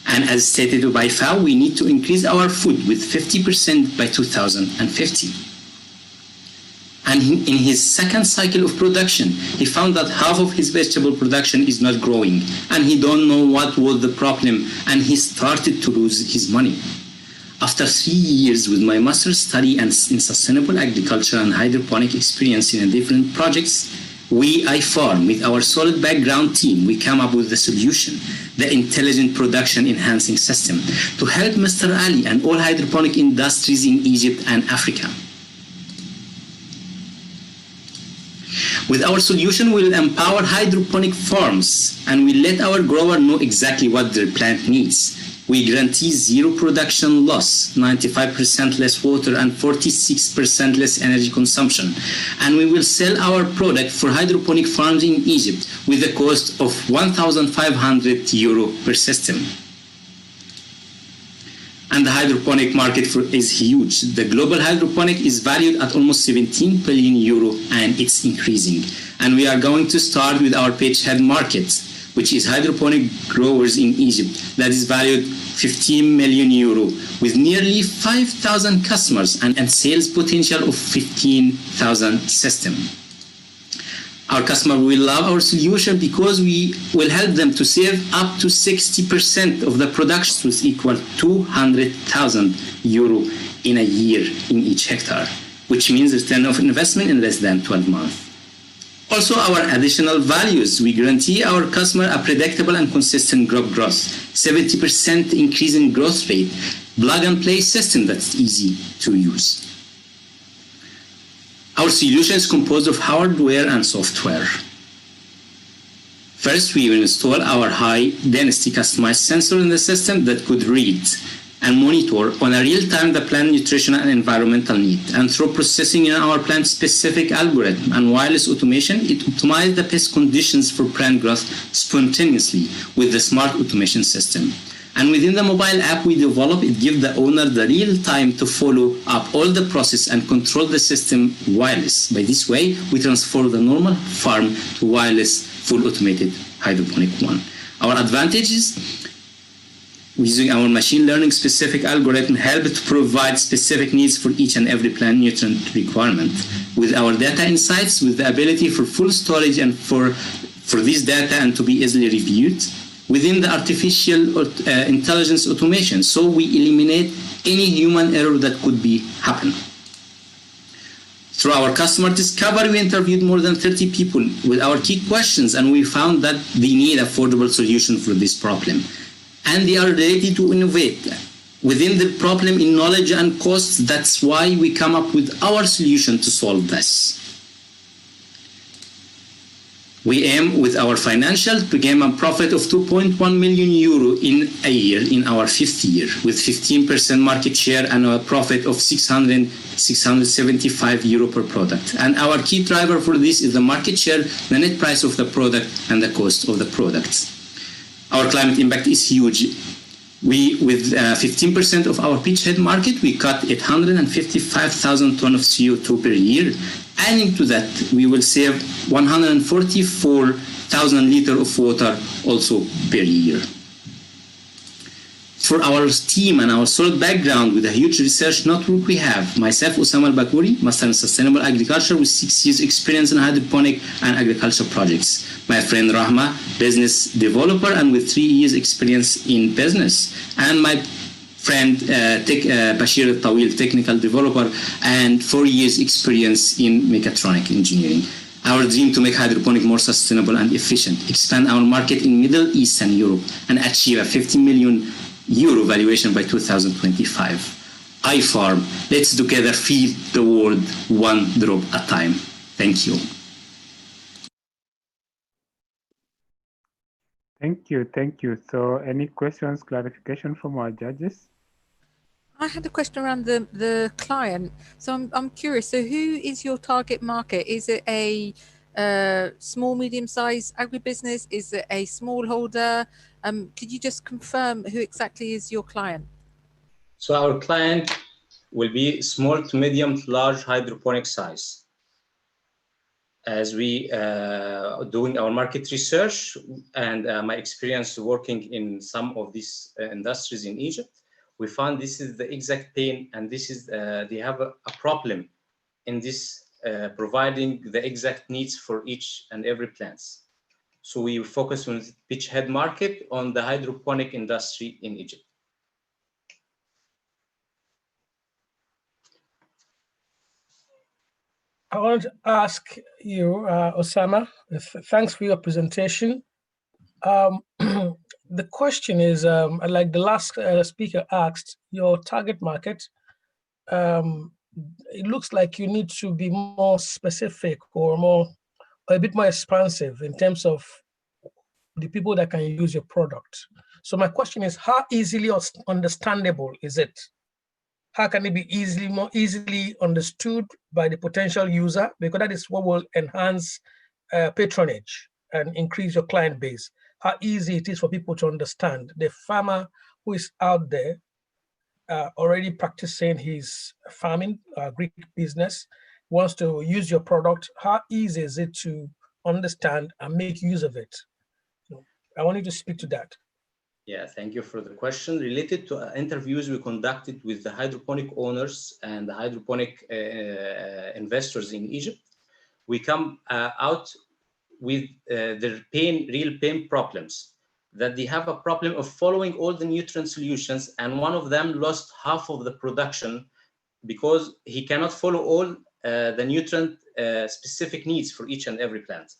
And as stated by FAO, we need to increase our food with 50% by 2050. And in his second cycle of production, he found that half of his vegetable production is not growing, and he don't know what was the problem, and he started to lose his money. After 3 years with my master's study and in sustainable agriculture and hydroponic experience in different projects, we, iFarm, with our solid background team, we come up with the solution, the intelligent production enhancing system, to help Mr. Ali and all hydroponic industries in Egypt and Africa. With our solution, we will empower hydroponic farms and we let our grower know exactly what their plant needs. We guarantee zero production loss, 95% less water and 46% less energy consumption. And we will sell our product for hydroponic farms in Egypt with a cost of €1,500 per system. And the hydroponic market is huge. The global hydroponic is valued at almost €17 billion and it's increasing. And we are going to start with our pitchhead market, which is hydroponic growers in Egypt, that is valued €15 million with nearly 5,000 customers and sales potential of 15,000 systems. Our customer will love our solution because we will help them to save up to 60% of the production, which equal €200,000 in a year in each hectare, which means return of investment in less than 12 months. Also, our additional values, we guarantee our customer a predictable and consistent crop growth, 70% increase in growth rate, plug-and-play system that's easy to use. Our solution is composed of hardware and software. First, we will install our high-density customized sensor in the system that could read and monitor on a real-time the plant nutritional and environmental need. And through processing in our plant-specific algorithm and wireless automation, it optimizes the pest conditions for plant growth spontaneously with the smart automation system. And within the mobile app we develop, it gives the owner the real time to follow up all the process and control the system wireless. By this way, we transform the normal farm to wireless, full automated hydroponic one. Our advantages, using our machine learning specific algorithm, help to provide specific needs for each and every plant nutrient requirement. With our data insights, with the ability for full storage and for this data and to be easily reviewed, within the artificial intelligence automation, so we eliminate any human error that could be happen. Through our customer discovery, we interviewed more than 30 people with our key questions, and we found that they need affordable solution for this problem. And they are ready to innovate within the problem in knowledge and costs. That's why we come up with our solution to solve this. We aim with our financial to gain a profit of €2.1 million in a year in our 5th year, with 15% market share and a profit of €675 per product. And our key driver for this is the market share, the net price of the product, and the cost of the products. Our climate impact is huge. With 15% of our pitchhead market, we cut 855,000 tons of CO2 per year. Adding to that, we will save 144,000 liters of water also per year. For our team and our solid background with a huge research network we have, myself, Osama Al-Bakouri, Master in Sustainable Agriculture with 6 years experience in hydroponic and agriculture projects. My friend Rahma, business developer and with 3 years experience in business. And my friend Bashir Al-Tawil, technical developer and 4 years experience in mechatronic engineering. Our dream to make hydroponic more sustainable and efficient, expand our market in Middle East and Europe, and achieve a 50 million euro valuation by 2025. iFarm, let's together feed the world one drop at a time. Thank you. Thank you. So any questions, clarification from our judges? I had a question around the client. So I'm curious. So who is your target market? Is it a small, medium-sized agribusiness? Is it a smallholder? Could you just confirm who exactly is your client? So our client will be small to medium to large hydroponic size. As we doing our market research and my experience working in some of these industries in Egypt, we found this is the exact pain, and this is they have a problem in this providing the exact needs for each and every plants. So we focus on the beachhead market on the hydroponic industry in Egypt. I want to ask you, Osama, thanks for your presentation. The question is, like the last speaker asked, your target market, it looks like you need to be more specific or a bit more expansive in terms of the people that can use your product. So my question is, how easily understandable is it? How can it be more easily understood by the potential user? Because that is what will enhance patronage and increase your client base. How easy it is for people to understand. The farmer who is out there already practicing his farming, Greek business, wants to use your product. How easy is it to understand and make use of it? So I want you to speak to that. Yeah, thank you for the question. Related to interviews we conducted with the hydroponic owners and the hydroponic investors in Egypt, we come out with their real pain problems, that they have a problem of following all the nutrient solutions, and one of them lost half of the production because he cannot follow all the nutrient specific needs for each and every plant.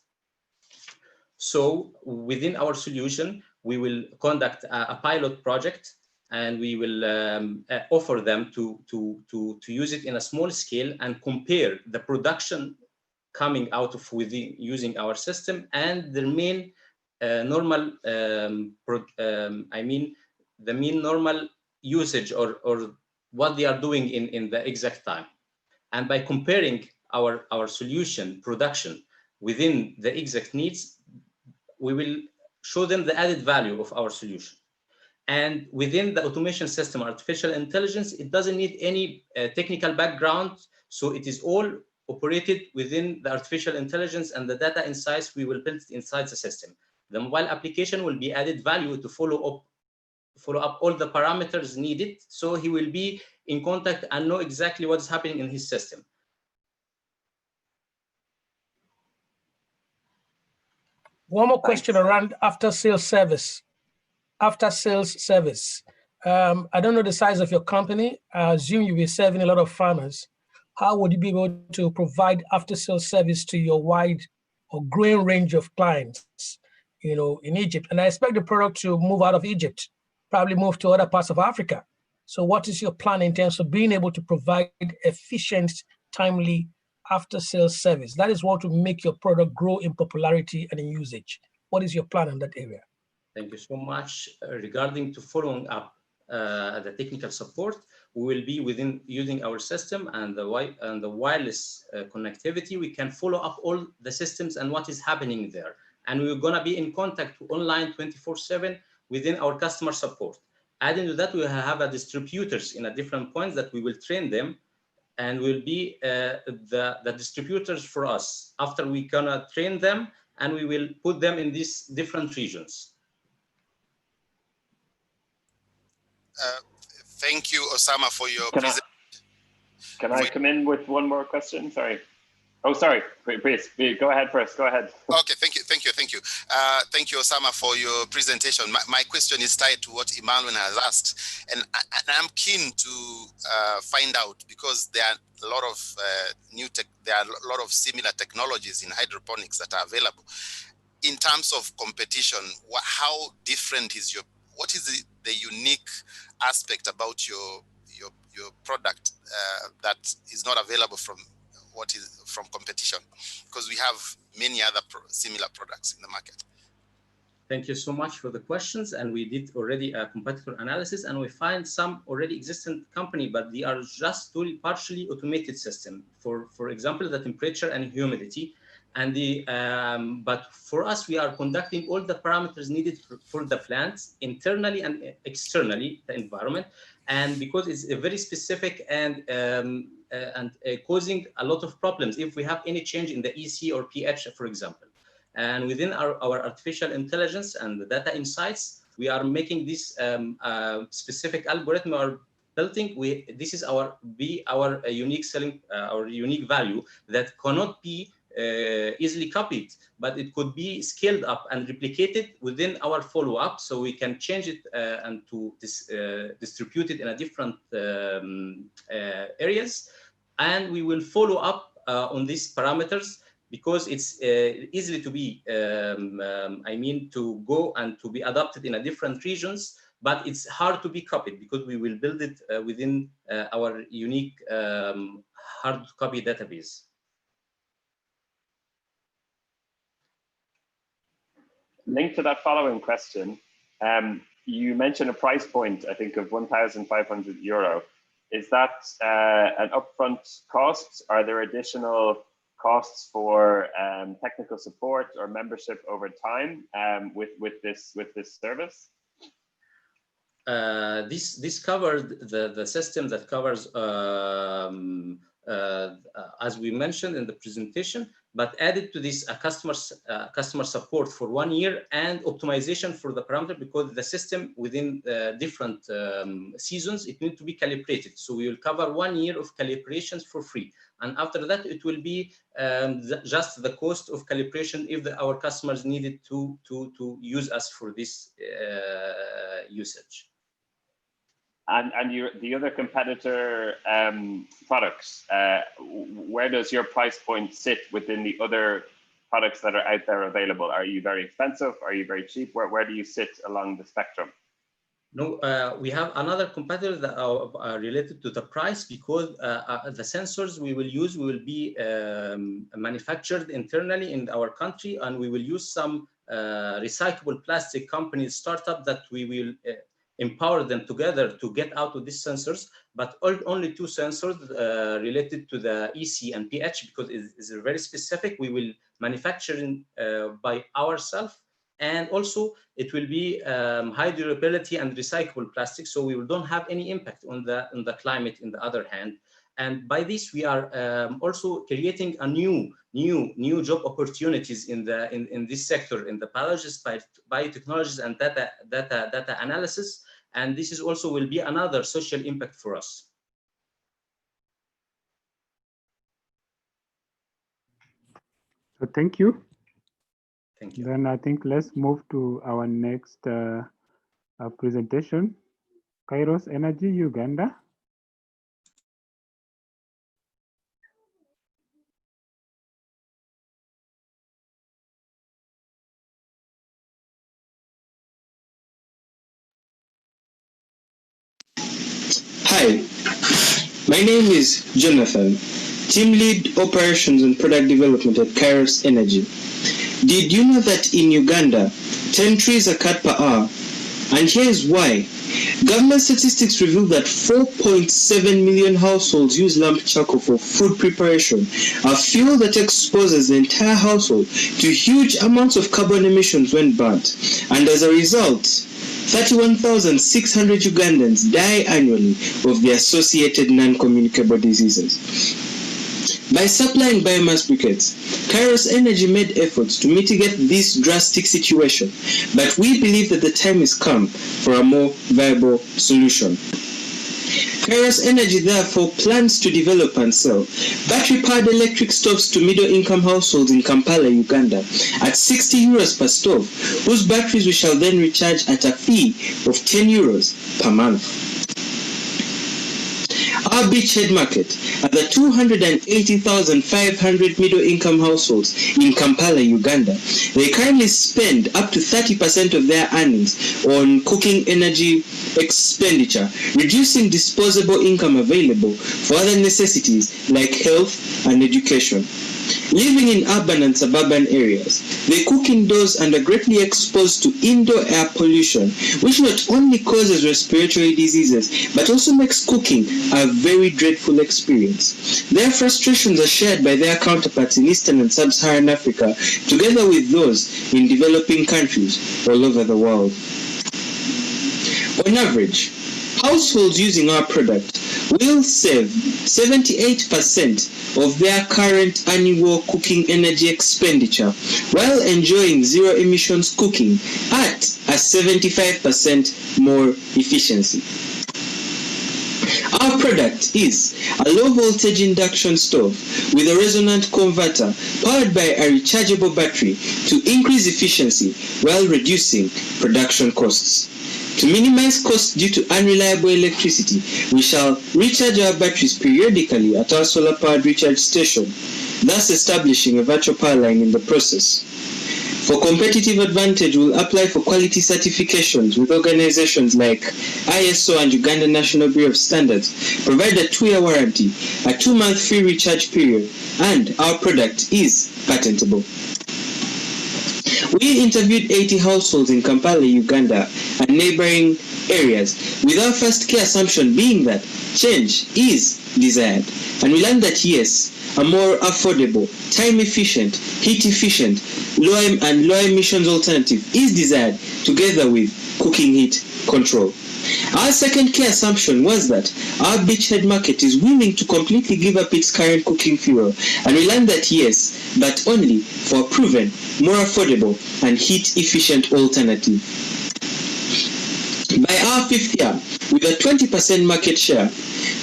So within our solution, we will conduct a pilot project, and we will offer them to use it in a small scale and compare the production coming out of using our system and the main normal, the mean normal usage or what they are doing in the exact time. And by comparing our solution production within the exact needs, we will show them the added value of our solution. And within the automation system, artificial intelligence, it doesn't need any technical background. So it is all operated within the artificial intelligence, and the data insights we will build inside the system. The mobile application will be added value to follow up all the parameters needed. So he will be in contact and know exactly what's happening in his system. One more question around after-sales service. After-sales service. I don't know the size of your company. I assume you'll be serving a lot of farmers. How would you be able to provide after-sales service to your wide or growing range of clients, in Egypt? And I expect the product to move out of Egypt, probably move to other parts of Africa. So what is your plan in terms of being able to provide efficient, timely after-sales service? That is what will make your product grow in popularity and in usage. What is your plan in that area? Thank you so much. Regarding to following up the technical support, we will be using our system and the wireless connectivity. We can follow up all the systems and what is happening there. And we're gonna be in contact online 24/7 within our customer support. Adding to that, we have a distributors in a different points that we will train them, and will be the distributors for us. After we gonna train them, and we will put them in these different regions. Thank you, Osama, for your presentation. Can I come in with one more question? Sorry. Oh, sorry. Please, go ahead first. Go ahead. Okay, thank you. Thank you, Osama, for your presentation. My question is tied to what Emmanuel has asked, and I'm keen to find out, because there are a lot of similar technologies in hydroponics that are available. In terms of competition, how different is what is the unique aspect about your product that is not available from competition? Because we have many other similar products in the market. Thank you so much for the questions. And we did already a competitor analysis, and we find some already existing company, but they are just partially automated system. For example, the temperature and humidity. And but for us, we are conducting all the parameters needed for the plants internally and externally, the environment. And because it's very specific and causing a lot of problems if we have any change in the EC or pH, for example. And within our artificial intelligence and the data insights, we are making this specific algorithm or building. This is our unique selling, our unique value that cannot be easily copied, but it could be scaled up and replicated within our follow-up, so we can change it and to distribute it in a different areas, and we will follow up on these parameters, because it's easily to be, to go and to be adopted in a different regions, but it's hard to be copied because we will build it within our unique hard copy database. Linked to that following question, you mentioned a price point, I think, of €1,500. Is that an upfront cost? Are there additional costs for technical support or membership over time with this service? This covered the system that covers, as we mentioned in the presentation, but added to this customer support for 1 year and optimization for the parameter, because the system within different seasons, it needs to be calibrated. So we will cover 1 year of calibrations for free. And after that, it will be just the cost of calibration if our customers needed to use us for this usage. And the other competitor products, where does your price point sit within the other products that are out there available? Are you very expensive? Are you very cheap? Where do you sit along the spectrum? No, we have another competitor that are related to the price, because the sensors we will use will be manufactured internally in our country, and we will use some recyclable plastic companies, startup, that we will empower them together to get out of these sensors, but only 2 sensors related to the EC and pH, because it's very specific. We will manufacture by ourselves, and also it will be high durability and recyclable plastic, so we don't have any impact on the climate. In the other hand, and by this we are also creating a new job opportunities in this sector, in the biologists, biotechnologies, and data analysis. And this is also will be another social impact for us. So thank you. Thank you. Then I think let's move to our next presentation. Kairos Energy Uganda. Hi, my name is Jonathan, Team Lead Operations and Product Development at Kairos Energy. Did you know that in Uganda, 10 trees are cut per hour? And here's why. Government statistics reveal that 4.7 million households use lamp charcoal for food preparation, a fuel that exposes the entire household to huge amounts of carbon emissions when burnt. And as a result, 31,600 Ugandans die annually of the associated non-communicable diseases. By supplying biomass briquettes, Kairos Energy made efforts to mitigate this drastic situation, but we believe that the time has come for a more viable solution. Kairos Energy therefore plans to develop and sell battery-powered electric stoves to middle-income households in Kampala, Uganda, at 60 euros per stove, whose batteries we shall then recharge at a fee of 10 euros per month. Our beachhead market are the 280,500 middle-income households in Kampala, Uganda. They currently spend up to 30% of their earnings on cooking energy expenditure, reducing disposable income available for other necessities like health and education. Living in urban and suburban areas, they cook indoors and are greatly exposed to indoor air pollution, which not only causes respiratory diseases, but also makes cooking a very dreadful experience. Their frustrations are shared by their counterparts in Eastern and Sub-Saharan Africa, together with those in developing countries all over the world. On average, households using our product will save 78% of their current annual cooking energy expenditure while enjoying zero emissions cooking at a 75% more efficiency. Our product is a low voltage induction stove with a resonant converter powered by a rechargeable battery to increase efficiency while reducing production costs. To minimize costs due to unreliable electricity, we shall recharge our batteries periodically at our solar-powered recharge station, thus establishing a virtual power line in the process. For competitive advantage, we'll apply for quality certifications with organizations like ISO and Uganda National Bureau of Standards, provide a 2-year warranty, a 2-month free recharge period, and our product is patentable. We interviewed 80 households in Kampala, Uganda, and neighboring areas, with our first key assumption being that change is desired. And we learned that yes, a more affordable, time-efficient, heat-efficient, low emissions alternative is desired together with cooking heat control. Our second key assumption was that our beachhead market is willing to completely give up its current cooking fuel, and we learned that yes, but only for a proven, more affordable and heat-efficient alternative. By our 5th year, with a 20% market share,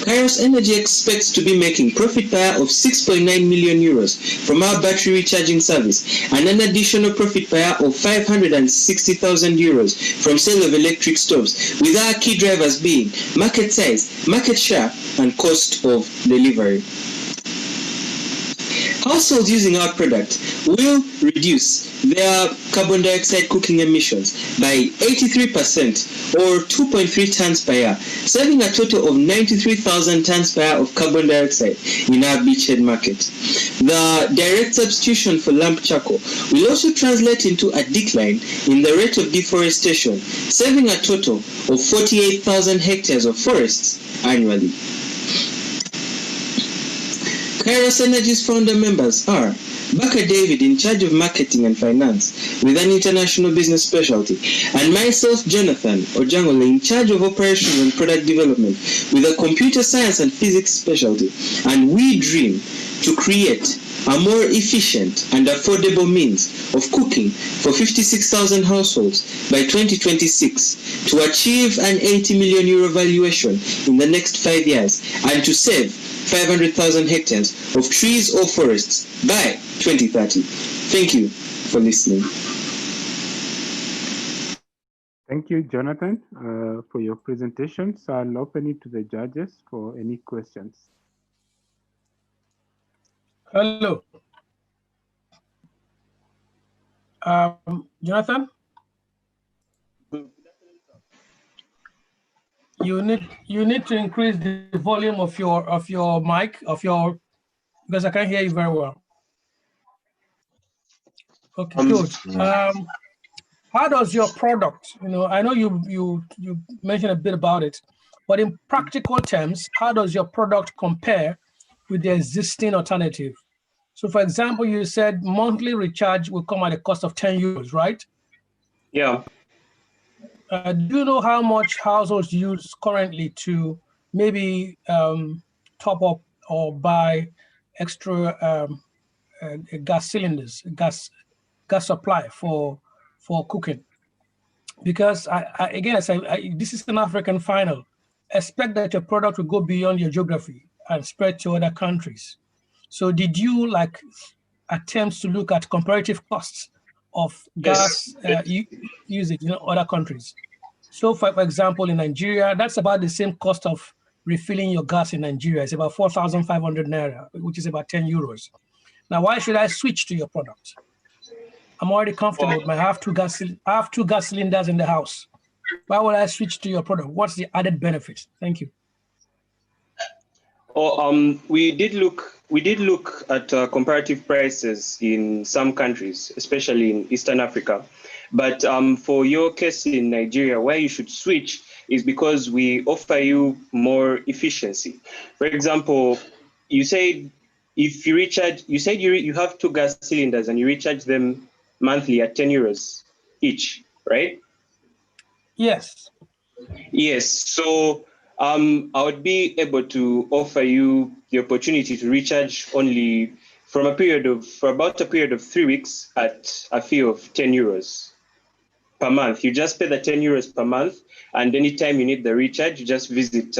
Kairos Energy expects to be making profit per year of 6.9 million euros from our battery recharging service and an additional profit per year of 560,000 euros from sale of electric stoves, with our key drivers being market size, market share, and cost of delivery. Households using our product will reduce their carbon dioxide cooking emissions by 83% or 2.3 tons per year, saving a total of 93,000 tons per year of carbon dioxide in our beachhead market. The direct substitution for lamp charcoal will also translate into a decline in the rate of deforestation, saving a total of 48,000 hectares of forests annually. Kairos Energy's founder members are Baka David, in charge of marketing and finance with an international business specialty, and myself, Jonathan Ojangole, in charge of operations and product development with a computer science and physics specialty. And we dream to create a more efficient and affordable means of cooking for 56,000 households by 2026 to achieve an 80 million euro valuation in the next 5 years and to save 500,000 hectares of trees or forests by 2030. Thank you for listening. Thank you, Jonathan, for your presentation. So I'll open it to the judges for any questions. Hello. Jonathan? You need to increase the volume of your mic, because I can't hear you very well. Okay, good. How does your product, I know you mentioned a bit about it, but in practical terms, how does your product compare with the existing alternative? So for example, you said monthly recharge will come at a cost of 10 euros, right? Yeah. Do you know how much households use currently to maybe top up or buy extra gas cylinders, gas supply for cooking. Because again, this is an African final. Expect that your product will go beyond your geography and spread to other countries. So did you attempts to look at comparative costs of gas usage in other countries? So for example, in Nigeria, that's about the same cost of refilling your gas in Nigeria. It's about 4,500 Naira, which is about 10 euros. Now, why should I switch to your product? I'm already comfortable with I have two gas cylinders in the house. Why would I switch to your product? What's the added benefit? Thank you. We did look at comparative prices in some countries, especially in Eastern Africa. But for your case in Nigeria, why you should switch is because we offer you more efficiency. For example, you said if you recharge, you said you have two gas cylinders and you recharge them monthly at 10 euros each, right? Yes. Yes. So I would be able to offer you the opportunity to recharge only for about a period of 3 weeks at a fee of 10 euros per month. You just pay the 10 euros per month, and anytime you need the recharge, you just visit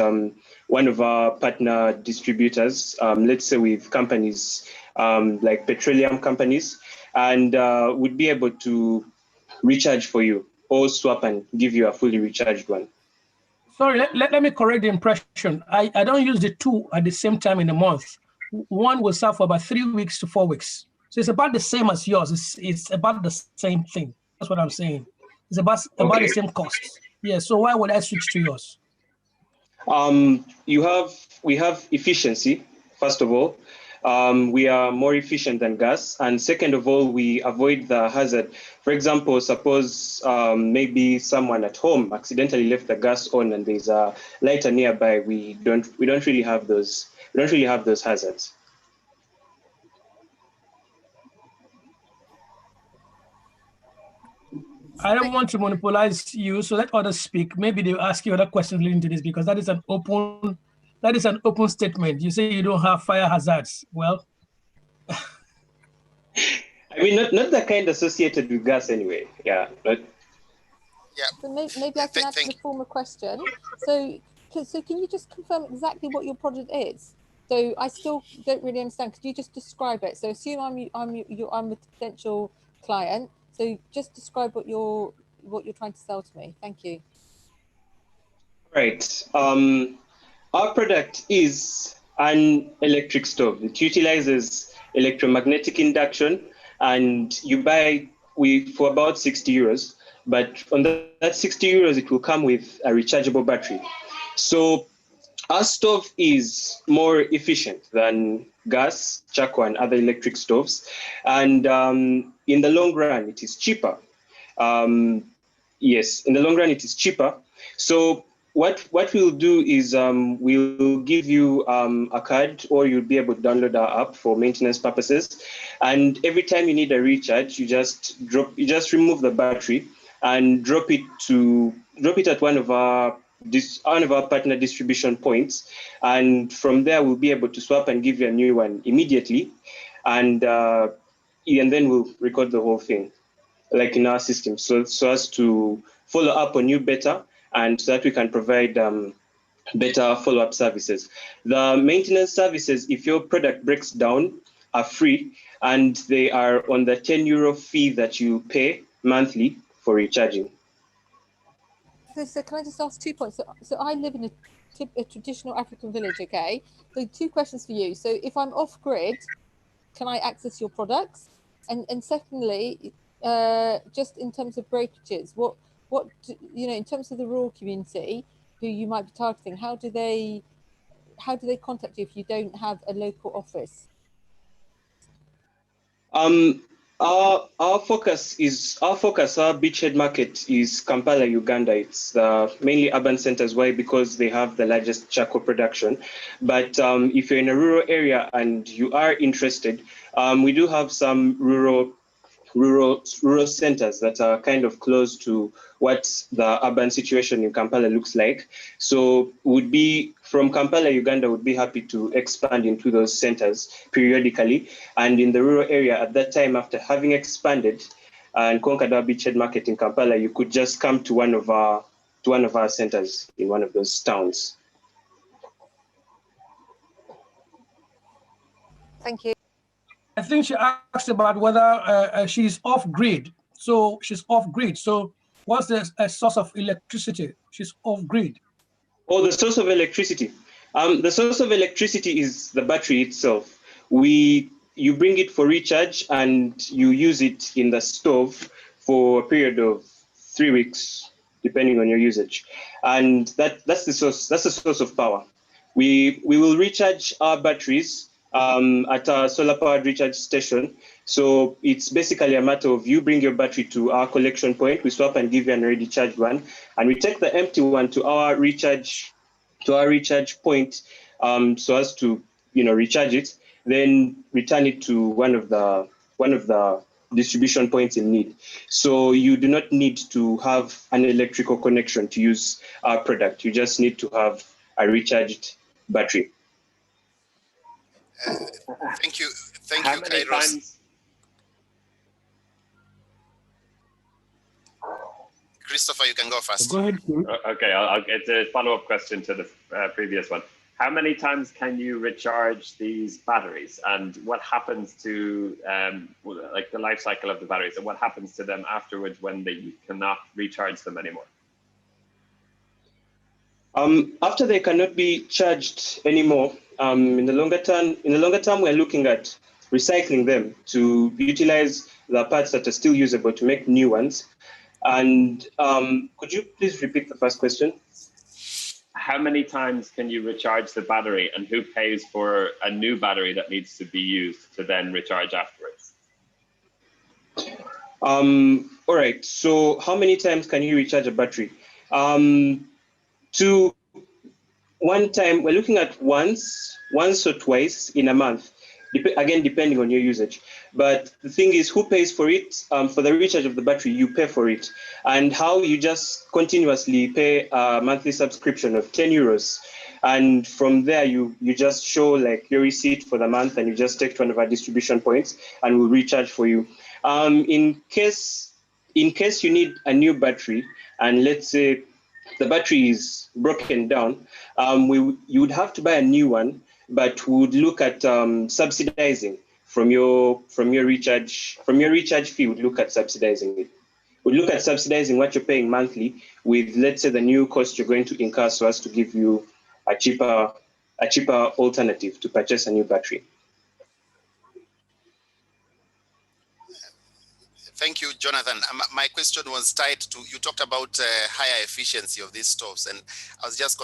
one of our partner distributors, let's say with companies like petroleum companies, and would be able to recharge for you or swap and give you a fully recharged one. Sorry, let me correct the impression. I don't use the two at the same time in a month. One will serve for about 3 weeks to 4 weeks. So it's about the same as yours. It's about the same thing. That's what I'm saying. It's about the same costs. Yeah, so why would I switch to yours? We have efficiency, first of all. We are more efficient than gas. And second of all, we avoid the hazard. For example, suppose maybe someone at home accidentally left the gas on and there's a lighter nearby. We don't really have those hazards. I don't want to monopolize you, so let others speak. Maybe they'll ask you other questions relating to this, because that is an open statement. You say you don't have fire hazards. Well, I mean, not the kind associated with gas anyway. Yeah. So maybe I can add to the former question. So can you just confirm exactly what your product is? So I still don't really understand. Could you just describe it? So assume I'm a potential client. So just describe what you're trying to sell to me. Thank you. Right. Our product is an electric stove. It utilizes electromagnetic induction, and you buy for about 60 euros. But on that 60 euros, it will come with a rechargeable battery. So our stove is more efficient than gas, charcoal, and other electric stoves. And in the long run, it is cheaper. Yes, in the long run, it is cheaper. So what we'll do is we'll give you a card, or you'll be able to download our app for maintenance purposes. And every time you need a recharge, you just remove the battery and drop it at one of our partner distribution points, and from there we'll be able to swap and give you a new one immediately, and then we'll record the whole thing, like in our system, so as to follow up on you better, and so that we can provide better follow-up services. The maintenance services, if your product breaks down, are free, and they are on the 10 euro fee that you pay monthly for recharging. So can I just ask 2 points? So I live in a traditional African village, okay? So 2 questions for you. So if I'm off grid, can I access your products? And secondly, just in terms of breakages, what in terms of the rural community who you might be targeting, how do they contact you if you don't have a local office? Our beachhead market is Kampala, Uganda. It's mainly urban centers. Why? Because they have the largest charcoal production. But if you're in a rural area and you are interested, we do have some rural centers that are kind of close to what the urban situation in Kampala looks like. So would be from Kampala, Uganda would be happy to expand into those centers periodically. And in the rural area at that time, after having expanded and conquered our beachhead market in Kampala, you could just come to one of our centers in one of those towns. Thank you. I think she asked about whether she's off grid. So she's off grid. So what's the source of electricity? She's off grid. Oh, the source of electricity. The source of electricity is the battery itself. You bring it for recharge and you use it in the stove for a period of 3 weeks, depending on your usage. And that's the source. That's the source of power. We will recharge our batteries at our solar-powered recharge station. So it's basically a matter of you bring your battery to our collection point, we swap and give you an already charged one, and we take the empty one to our recharge point, so as to recharge it, then return it to one of the distribution points in need. So you do not need to have an electrical connection to use our product. You just need to have a recharged battery. Thank you, How many Kairos. times? Christopher, you can go first. Go ahead. Okay, it's a follow-up question to the previous one. How many times can you recharge these batteries, and what happens to like the life cycle of the batteries, and what happens to them afterwards when you cannot recharge them anymore? After they cannot be charged anymore, in the longer term, we're looking at recycling them to utilize the parts that are still usable to make new ones. And could you please repeat the first question? How many times can you recharge the battery, and who pays for a new battery that needs to be used to then recharge afterwards? All right, so how many times can you recharge a battery? To one time, we're looking at once or twice in a month, again, depending on your usage. But the thing is, who pays for it? For the recharge of the battery, you pay for it. And how you just continuously pay a monthly subscription of 10 euros. And from there, you just show like your receipt for the month, and you just take to one of our distribution points and we'll recharge for you. In case you need a new battery, and let's say the battery is broken down, you would have to buy a new one, but we would look at subsidizing from your recharge fee. Would look at subsidizing it. We'd look at subsidizing what you're paying monthly with, let's say, the new cost you're going to incur, so as to give you a cheaper alternative to purchase a new battery. Thank you, Jonathan. My question was tied to, you talked about higher efficiency of these stoves, and I was just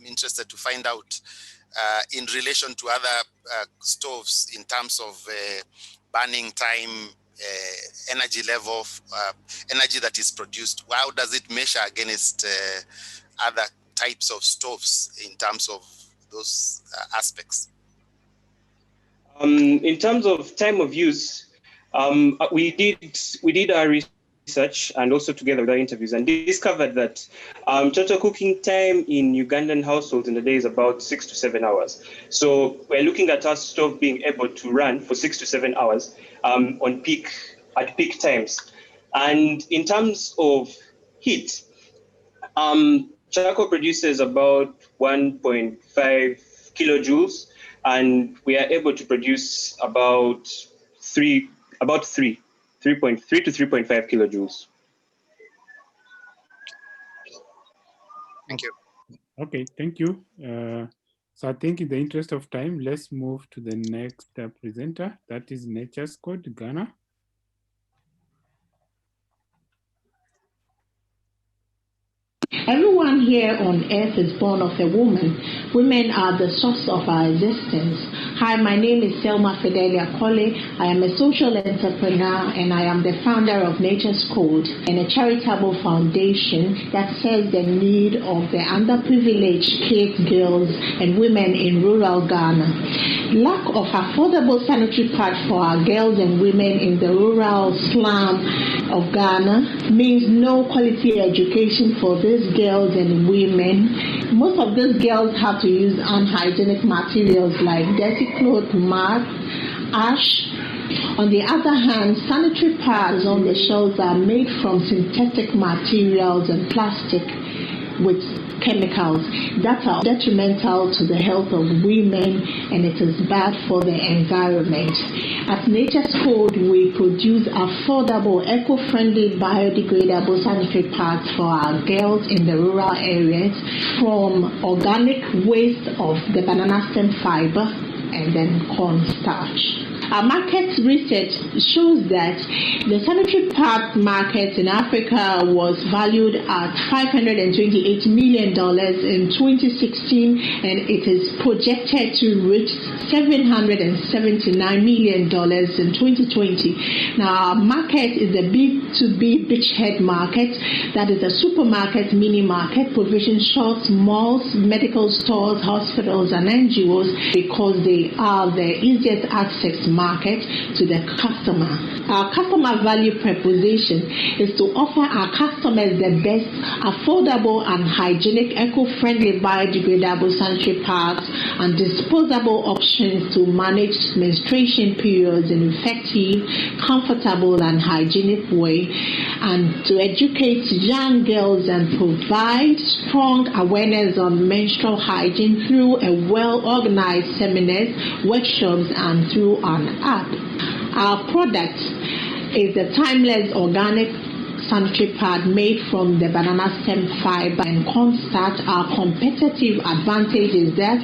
interested to find out in relation to other stoves in terms of burning time, energy level, energy that is produced. How does it measure against other types of stoves in terms of those aspects? In terms of time of use, we did our research, and also together with our interviews, and discovered that total cooking time in Ugandan households in a day is about 6 to 7 hours. So we're looking at our stove being able to run for 6 to 7 hours at peak times. And in terms of heat, charcoal produces about 1.5 kilojoules, and we are able to produce about 3.3 to 3.5 kilojoules. Thank you. Okay, thank you. So I think in the interest of time, let's move to the next presenter. That is Nature's Code, Ghana. Everyone here on earth is born of a woman. Women are the source of our existence. Hi, my name is Selma Fidelia Kole. I am a social entrepreneur, and I am the founder of Nature's Code, and a charitable foundation that serves the need of the underprivileged kids, girls, and women in rural Ghana. Lack of affordable sanitary pads for our girls and women in the rural slum of Ghana means no quality education for these girls and women. Most of these girls have to use unhygienic materials like dirty clothes, mud, ash. On the other hand, sanitary pads on the shelves are made from synthetic materials and plastic with chemicals that are detrimental to the health of women, and it is bad for the environment. At Nature's Code, we produce affordable, eco-friendly, biodegradable sanitary pads for our girls in the rural areas from organic waste of the banana stem fiber and then cornstarch. Our market research shows that the sanitary pad market in Africa was valued at $528 million in 2016, and it is projected to reach $779 million in 2020. Now, our market is a B2B beachhead market, that is a supermarket, mini market, provision shops, malls, medical stores, hospitals, and NGOs, because they are the easiest access market to the customer. Our customer value proposition is to offer our customers the best affordable and hygienic, eco-friendly, biodegradable sanitary pads and disposable options to manage menstruation periods in an effective, comfortable, and hygienic way, and to educate young girls and provide strong awareness on menstrual hygiene through a well-organized seminars, workshops, and through an app. Our product is the timeless organic sanitary pad made from the banana stem fiber and cornstarch. Our competitive advantage is that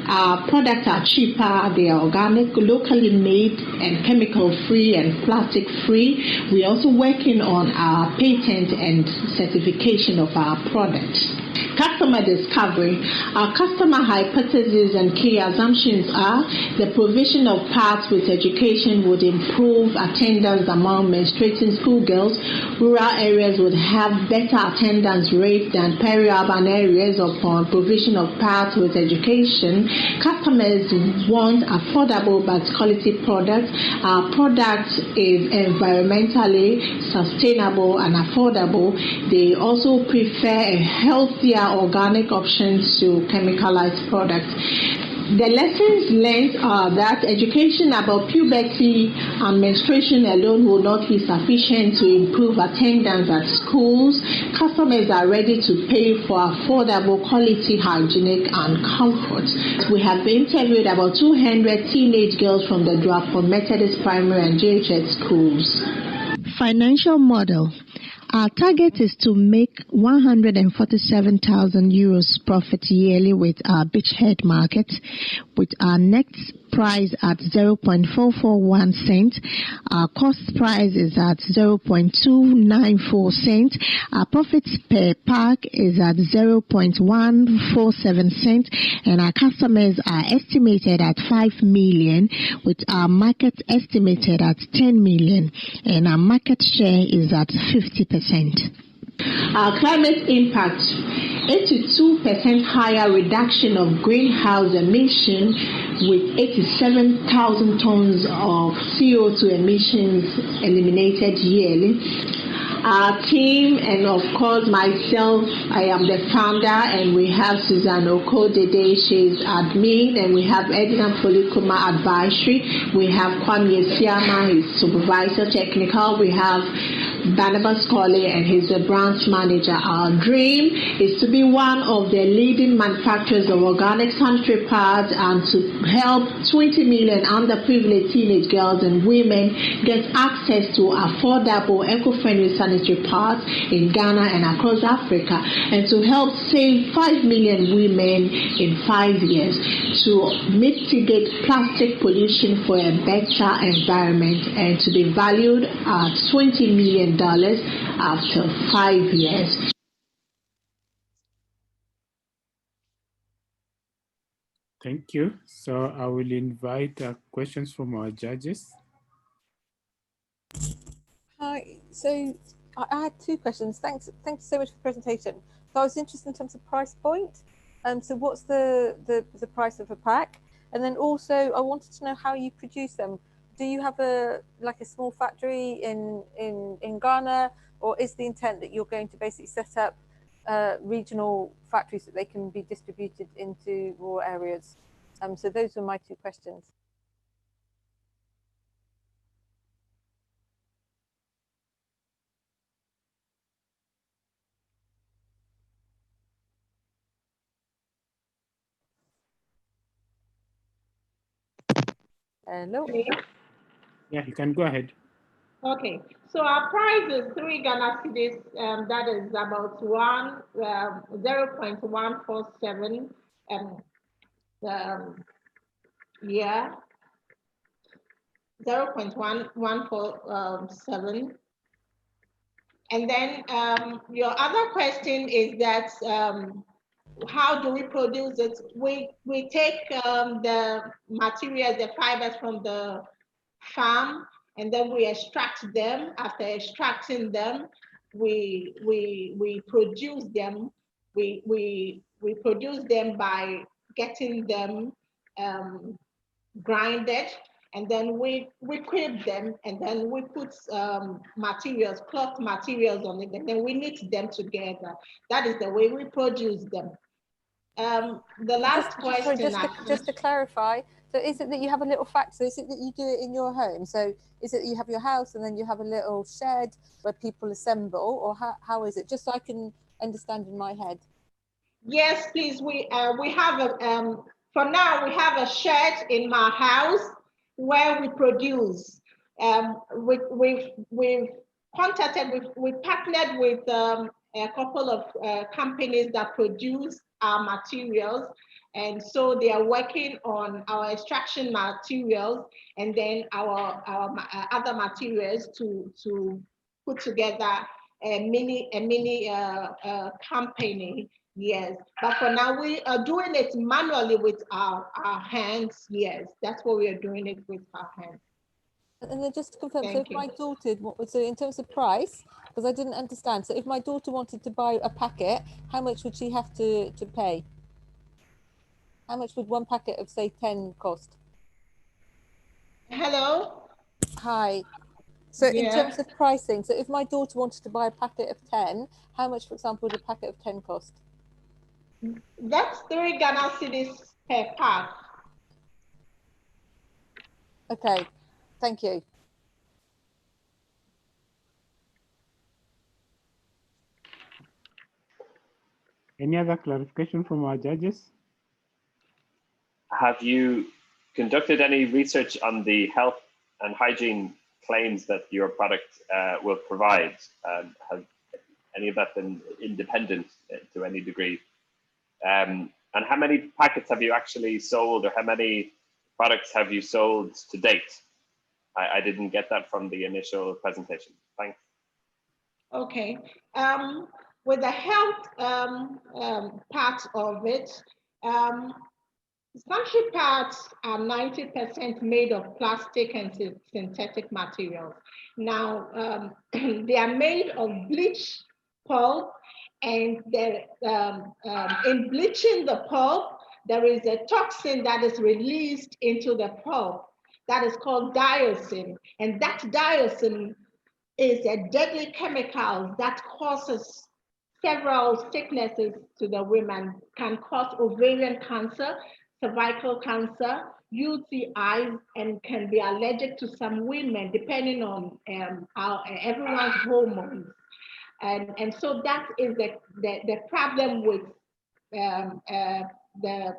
our products are cheaper, they are organic, locally made, and chemical-free and plastic-free. We're also working on our patent and certification of our products. Customer discovery. Our customer hypotheses and key assumptions are the provision of pads with education would improve attendance among menstruating schoolgirls. Rural areas would have better attendance rate than peri-urban areas upon provision of pads with education. Customers want affordable but quality products. Our product is environmentally sustainable and affordable. They also prefer a healthier organic options to chemicalized products. The lessons learned are that education about puberty and menstruation alone will not be sufficient to improve attendance at schools. Customers are ready to pay for affordable, quality, hygienic, and comfort. We have interviewed about 200 teenage girls from the Duapo Methodist Primary and JHS schools. Financial model. Our target is to make 147,000 euros profit yearly with our beachhead market, with our net price at 0.441 cents. Our cost price is at 0.294 cents. Our profits per pack is at 0.147 cents, and our customers are estimated at 5 million, with our market estimated at 10 million, and our market share is at 50%. Our climate impact, 82% higher reduction of greenhouse emissions with 87,000 tons of CO2 emissions eliminated yearly. Our team, and of course myself, I am the founder, and we have Susan Okodede, she's admin, and we have Edna Polikuma advisory, we have Kwame Siama, he's supervisor technical, we have Barnabas Colley, and he's a branch manager. Our dream is to be one of the leading manufacturers of organic sanitary pads and to help 20 million underprivileged teenage girls and women get access to affordable, eco-friendly sanitary pads in Ghana and across Africa, and to help save 5 million women in 5 years, to mitigate plastic pollution for a better environment, and to be valued at $20 million after 5 years. Thank you. So I will invite questions from our judges. Hi. So I had two questions. Thank you so much for the presentation. So I was interested in terms of price point. So what's the price of a pack? And then also I wanted to know how you produce them. do you have a small factory in Ghana, or is the intent that you're going to basically set up regional factories that they can be distributed into rural areas? So those are my two questions. Hello. Yeah, you can go ahead. Okay, so our price is 3 Ghana cedis, that is about 0.147 yeah, 0.147. And then your other question is that how do we produce it? We take the materials, the fibers from the farm, and then we extract them. After extracting them, we produce them. We produce them by getting them grinded, and then we equip them, and then we put materials, cloth materials on it, and then we knit them together. That is the way we produce them. The last question. Just to clarify, so is it that you have a little factory? So is it that you do it in your home? So is it that you have your house and then you have a little shed where people assemble, or how is it? Just so I can understand in my head. Yes, please. We have a for now we have a shed in my house where we produce. We've contacted, we partnered with a couple of companies that produce our materials, and so they are working on our extraction materials and then our other materials to put together a mini company. Yes, but for now we are doing it manually with our hands. Yes, that's what we are doing it with our hands. And then just to confirm, so if my daughter, so in terms of price, because I didn't understand, so if my daughter wanted to buy a packet, how much would she have to pay? How much would one packet of, say, 10 cost? Hello? Hi. So in terms of pricing, so if my daughter wanted to buy a packet of 10, how much, for example, would a packet of 10 cost? That's 3 Ghana cedis per pack. Okay, thank you. Any other clarification from our judges? Have you conducted any research on the health and hygiene claims that your product will provide? Have any of that been independent to any degree? And how many packets have you actually sold, or how many products have you sold to date? I didn't get that from the initial presentation. Thanks. Okay. With the health part of it, sanitary pads are 90% made of plastic and synthetic materials. Now, they are made of bleach pulp, and in bleaching the pulp, there is a toxin that is released into the pulp that is called dioxin, and that dioxin is a deadly chemical that causes several sicknesses to the women, can cause ovarian cancer, cervical cancer, UTIs, and can be allergic to some women depending on everyone's hormones. And so that is the problem with the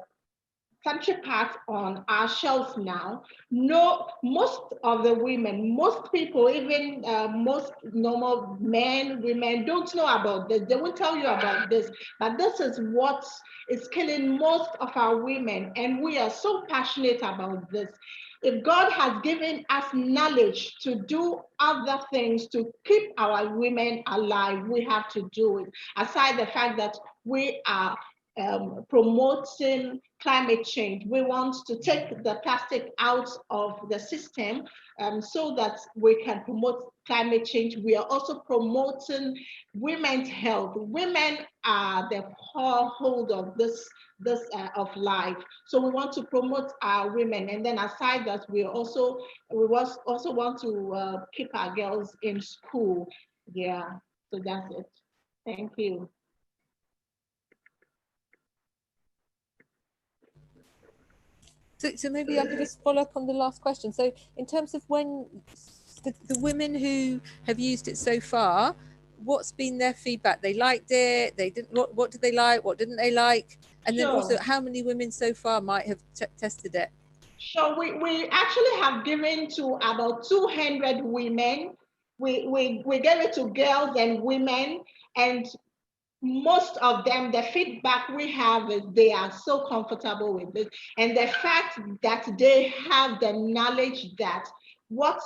sanitary pads on our shelves now. No, most of the women, most people, even most normal men, women don't know about this. They won't tell you about this, but this is what is killing most of our women, and we are so passionate about this. If God has given us knowledge to do other things to keep our women alive, we have to do it. Aside the fact that we are promoting climate change. We want to take the plastic out of the system so that we can promote climate change. We are also promoting women's health. Women are the core hold of this of life. So we want to promote our women. And then aside that, we also want to keep our girls in school. Yeah, so that's it. Thank you. So maybe I could just follow up on the last question. So in terms of when the women who have used it so far, what's been their feedback? They liked it, they didn't, what did they like, what didn't they like? And then also how many women so far might have tested it? Sure, we actually have given to about 200 women. We gave it to girls and women, and most of them, the feedback we have is they are so comfortable with it. And the fact that they have the knowledge that what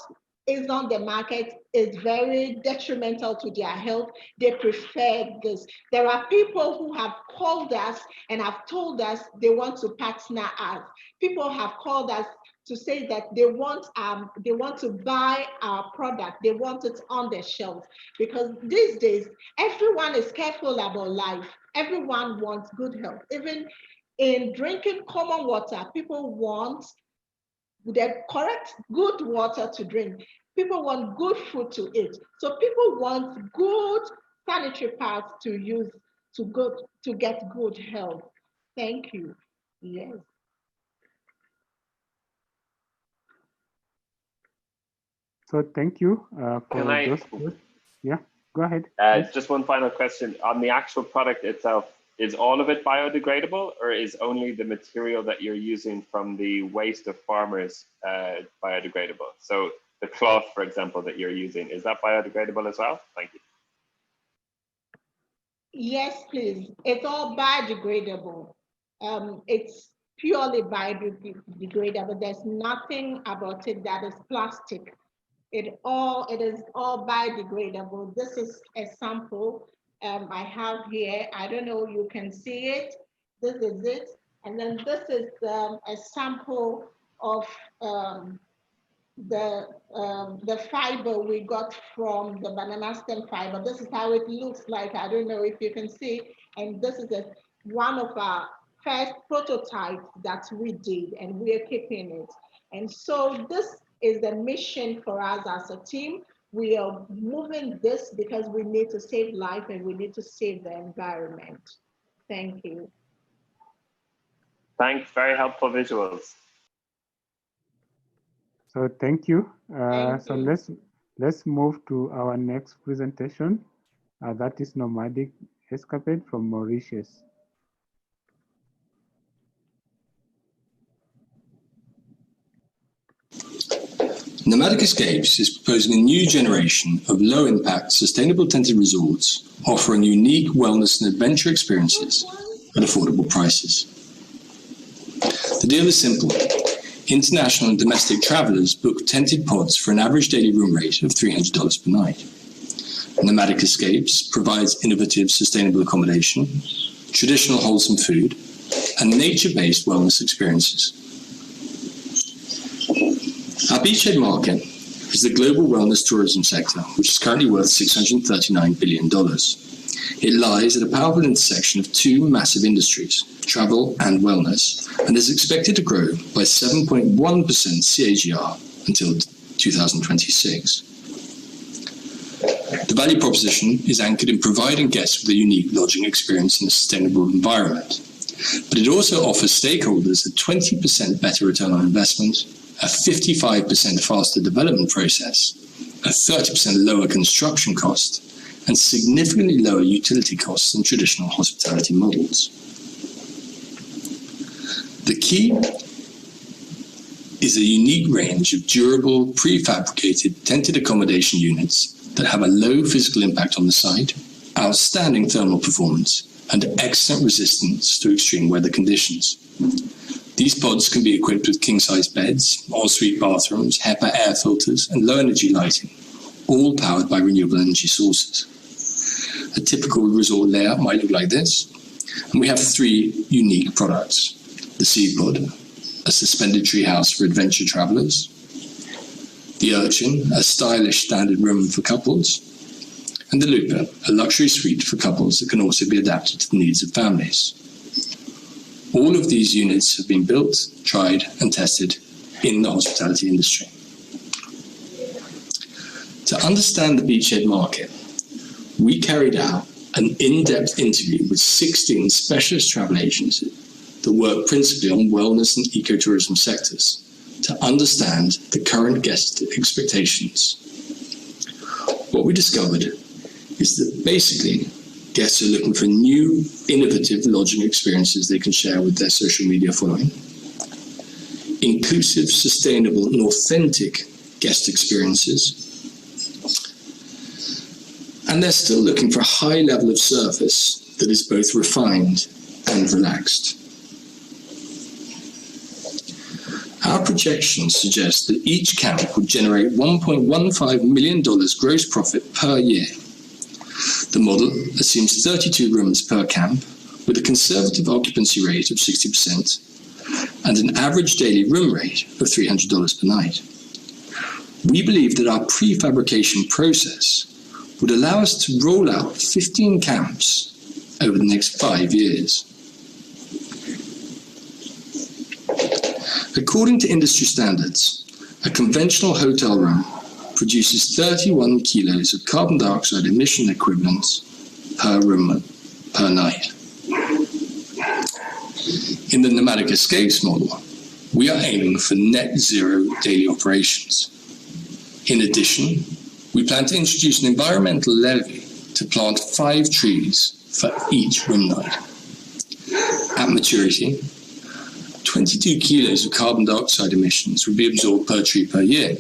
is on the market is very detrimental to their health, they prefer this. There are people who have called us and have told us they want to partner us. People have called us to say that they want to buy our product, they want it on the shelf, because these days everyone is careful about life. Everyone wants good health. Even in drinking common water, people want the correct good water to drink. People want good food to eat. So people want good sanitary pads to use to get good health. Thank you. Yes. So thank you for those. Yeah, go ahead. Just one final question. On the actual product itself, is all of it biodegradable, or is only the material that you're using from the waste of farmers biodegradable? So the cloth, for example, that you're using, is that biodegradable as well? Thank you. Yes, please. It's all biodegradable. It's purely biodegradable. There's nothing about it that is plastic. It is all biodegradable. This is a sample I have here. I don't know, you can see it. This is it. And then this is a sample of the fiber we got from the banana stem fiber. This is how it looks like. I don't know if you can see. And this is one of our first prototypes that we did, and we are keeping it. And so this is the mission for us as a team. We are moving this because we need to save life and we need to save the environment. Thank you. Thanks, very helpful visuals. So thank you. Let's move to our next presentation. That is Nomadic Escapade from Mauritius. Nomadic Escapes is proposing a new generation of low-impact, sustainable tented resorts offering unique wellness and adventure experiences at affordable prices. The deal is simple. International and domestic travelers book tented pods for an average daily room rate of $300 per night. Nomadic Escapes provides innovative, sustainable accommodation, traditional wholesome food, and nature-based wellness experiences. Our beachhead market is the global wellness tourism sector, which is currently worth $639 billion. It lies at a powerful intersection of two massive industries, travel and wellness, and is expected to grow by 7.1% CAGR until 2026. The value proposition is anchored in providing guests with a unique lodging experience in a sustainable environment, but it also offers stakeholders a 20% better return on investment, a 55% faster development process, a 30% lower construction cost, and significantly lower utility costs than traditional hospitality models. The key is a unique range of durable, prefabricated, tented accommodation units that have a low physical impact on the site, outstanding thermal performance, and excellent resistance to extreme weather conditions. These pods can be equipped with king-size beds, ensuite bathrooms, HEPA air filters, and low-energy lighting, all powered by renewable energy sources. A typical resort layout might look like this. And we have 3 unique products: the Seapod, a suspended treehouse for adventure travelers; the Urchin, a stylish standard room for couples; and the Looper, a luxury suite for couples that can also be adapted to the needs of families. All of these units have been built, tried, and tested in the hospitality industry. To understand the beachhead market, we carried out an in-depth interview with 16 specialist travel agencies that work principally on wellness and ecotourism sectors to understand the current guest expectations. What we discovered is that basically guests are looking for new, innovative lodging experiences they can share with their social media following, inclusive, sustainable, and authentic guest experiences, and they're still looking for a high level of service that is both refined and relaxed. Our projections suggest that each camp would generate $1.15 million gross profit per year. The model assumes 32 rooms per camp with a conservative occupancy rate of 60% and an average daily room rate of $300 per night. We believe that our prefabrication process would allow us to roll out 15 camps over the next 5 years. According to industry standards, a conventional hotel room produces 31 kilos of carbon dioxide emission equivalents per room per night. In the nomadic escapes model, we are aiming for net zero daily operations. In addition, we plan to introduce an environmental levy to plant 5 trees for each room night. At maturity, 22 kilos of carbon dioxide emissions would be absorbed per tree per year.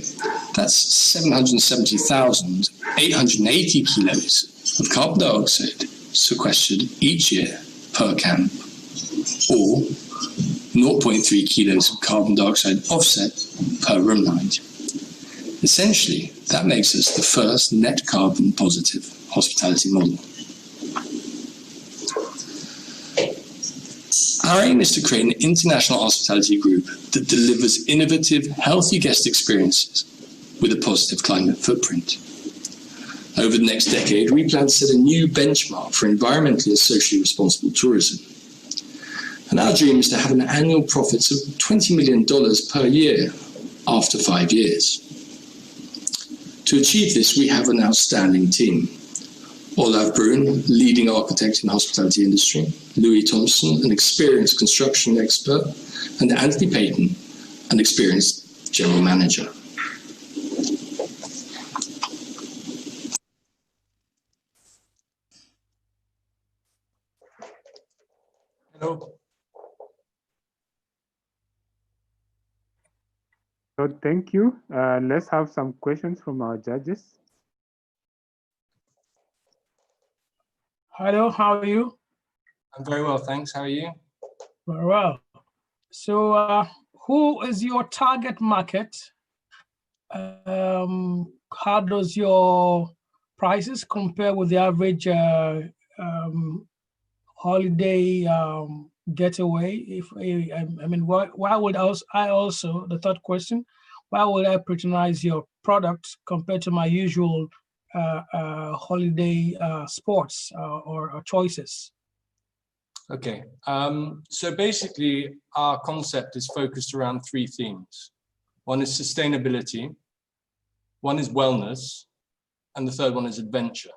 That's 770,880 kilos of carbon dioxide sequestered each year per camp, or 0.3 kilos of carbon dioxide offset per room night. Essentially, that makes us the first net carbon positive hospitality model. Our aim is to create an international hospitality group that delivers innovative, healthy guest experiences with a positive climate footprint. Over the next decade, we plan to set a new benchmark for environmentally and socially responsible tourism. And our dream is to have an annual profits of $20 million per year after 5 years. To achieve this, we have an outstanding team. Olav Brun, leading architect in the hospitality industry; Louis Thompson, an experienced construction expert; and Anthony Payton, an experienced general manager. Hello. So thank you. Let's have some questions from our judges. Hello, how are you? I'm very well, thanks. How are you? Very well. So who is your target market? How does your prices compare with the average holiday getaway? Why would I also, the third question, why would I patronize your product compared to my usual holiday sports or choices? Okay, so basically our concept is focused around 3 themes. One is sustainability, one is wellness, and the third one is adventure.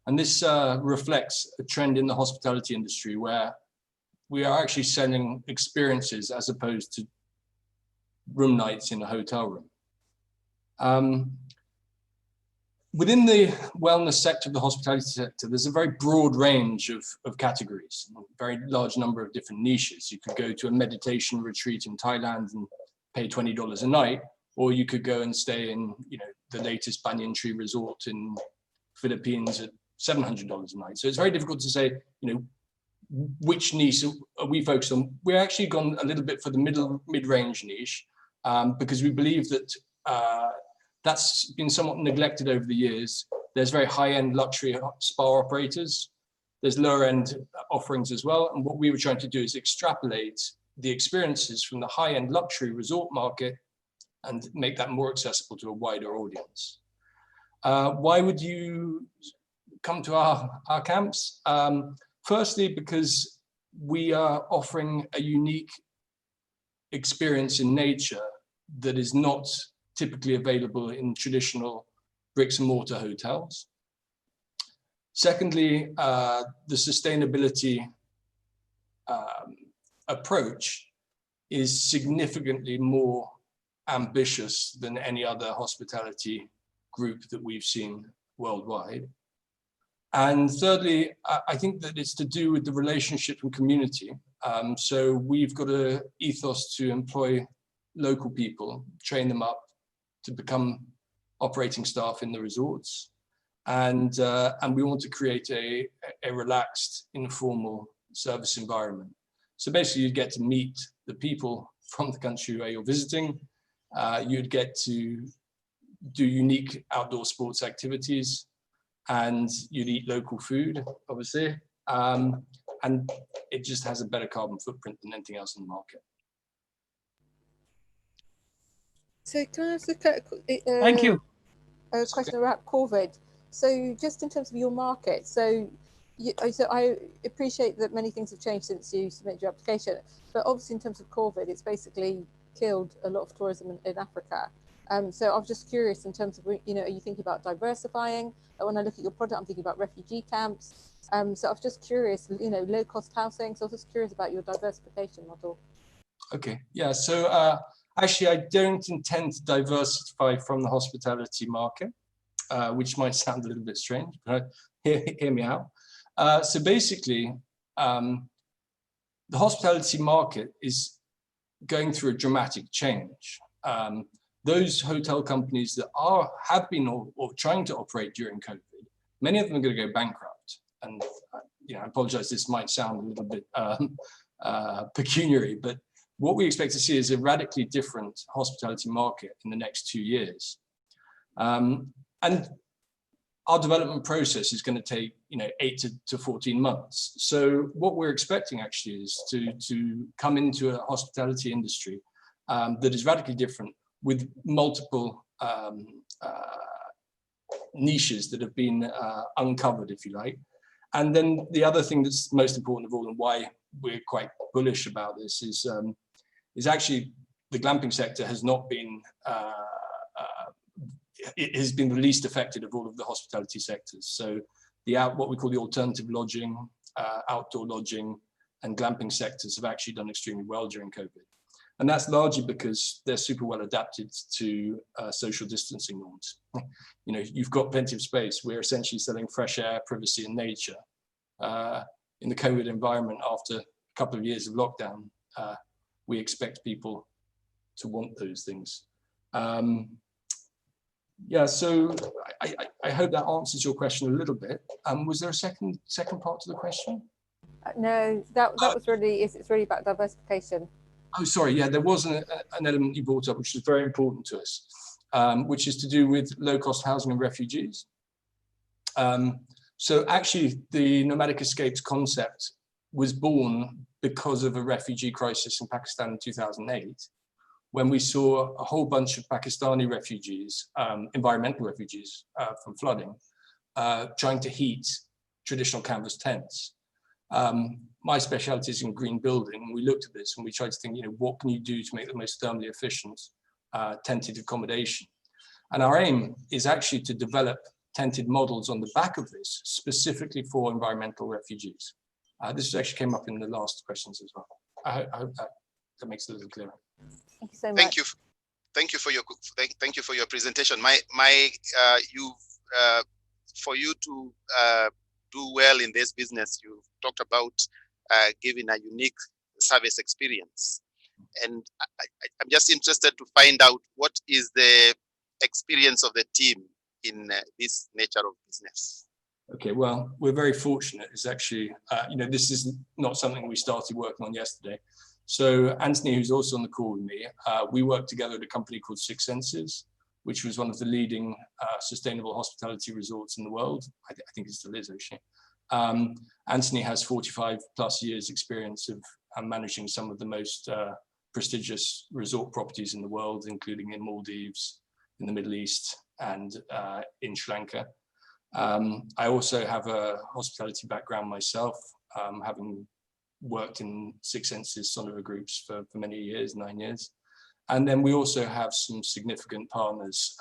And this reflects a trend in the hospitality industry where we are actually selling experiences as opposed to room nights in a hotel room. Within the wellness sector of the hospitality sector, there's a very broad range of categories, a very large number of different niches. You could go to a meditation retreat in Thailand and pay $20 a night, or you could go and stay in, the latest banyan tree resort in Philippines at $700 a night. So it's very difficult to say, which niche are we focused on. We're actually gone a little bit for the mid-range niche because we believe that that's been somewhat neglected over the years. There's very high-end luxury spa operators there's lower end offerings as well. And what we were trying to do is extrapolate the experiences from the high end luxury resort market and make that more accessible to a wider audience. Why would you come to our camps? Firstly, because we are offering a unique experience in nature that is not typically available in traditional bricks and mortar hotels. Secondly, the sustainability approach is significantly more ambitious than any other hospitality group that we've seen worldwide. And thirdly, I think that it's to do with the relationship and community. So we've got an ethos to employ local people, train them up to become operating staff in the resorts. And we want to create a relaxed, informal service environment. So basically you get to meet the people from the country where you're visiting. You'd get to do unique outdoor sports activities, and you'd eat local food, obviously. And it just has a better carbon footprint than anything else in the market. So can I ask Thank you. A question about COVID? So just in terms of your market, so I appreciate that many things have changed since you submitted your application, but obviously in terms of COVID, it's basically killed a lot of tourism in Africa. So I was just curious in terms of, are you thinking about diversifying? When I look at your product, I'm thinking about refugee camps. So I was just curious, low cost housing. So I was just curious about your diversification model. Okay, yeah, so actually I don't intend to diversify from the hospitality market, which might sound a little bit strange, but hear me out. So basically, the hospitality market is going through a dramatic change. Those hotel companies that have been or trying to operate during COVID, many of them are going to go bankrupt. And I apologize, this might sound a little bit pecuniary, but what we expect to see is a radically different hospitality market in the next 2 years. And our development process is going to take 8 to 14 months. So what we're expecting actually is to come into a hospitality industry that is radically different, with multiple niches that have been uncovered, if you like. And then the other thing that's most important of all, and why we're quite bullish about this, is actually the glamping sector has not been, it has been the least affected of all of the hospitality sectors. So what we call the alternative lodging, outdoor lodging, and glamping sectors have actually done extremely well during COVID. And that's largely because they're super well adapted to social distancing norms. You've got plenty of space. We're essentially selling fresh air, privacy, and nature. In the COVID environment, after a couple of years of lockdown, we expect people to want those things. Yeah, so I hope that answers your question a little bit. Was there a second part to the question? No, that was really, it's really about diversification. Oh, sorry. Yeah, there was an element you brought up, which is very important to us, which is to do with low-cost housing and refugees. So actually, the nomadic escapes concept was born because of a refugee crisis in Pakistan in 2008, when we saw a whole bunch of Pakistani refugees, environmental refugees from flooding, trying to heat traditional canvas tents. My specialty is in green building. We looked at this and we tried to think, what can you do to make the most thermally efficient tented accommodation? And our aim is actually to develop tented models on the back of this, specifically for environmental refugees. This actually came up in the last questions as well. I hope that makes it a little clearer. Thank you so much. Thank you for your presentation. For you to do well in this business, you talked about giving a unique service experience, and I'm just interested to find out what is the experience of the team in this nature of business. Okay, well, we're very fortunate. It's actually, this is not something we started working on yesterday. So Anthony, who's also on the call with me, we worked together at a company called Six Senses, which was one of the leading sustainable hospitality resorts in the world. I think it still is, actually. Anthony has 45 plus years experience of managing some of the most prestigious resort properties in the world, including in Maldives, in the Middle East, and in Sri Lanka. I also have a hospitality background myself, having worked in Six Senses Sonova groups for many years, 9 years. And then we also have some significant partners,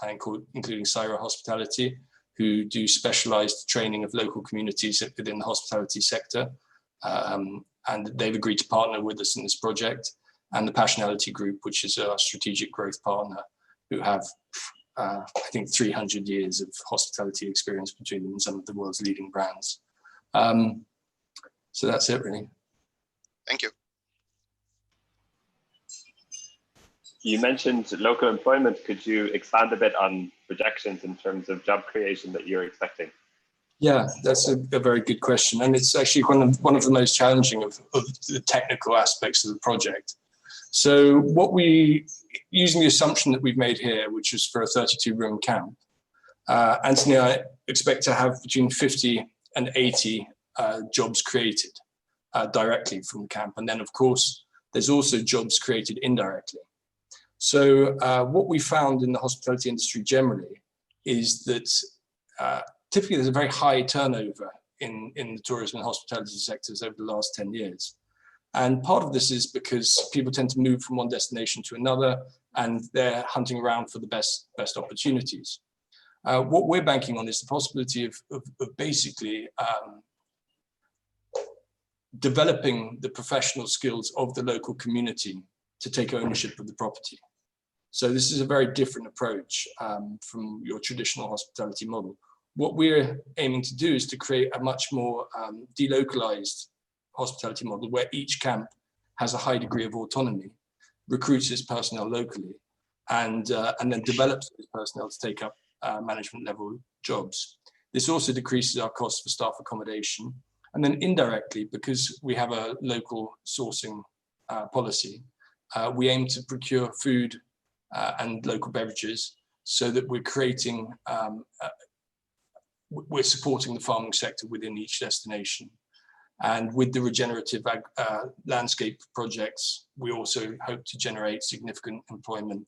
including Syra Hospitality, who do specialized training of local communities within the hospitality sector. And they've agreed to partner with us in this project. And the Passionality Group, which is our strategic growth partner, who have, I think, 300 years of hospitality experience between them and some of the world's leading brands. So that's it, really. Thank you. You mentioned local employment. Could you expand a bit on projections in terms of job creation that you're expecting? Yeah, that's a very good question. And it's actually one of the most challenging of the technical aspects of the project. So using the assumption that we've made here, which is for a 32-room camp, Anthony and I expect to have between 50 and 80 jobs created directly from the camp. And then, of course, there's also jobs created indirectly. So what we found in the hospitality industry generally is that typically there's a very high turnover in the tourism and hospitality sectors over the last 10 years. And part of this is because people tend to move from one destination to another, and they're hunting around for the best opportunities. What we're banking on is the possibility of basically developing the professional skills of the local community to take ownership of the property. So this is a very different approach from your traditional hospitality model. What we're aiming to do is to create a much more delocalized hospitality model where each camp has a high degree of autonomy, recruits its personnel locally, and then develops its personnel to take up management level jobs. This also decreases our costs for staff accommodation. And then indirectly, because we have a local sourcing policy, we aim to procure food and local beverages so that we're creating, we're supporting the farming sector within each destination. And with the regenerative landscape projects, we also hope to generate significant employment,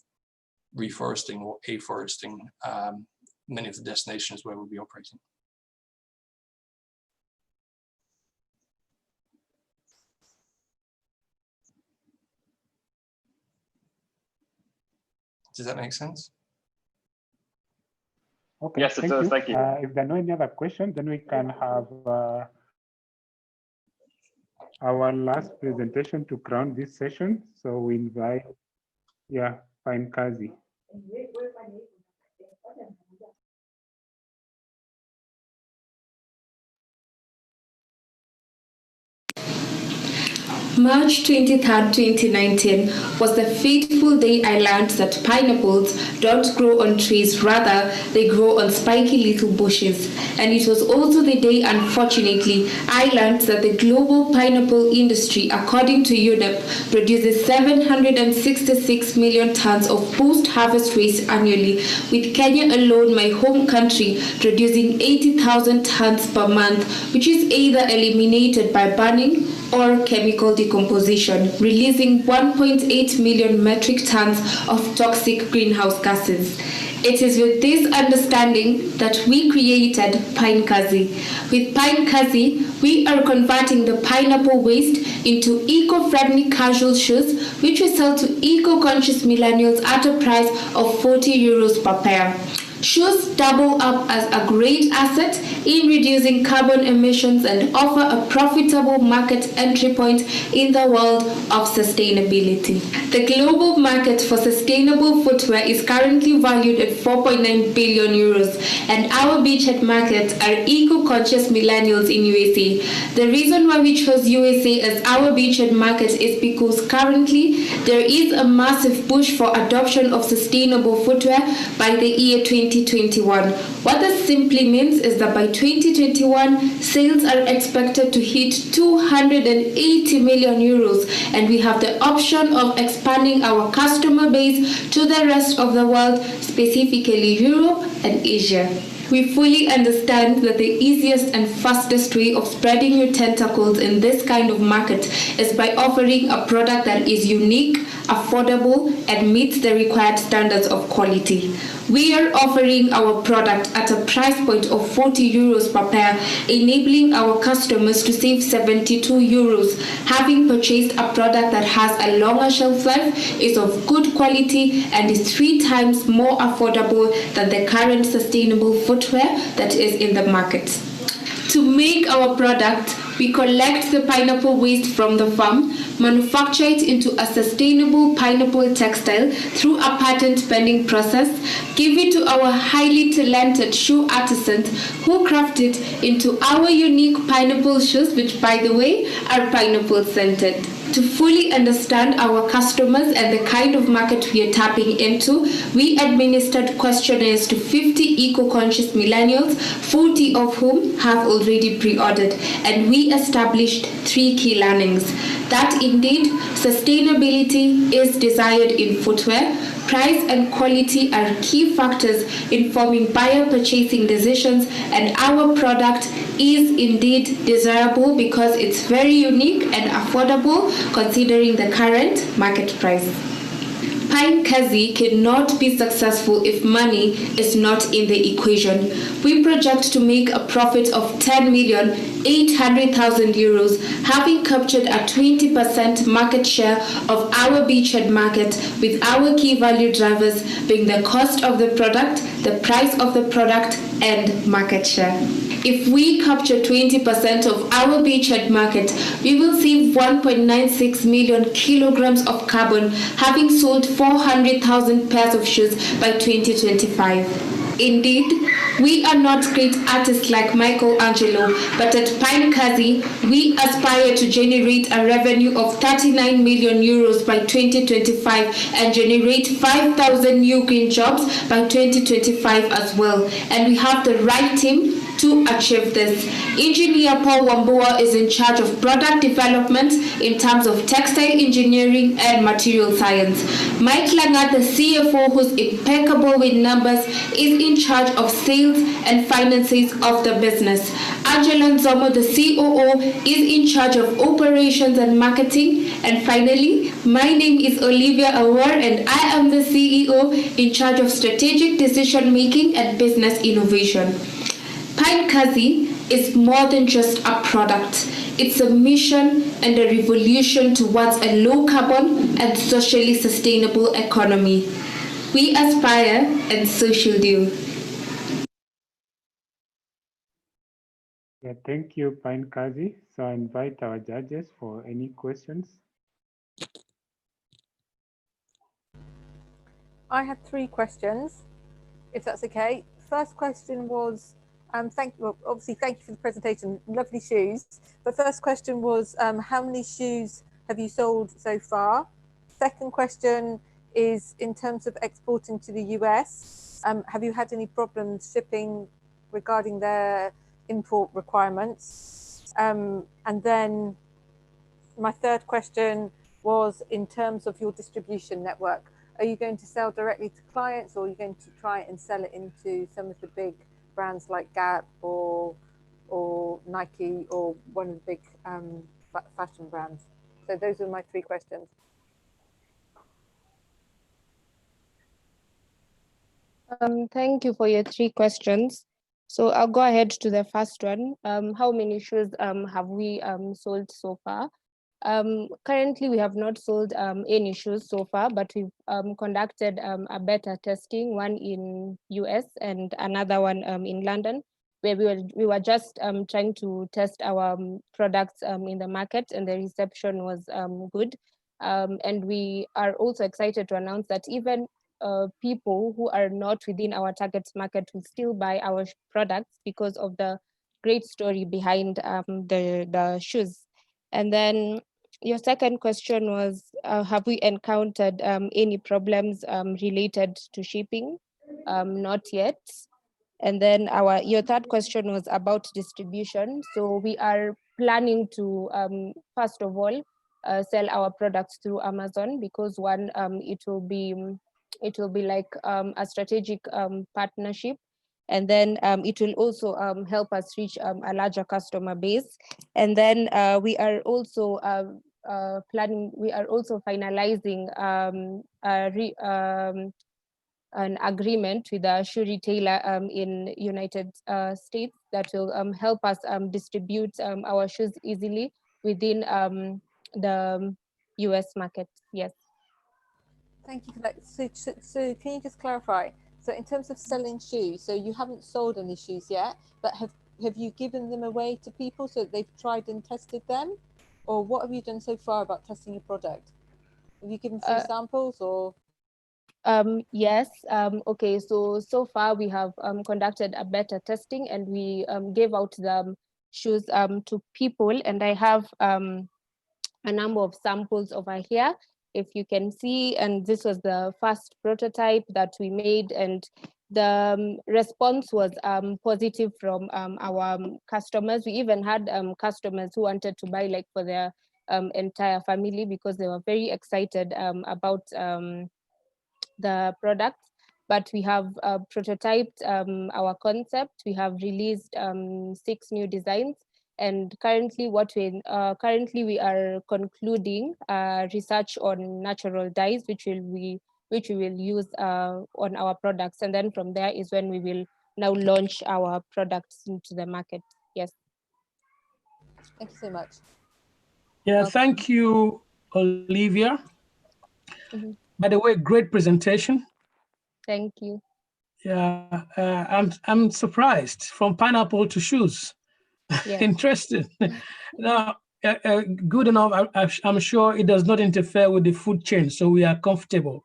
reforesting or afforesting many of the destinations where we'll be operating. Does that make sense? Okay, yes, it does. Thank you. If there are no any other questions, then we can have our last presentation to crown this session. So we invite, Fine Kazi. March 23rd, 2019 was the fateful day I learned that pineapples don't grow on trees, rather they grow on spiky little bushes. And it was also the day, unfortunately, I learned that the global pineapple industry, according to UNEP, produces 766 million tons of post-harvest waste annually, with Kenya alone, my home country, producing 80,000 tons per month, which is either eliminated by burning or chemical decomposition, releasing 1.8 million metric tons of toxic greenhouse gases. It is with this understanding that we created Pine Kazi. With Pine Kazi, we are converting the pineapple waste into eco-friendly casual shoes, which we sell to eco-conscious millennials at a price of 40 euros per pair. Shoes double up as a great asset in reducing carbon emissions and offer a profitable market entry point in the world of sustainability. The global market for sustainable footwear is currently valued at 4.9 billion euros, and our beachhead markets are eco-conscious millennials in USA. The reason why we chose USA as our beachhead market is because currently there is a massive push for adoption of sustainable footwear by the year 2021. What this simply means is that by 2021, sales are expected to hit 280 million euros, and we have the option of expanding our customer base to the rest of the world, specifically Europe and Asia. We fully understand that the easiest and fastest way of spreading your tentacles in this kind of market is by offering a product that is unique, affordable, and meets the required standards of quality. We are offering our product at a price point of 40 euros per pair, enabling our customers to save 72 euros, having purchased a product that has a longer shelf life, is of good quality, and is 3 times more affordable than the current sustainable footwear that is in the market. To make our product, we collect the pineapple waste from the farm, manufacture it into a sustainable pineapple textile through a patent pending process, give it to our highly talented shoe artisans who craft it into our unique pineapple shoes, which, by the way, are pineapple scented. To fully understand our customers and the kind of market we are tapping into, we administered questionnaires to 50 eco-conscious millennials, 40 of whom have already pre-ordered, and we established 3 key learnings. That indeed, sustainability is desired in footwear, price and quality are key factors informing buyer purchasing decisions, and our product is indeed desirable because it's very unique and affordable considering the current market price. Pine Kazi cannot be successful if money is not in the equation. We project to make a profit of 10,800,000 euros, having captured a 20% market share of our beachhead market, with our key value drivers being the cost of the product, the price of the product, and market share. If we capture 20% of our beachhead market, we will save 1.96 million kilograms of carbon, having sold 400,000 pairs of shoes by 2025. Indeed, we are not great artists like Michelangelo, but at Pine Kazi, we aspire to generate a revenue of 39 million euros by 2025 and generate 5,000 new green jobs by 2025 as well. And we have the right team to achieve this. Engineer Paul Wambua is in charge of product development in terms of textile engineering and material science. Mike Langer, the CFO, who's impeccable with numbers, is in charge of sales and finances of the business. Angela Nzomo, the COO, is in charge of operations and marketing. And finally, my name is Olivia Awar, and I am the CEO in charge of strategic decision making and business innovation. Pine Kazi is more than just a product. It's a mission and a revolution towards a low carbon and socially sustainable economy. We aspire, and so should you. Yeah, thank you, Pine Kazi. So I invite our judges for any questions. I had 3 questions, if that's okay. First question was, thank you for the presentation, lovely shoes. But first question was, how many shoes have you sold so far? Second question is, in terms of exporting to the US, have you had any problems shipping regarding their import requirements? And then my third question was, in terms of your distribution network, are you going to sell directly to clients, or are you going to try and sell it into some of the big brands like Gap or Nike or one of the big fashion brands? So those are my 3 questions. Thank you for your 3 questions. So I'll go ahead to the first one. How many shoes have we sold so far? Currently, we have not sold any shoes so far, but we've conducted a beta testing, one in US and another one in London, where we were just trying to test our products in the market, and the reception was good. And we are also excited to announce that even people who are not within our target market will still buy our products because of the great story behind the shoes. And then your second question was, have we encountered any problems related to shipping? Not yet. And then your third question was about distribution. So we are planning to, first of all, sell our products through Amazon, because one, it will be like a strategic partnership, And then it will also help us reach a larger customer base. And then we are also finalizing an agreement with a shoe retailer in United States that will help us distribute our shoes easily within the US market. Yes. Thank you for that. So can you just clarify? So in terms of selling shoes, so you haven't sold any shoes yet, but have you given them away to people so that they've tried and tested them? Or what have you done so far about testing your product? Have you given free samples or? Yes. Okay. So far we have conducted a beta testing, and we gave out the shoes to people, and I have a number of samples over here, if you can see. And this was the first prototype that we made, and the response was positive from our customers. We even had customers who wanted to buy like for their entire family, because they were very excited about the products. But we have prototyped our concept. We have released 6 new designs, and currently we are concluding research on natural dyes, which we will use on our products. And then from there is when we will now launch our products into the market. Yes. Thank you so much. Yeah, thank you, Olivia. By the way, great presentation. Thank you. Yeah, I'm surprised, from pineapple to shoes. Yes. Interesting. Now, good enough. I'm sure it does not interfere with the food chain, so we are comfortable.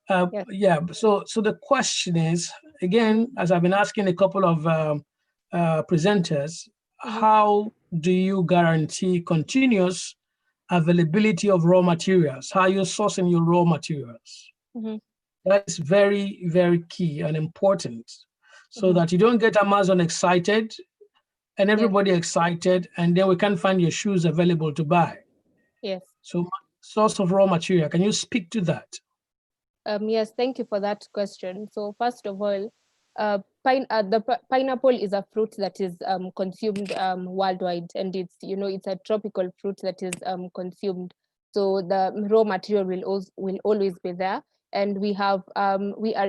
Yes. Yeah. So the question is, again, as I've been asking a couple of presenters, how do you guarantee continuous availability of raw materials? How are you sourcing your raw materials? That's very, very key and important, so that you don't get Amazon excited and everybody excited, and then we can't find your shoes available to buy. Yes. So source of raw material, can you speak to that? Yes, thank you for that question. So first of all, pineapple is a fruit that is consumed worldwide, and it's a tropical fruit that is consumed. So the raw material will always be there. And we are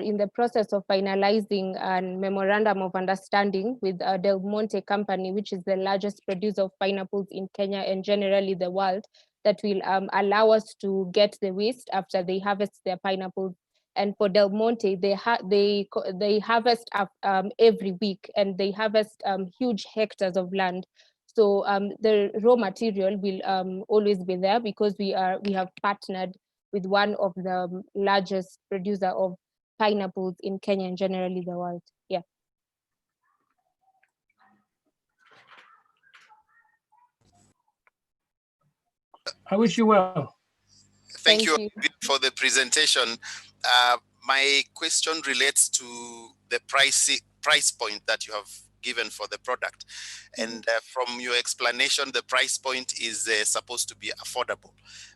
in the process of finalizing a memorandum of understanding with Del Monte company, which is the largest producer of pineapples in Kenya and generally the world, that will allow us to get the waste after they harvest their pineapples. And for Del Monte, they harvest every week, and they harvest huge hectares of land. So the raw material will always be there, because we have partnered with one of the largest producer of pineapples in Kenya and generally the world. Yeah. I wish you well. Thank you for the presentation. My question relates to the price point that you have given for the product. And from your explanation, the price point is supposed to be affordable.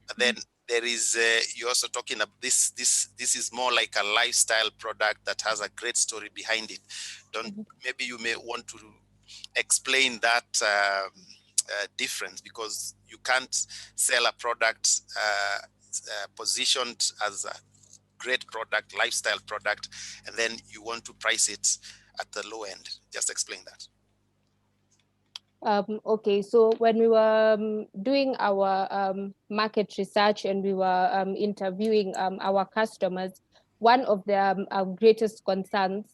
But then there is, you're also talking about this is more like a lifestyle product that has a great story behind it. Maybe you may want to explain that difference, because you can't sell a product positioned as a great product, lifestyle product, and then you want to price it at the low end. Just explain that. Okay, so when we were doing our market research and we were interviewing our customers, one of their greatest concerns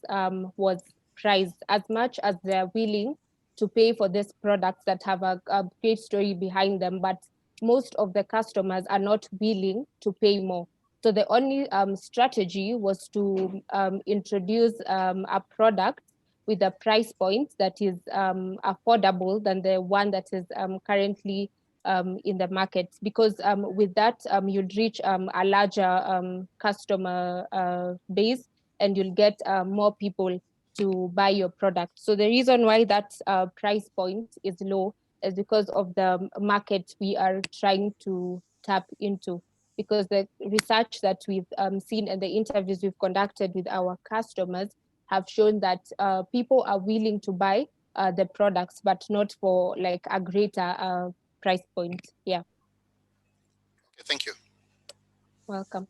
was price. As much as they're willing to pay for these products that have a great story behind them, but most of the customers are not willing to pay more. So the only strategy was to introduce a product with a price point that is affordable than the one that is currently in the market, because with that you'd reach a larger customer base, and you'll get more people to buy your product. So the reason why that price point is low is because of the market we are trying to tap into, because the research that we've seen and the interviews we've conducted with our customers have shown that people are willing to buy the products, but not for like a greater price point. Yeah. Okay, thank you. Welcome.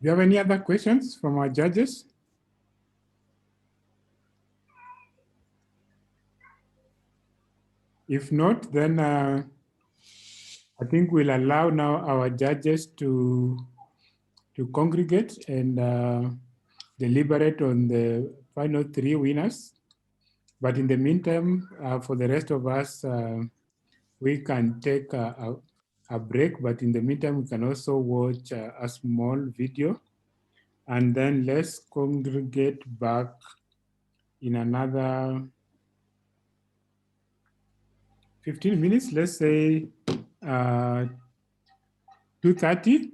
Do you have any other questions from our judges? If not, then I think we'll allow now our judges to congregate and deliberate on the final 3 winners. But in the meantime, for the rest of us, we can take a break, but in the meantime, we can also watch a small video, and then let's congregate back in another 15 minutes, let's say 2:30,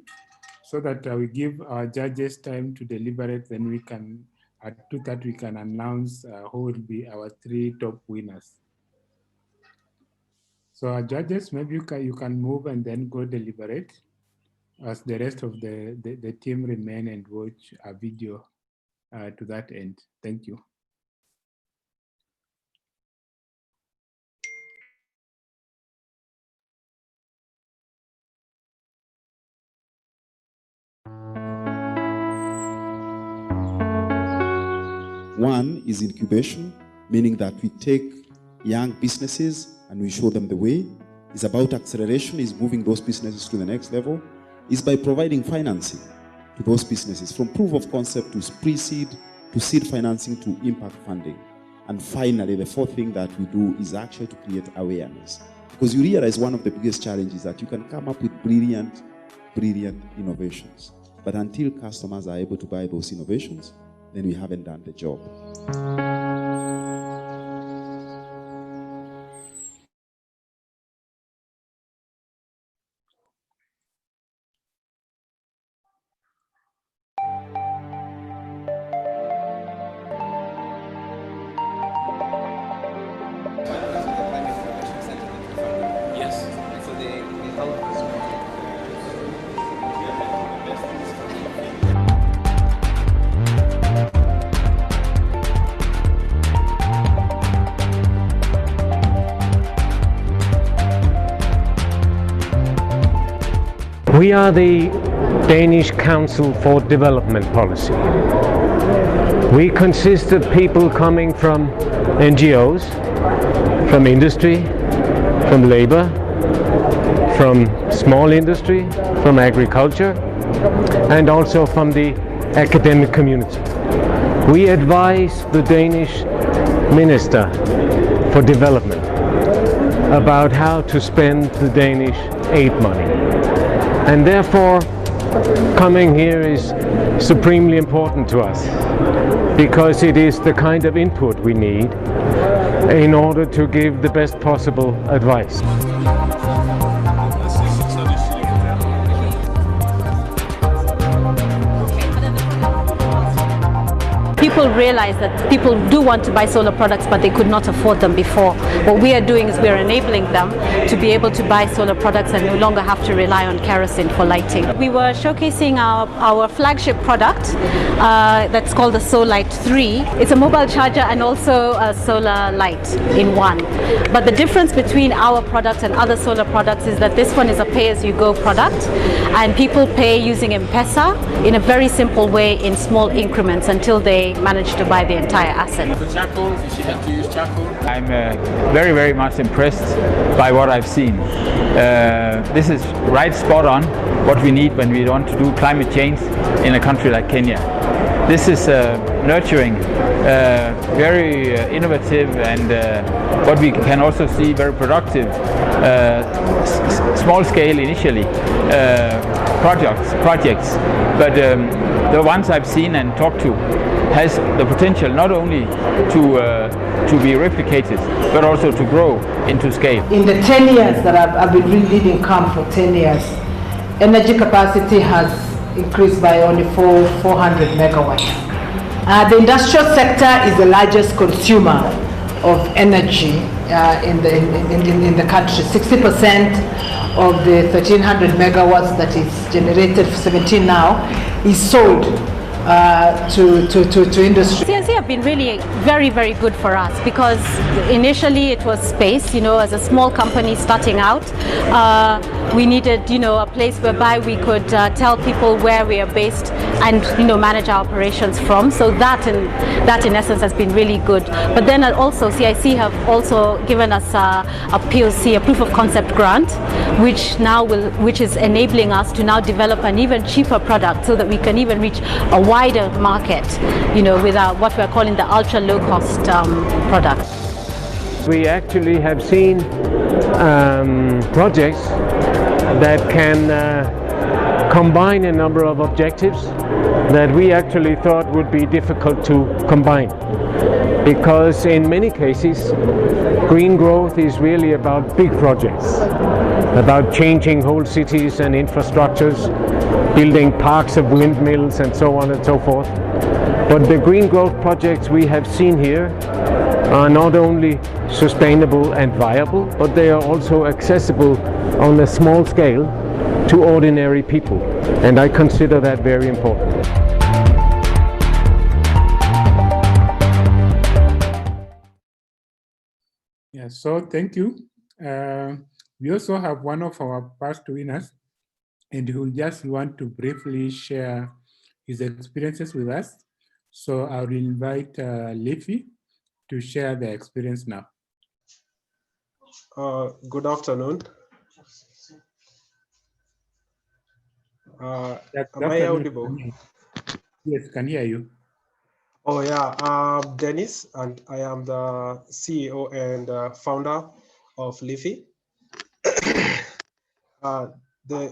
so that we give our judges time to deliberate. Then we can, at 2:30, we can announce who will be our 3 top winners. So our judges, maybe you can move and then go deliberate as the rest of the team remain and watch a video to that end. Thank you. One is incubation, meaning that we take young businesses and we show them the way. It's about acceleration, is moving those businesses to the next level. Is by providing financing to those businesses, from proof of concept to pre-seed, to seed financing, to impact funding. And finally, the fourth thing that we do is actually to create awareness. Because you realize one of the biggest challenges that you can come up with brilliant innovations. But until customers are able to buy those innovations, then we haven't done the job. We are the Danish Council for Development Policy. We consist of people coming from NGOs, from industry, from labor, from small industry, from agriculture, and also from the academic community. We advise the Danish Minister for Development about how to spend the Danish aid money. And therefore, coming here is supremely important to us, because it is the kind of input we need in order to give the best possible advice. People realize that people do want to buy solar products, but they could not afford them before. What we are doing is we are enabling them to be able to buy solar products and no longer have to rely on kerosene for lighting. We were showcasing our flagship product that's called the Solite 3. It's a mobile charger and also a solar light in one. But the difference between our product and other solar products is that this one is a pay-as-you-go product, and people pay using M-Pesa in a very simple way in small increments until they manage to buy the entire asset. For charcoal, you should have to use charcoal. I'm very, very much impressed by what I've seen. This is right spot on what we need when we want to do climate change in a country like Kenya. This is nurturing, very innovative, and what we can also see very productive, small scale initially projects. But the ones I've seen and talked to has the potential not only to be replicated, but also to grow into scale. In the 10 years that I've been leading CAMP for 10 years, energy capacity has increased by only 400 megawatts. The industrial sector is the largest consumer of energy in the country. 60% of the 1,300 megawatts that is generated, 17 now, is sold to industry. CNC have been really very, very good for us because initially it was space, as a small company starting out. We needed, a place whereby we could tell people where we are based and, manage our operations from. So that in essence has been really good. But then also CIC have also given us a POC, a proof of concept grant, which is enabling us to now develop an even cheaper product so that we can even reach a wider market, with what we're calling the ultra low cost product. We actually have seen projects that can combine a number of objectives that we actually thought would be difficult to combine. Because in many cases, green growth is really about big projects, about changing whole cities and infrastructures, building parks of windmills and so on and so forth. But the green growth projects we have seen here are not only sustainable and viable, but they are also accessible on a small scale to ordinary people. And I consider that very important. Yeah, so thank you. We also have one of our past winners, and he will just want to briefly share his experiences with us. So I will invite Leafy to share the experience now. Good afternoon. Am I audible? Yes, can hear you. Oh yeah, I'm Dennis, and I am the CEO and founder of Leafy. The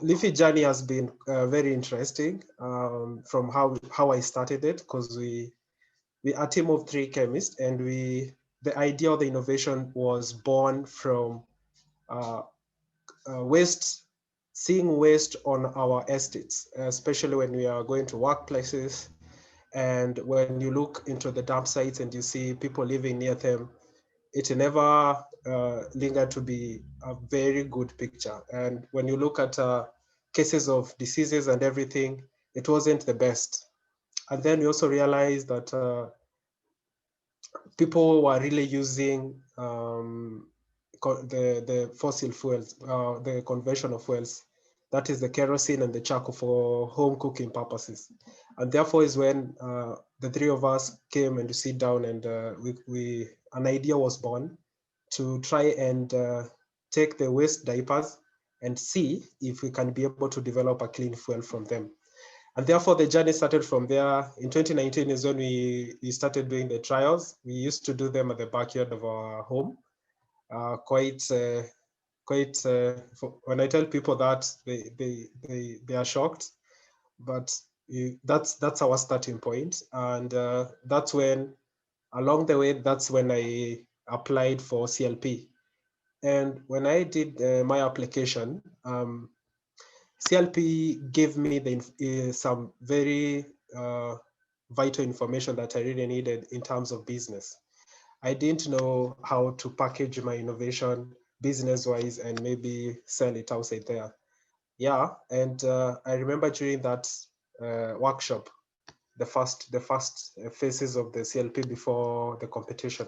Leafy journey has been very interesting from how I started it, because we are a team of 3 chemists, and the idea of the innovation was born from seeing waste on our estates, especially when we are going to workplaces. And when you look into the dump sites and you see people living near them, it never lingered to be a very good picture. And when you look at cases of diseases and everything, it wasn't the best. And then we also realized that people were really using the fossil fuels, the conventional fuels, that is the kerosene and the charcoal, for home cooking purposes. And therefore is when the 3 of us came and to sit down, and an idea was born to try and take the waste diapers and see if we can be able to develop a clean fuel from them. And therefore the journey started from there. In 2019 is when we started doing the trials. We used to do them at the backyard of our home. When I tell people that, they are shocked, but that's our starting point. And that's when, along the way, that's when I applied for CLP. And when I did my application, CLP gave me some very vital information that I really needed in terms of business. I didn't know how to package my innovation business-wise and maybe sell it outside there. Yeah, and I remember during that workshop, the first phases of the CLP before the competition,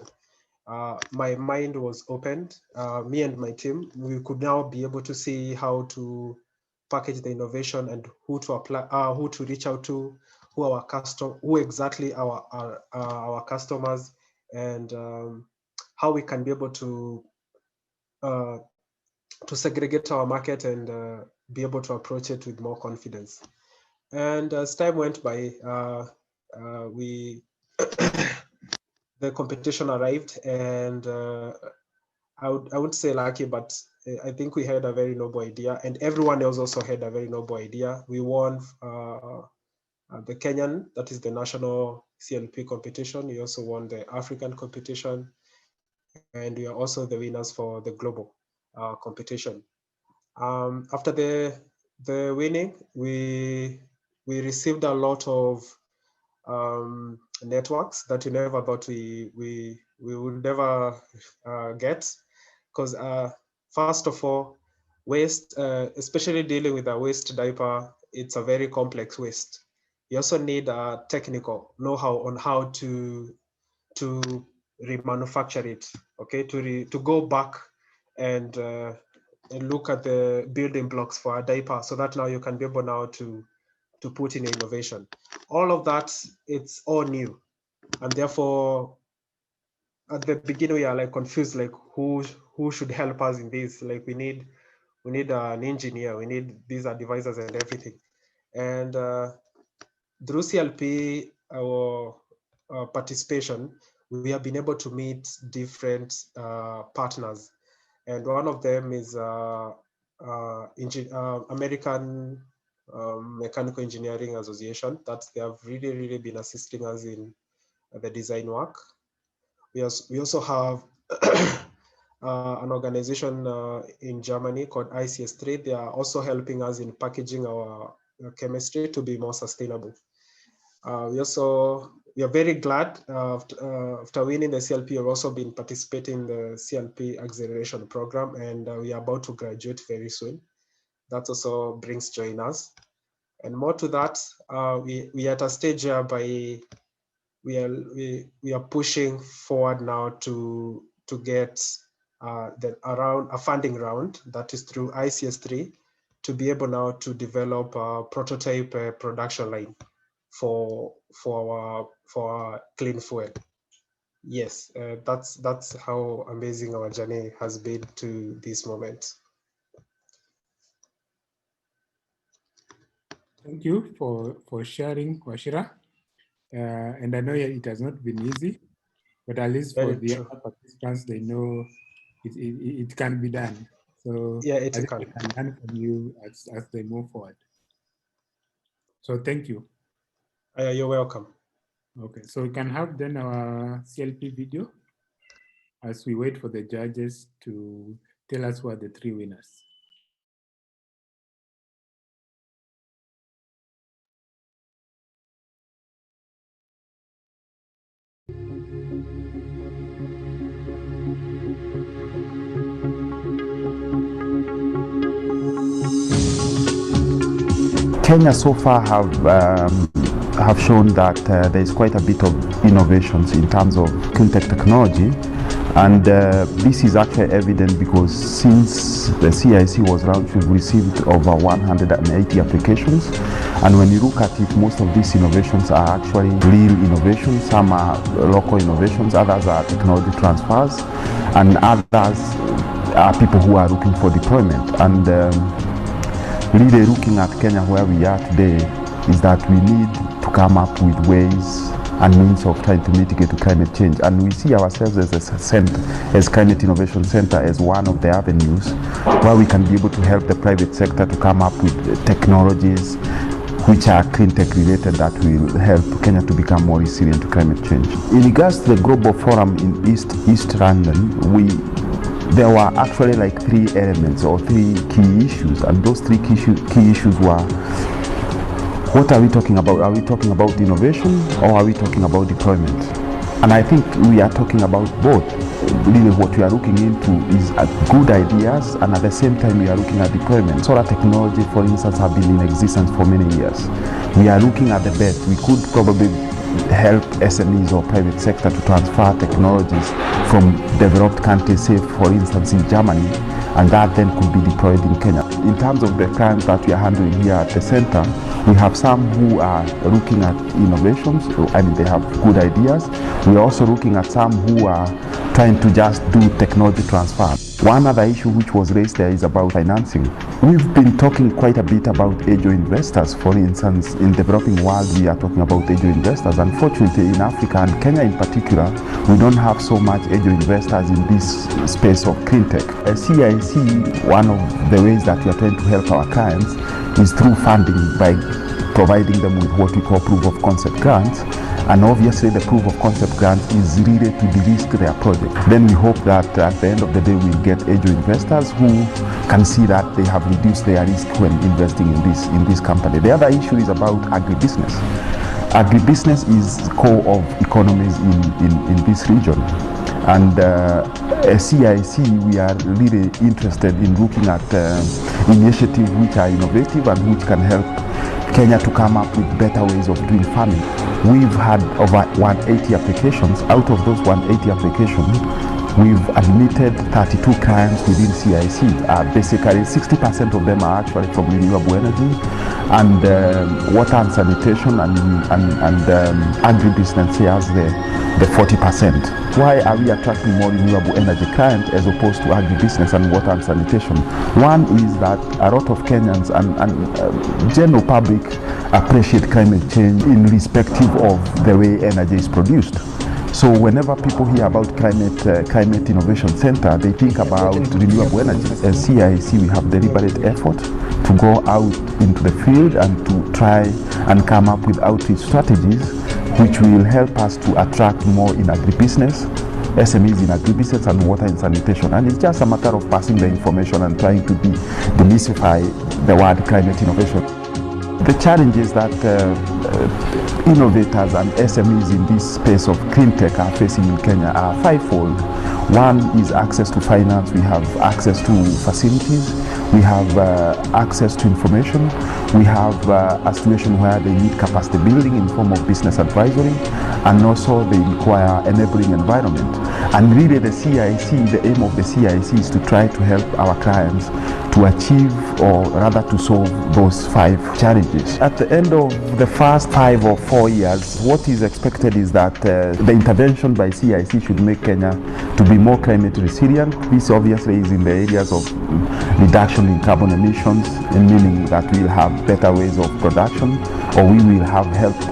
my mind was opened. Me and my team, we could now be able to see how to package the innovation and who to apply, who to reach out to, who exactly our customers, and how we can be able to segregate our market and be able to approach it with more confidence. And as time went by, the competition arrived, and I would say lucky, but I think we had a very noble idea, and everyone else also had a very noble idea. We won the Kenyan, that is the national CLP competition. We also won the African competition, and we are also the winners for the global competition. After the winning, we received a lot of networks that we never thought we we would never get, because first of all, waste, especially dealing with a waste diaper, it's a very complex waste. You also need a technical know-how on how to remanufacture it, okay, to go back and look at the building blocks for a diaper, so that now you can be able now to put in innovation. All of that, it's all new, and therefore at the beginning we are like confused, like who should help us in this. Like we need an engineer, we need these advisors and everything. And through CLP, our participation, we have been able to meet different partners, and one of them is American Mechanical Engineering Association. That they have really been assisting us in the design work. We also have an organization in Germany called ICS3. They are also helping us in packaging our chemistry to be more sustainable. We are very glad after winning the CLP. We've also been participating in the CLP acceleration program, and we are about to graduate very soon. That also brings joy in us. And more to that, we are at a stage whereby we are pushing forward now to get a funding round that is through ICS3 to be able now to develop a prototype production line for our clean fuel. Yes, that's how amazing our journey has been to this moment. Thank you for sharing, Wachira. And I know it has not been easy, but at least for the other participants, they know it can be done. So yeah, I think they can learn from you as they move forward. So thank you. You're welcome. Okay, so we can have then our CLP video as we wait for the judges to tell us who are the 3 winners. Kenya so far have shown that there is quite a bit of innovations in terms of clean tech technology, and this is actually evident because since the CIC was launched, we've received over 180 applications, and when you look at it, most of these innovations are actually real innovations. Some are local innovations, others are technology transfers, and others are people who are looking for deployment. And really looking at Kenya where we are today is that we need to come up with ways and means of trying to mitigate climate change. And we see ourselves as Climate Innovation Center as one of the avenues where we can be able to help the private sector to come up with technologies which are clean tech related that will help Kenya to become more resilient to climate change. In regards to the Global Forum in East London, there were actually like 3 elements or 3 key issues, and those 3 key issues were: what are we talking about? Are we talking about innovation or are we talking about deployment? And I think we are talking about both. Really what we are looking into is good ideas, and at the same time we are looking at deployment. Solar technology, for instance, have been in existence for many years. We are looking at the best. We could probably help SMEs or private sector to transfer technologies from developed countries, say for instance in Germany, and that then could be deployed in Kenya. In terms of the clients that we are handling here at the center, we have some who are looking at innovations, and they have good ideas. We are also looking at some who are trying to just do technology transfer. One other issue which was raised there is about financing. We've been talking quite a bit about angel investors. For instance, in the developing world, we are talking about angel investors. Unfortunately, in Africa and Kenya in particular, we don't have so much angel investors in this space of clean tech. At CIC, one of the ways that we are trying to help our clients is through funding by providing them with what we call proof of concept grants. And obviously the proof of concept grant is really to de-risk their project. Then we hope that at the end of the day we'll get angel investors who can see that they have reduced their risk when investing in this company. The other issue is about agribusiness. Agribusiness is core of economies in this region. And as CIC, we are really interested in looking at initiatives which are innovative and which can help Kenya to come up with better ways of doing farming. We've had over 180 applications. Out of those 180 applications, we've admitted 32 clients within CIC. Basically, 60% of them are actually from renewable energy, and water and sanitation and agribusiness shares the 40%. Why are we attracting more renewable energy clients as opposed to agribusiness and water and sanitation? One is that a lot of Kenyans and general public appreciate climate change in respective of the way energy is produced. So whenever people hear about Climate Innovation Center, they think about renewable energy. As CIC, we have deliberate effort to go out into the field and to try and come up with outreach strategies which will help us to attract more in agribusiness, SMEs in agribusiness and water and sanitation. And it's just a matter of passing the information and trying to demystify the word climate innovation. The challenges that innovators and SMEs in this space of clean tech are facing in Kenya are fivefold. One is access to finance. We have access to facilities. We have access to information. We have a situation where they need capacity building in form of business advisory, and also they require enabling environment. And really the CIC, the aim of the CIC is to try to help our clients to achieve, or rather to solve, those 5 challenges. At the end of the first 5 or 4 years, what is expected is that the intervention by CIC should make Kenya to be more climate resilient. This obviously is in the areas of reduction in carbon emissions, meaning that we'll have better ways of production, or we will have helped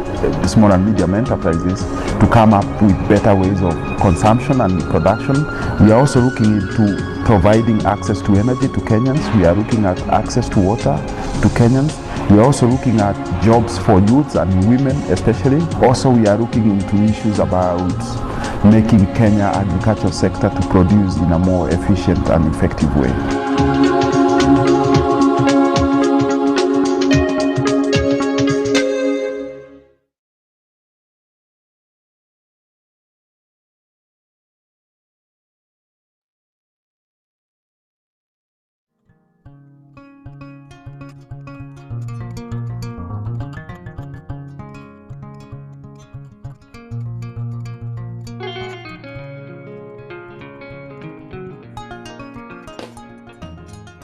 small and medium enterprises to come up with better ways of consumption and production. We are also looking into providing access to energy to Kenyans. We are looking at access to water to Kenyans. We are also looking at jobs for youths and women especially. Also, we are looking into issues about making Kenya agricultural sector to produce in a more efficient and effective way.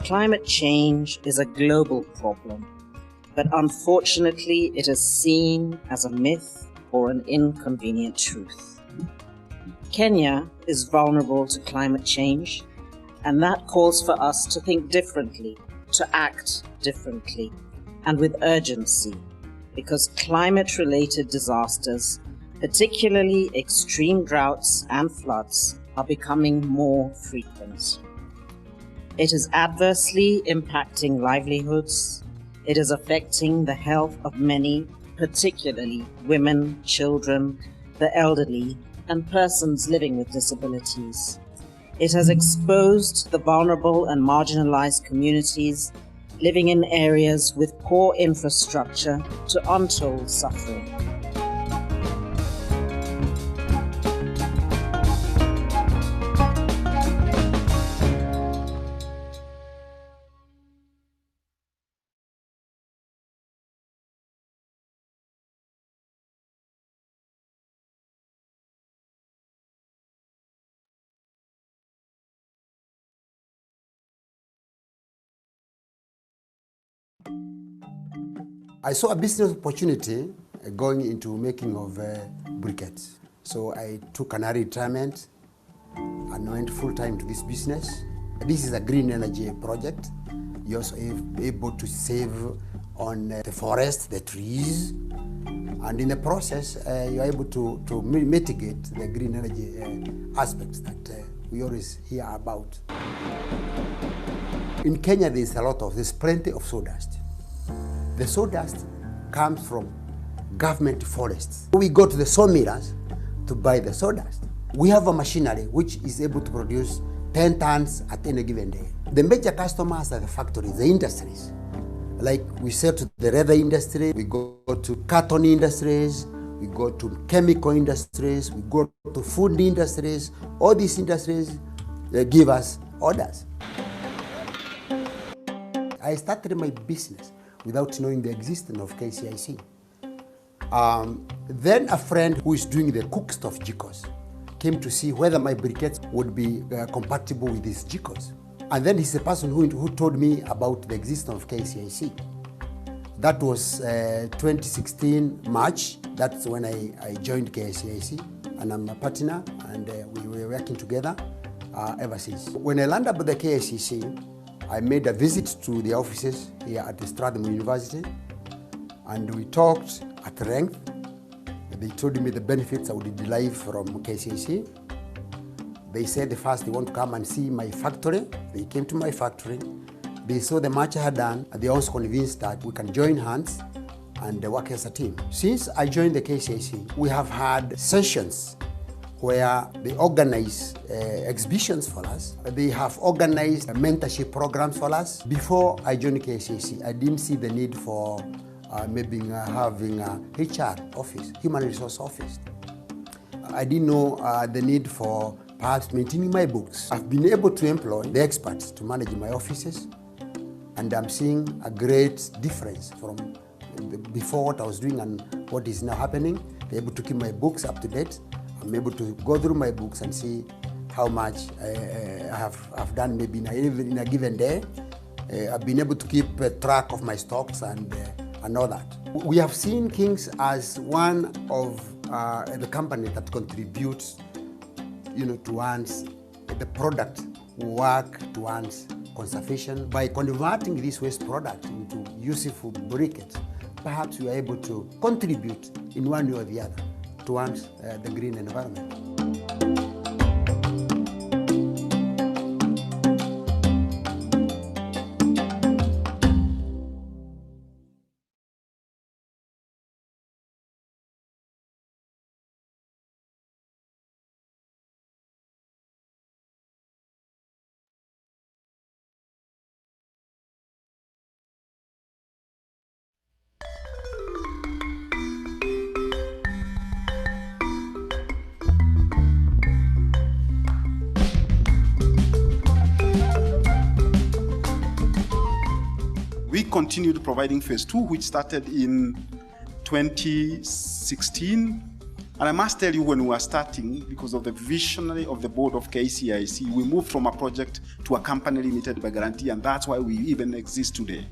Climate change is a global problem, but unfortunately it is seen as a myth or an inconvenient truth. Kenya is vulnerable to climate change, and that calls for us to think differently, to act differently, and with urgency, because climate-related disasters, particularly extreme droughts and floods, are becoming more frequent. It is adversely impacting livelihoods. It is affecting the health of many, particularly women, children, the elderly, and persons living with disabilities. It has exposed the vulnerable and marginalized communities living in areas with poor infrastructure to untold suffering. I saw a business opportunity going into making of briquettes. So I took an early retirement and went full-time to this business. This is a green energy project. You're also able to save on the forest, the trees, and in the process, you're able to mitigate the green energy aspects that we always hear about. In Kenya, there's plenty of sawdust. The sawdust comes from government forests. We go to the sawmills to buy the sawdust. We have a machinery which is able to produce 10 tons at any given day. The major customers are the factories, the industries. Like we sell to the leather industry, we go to cotton industries, we go to chemical industries, we go to food industries. All these industries give us orders. I started my business without knowing the existence of KCIC. Then a friend who is doing the cook stuff GCOS came to see whether my briquettes would be compatible with his GCOS. And then he's the person who told me about the existence of KCIC. That was 2016 March. That's when I joined KCIC, and I'm a partner, and we were working together ever since. When I learned about the KCIC, I made a visit to the offices here at the Strathmore University, and we talked at length. They told me the benefits I would derive from KCIC. They said first they want to come and see my factory. They came to my factory. They saw the match I had done, and they also convinced that we can join hands and work as a team. Since I joined the KCIC, we have had sessions where they organize exhibitions for us. They have organized mentorship programs for us. Before I joined KCIC, I didn't see the need for maybe having a HR office, human resource office. I didn't know the need for perhaps maintaining my books. I've been able to employ the experts to manage my offices, and I'm seeing a great difference from before what I was doing and what is now happening. They're able to keep my books up to date. I'm able to go through my books and see how much I have done maybe in a given day. I've been able to keep track of my stocks and all that. We have seen Kings as one of the companies that contributes, towards the product work towards conservation. By converting this waste product into useful briquettes, perhaps we are able to contribute in one way or the other towards the green environment. We continued providing phase 2, which started in 2016. And I must tell you, when we were starting, because of the visionary of the board of KCIC, we moved from a project to a company limited by guarantee, and that's why we even exist today.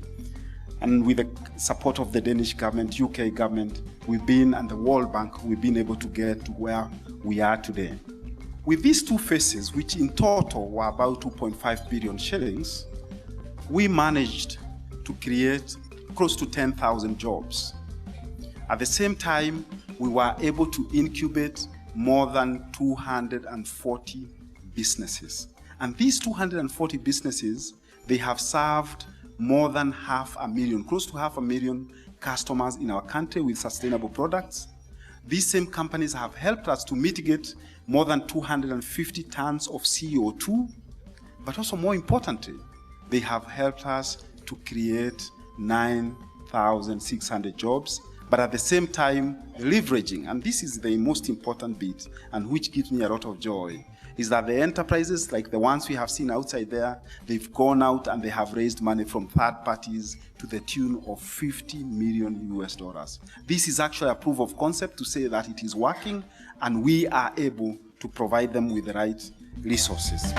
And with the support of the Danish government, UK government, and the World Bank, we've been able to get to where we are today. With these two phases, which in total were about 2.5 billion shillings, we managed to create close to 10,000 jobs. At the same time, we were able to incubate more than 240 businesses. And these 240 businesses, they have served more than 500,000, close to 500,000 customers in our country with sustainable products. These same companies have helped us to mitigate more than 250 tons of CO2, but also more importantly, they have helped us to create 9,600 jobs, but at the same time leveraging, and this is the most important bit and which gives me a lot of joy, is that the enterprises like the ones we have seen outside there, they've gone out and they have raised money from third parties to the tune of $50 million US. This is actually a proof of concept to say that it is working and we are able to provide them with the right resources.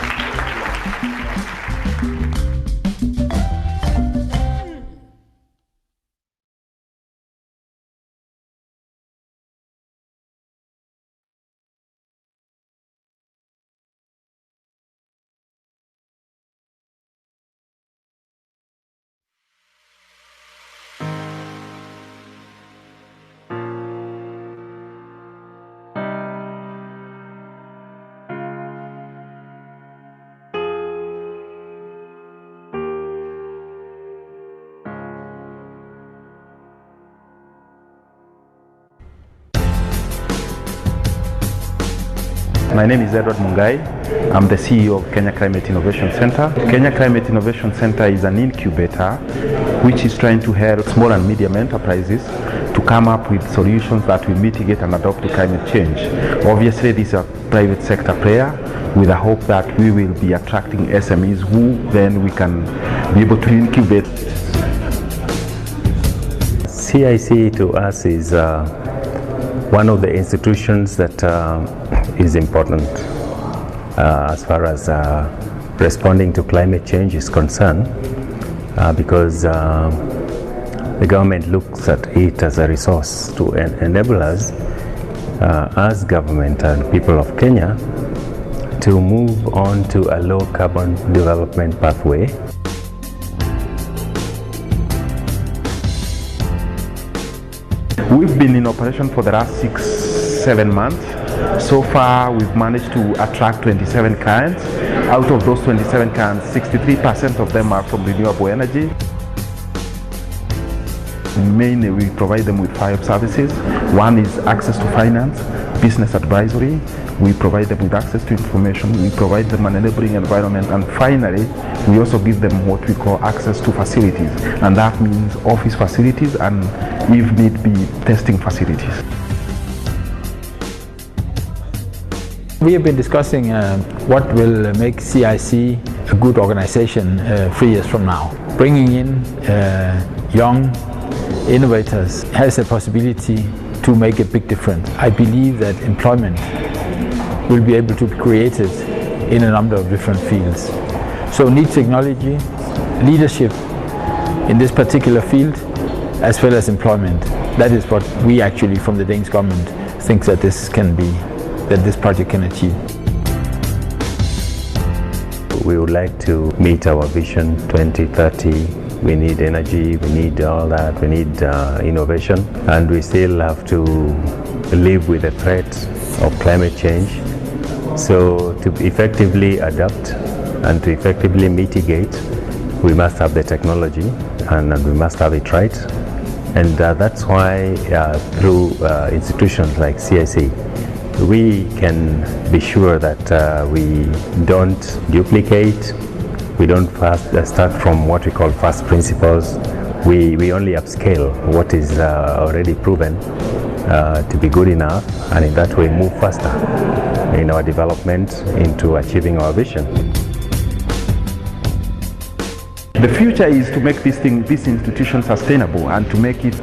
My name is Edward Mungai. I'm the CEO of Kenya Climate Innovation Center. Kenya Climate Innovation Center is an incubator which is trying to help small and medium enterprises to come up with solutions that will mitigate and adapt to climate change. Obviously, this is a private sector player with a hope that we will be attracting SMEs who then we can be able to incubate. CIC to us is one of the institutions that is important as far as responding to climate change is concerned, because the government looks at it as a resource to enable us as government and people of Kenya to move on to a low carbon development pathway. We've been in operation for the last 6-7 months. So far, we've managed to attract 27 clients. Out of those 27 clients, 63% of them are from renewable energy. Mainly, we provide them with 5 services. One is access to finance, business advisory. We provide them with access to information. We provide them an enabling environment. And finally, we also give them what we call access to facilities. And that means office facilities and, if need be, testing facilities. We have been discussing what will make CIC a good organization 3 years from now. Bringing in young innovators has a possibility to make a big difference. I believe that employment will be able to be created in a number of different fields. So need technology, leadership in this particular field, as well as employment. That is what we actually from the Danish government think that this can be, that this project can achieve. We would like to meet our vision 2030. We need energy, we need all that, we need innovation, and we still have to live with the threat of climate change. So to effectively adapt and to effectively mitigate, we must have the technology and we must have it right. And that's why through institutions like CIC, we can be sure that we don't duplicate, we don't start from what we call first principles. We only upscale what is already proven to be good enough, and in that way move faster in our development into achieving our vision. The future is to make this institution sustainable and to make it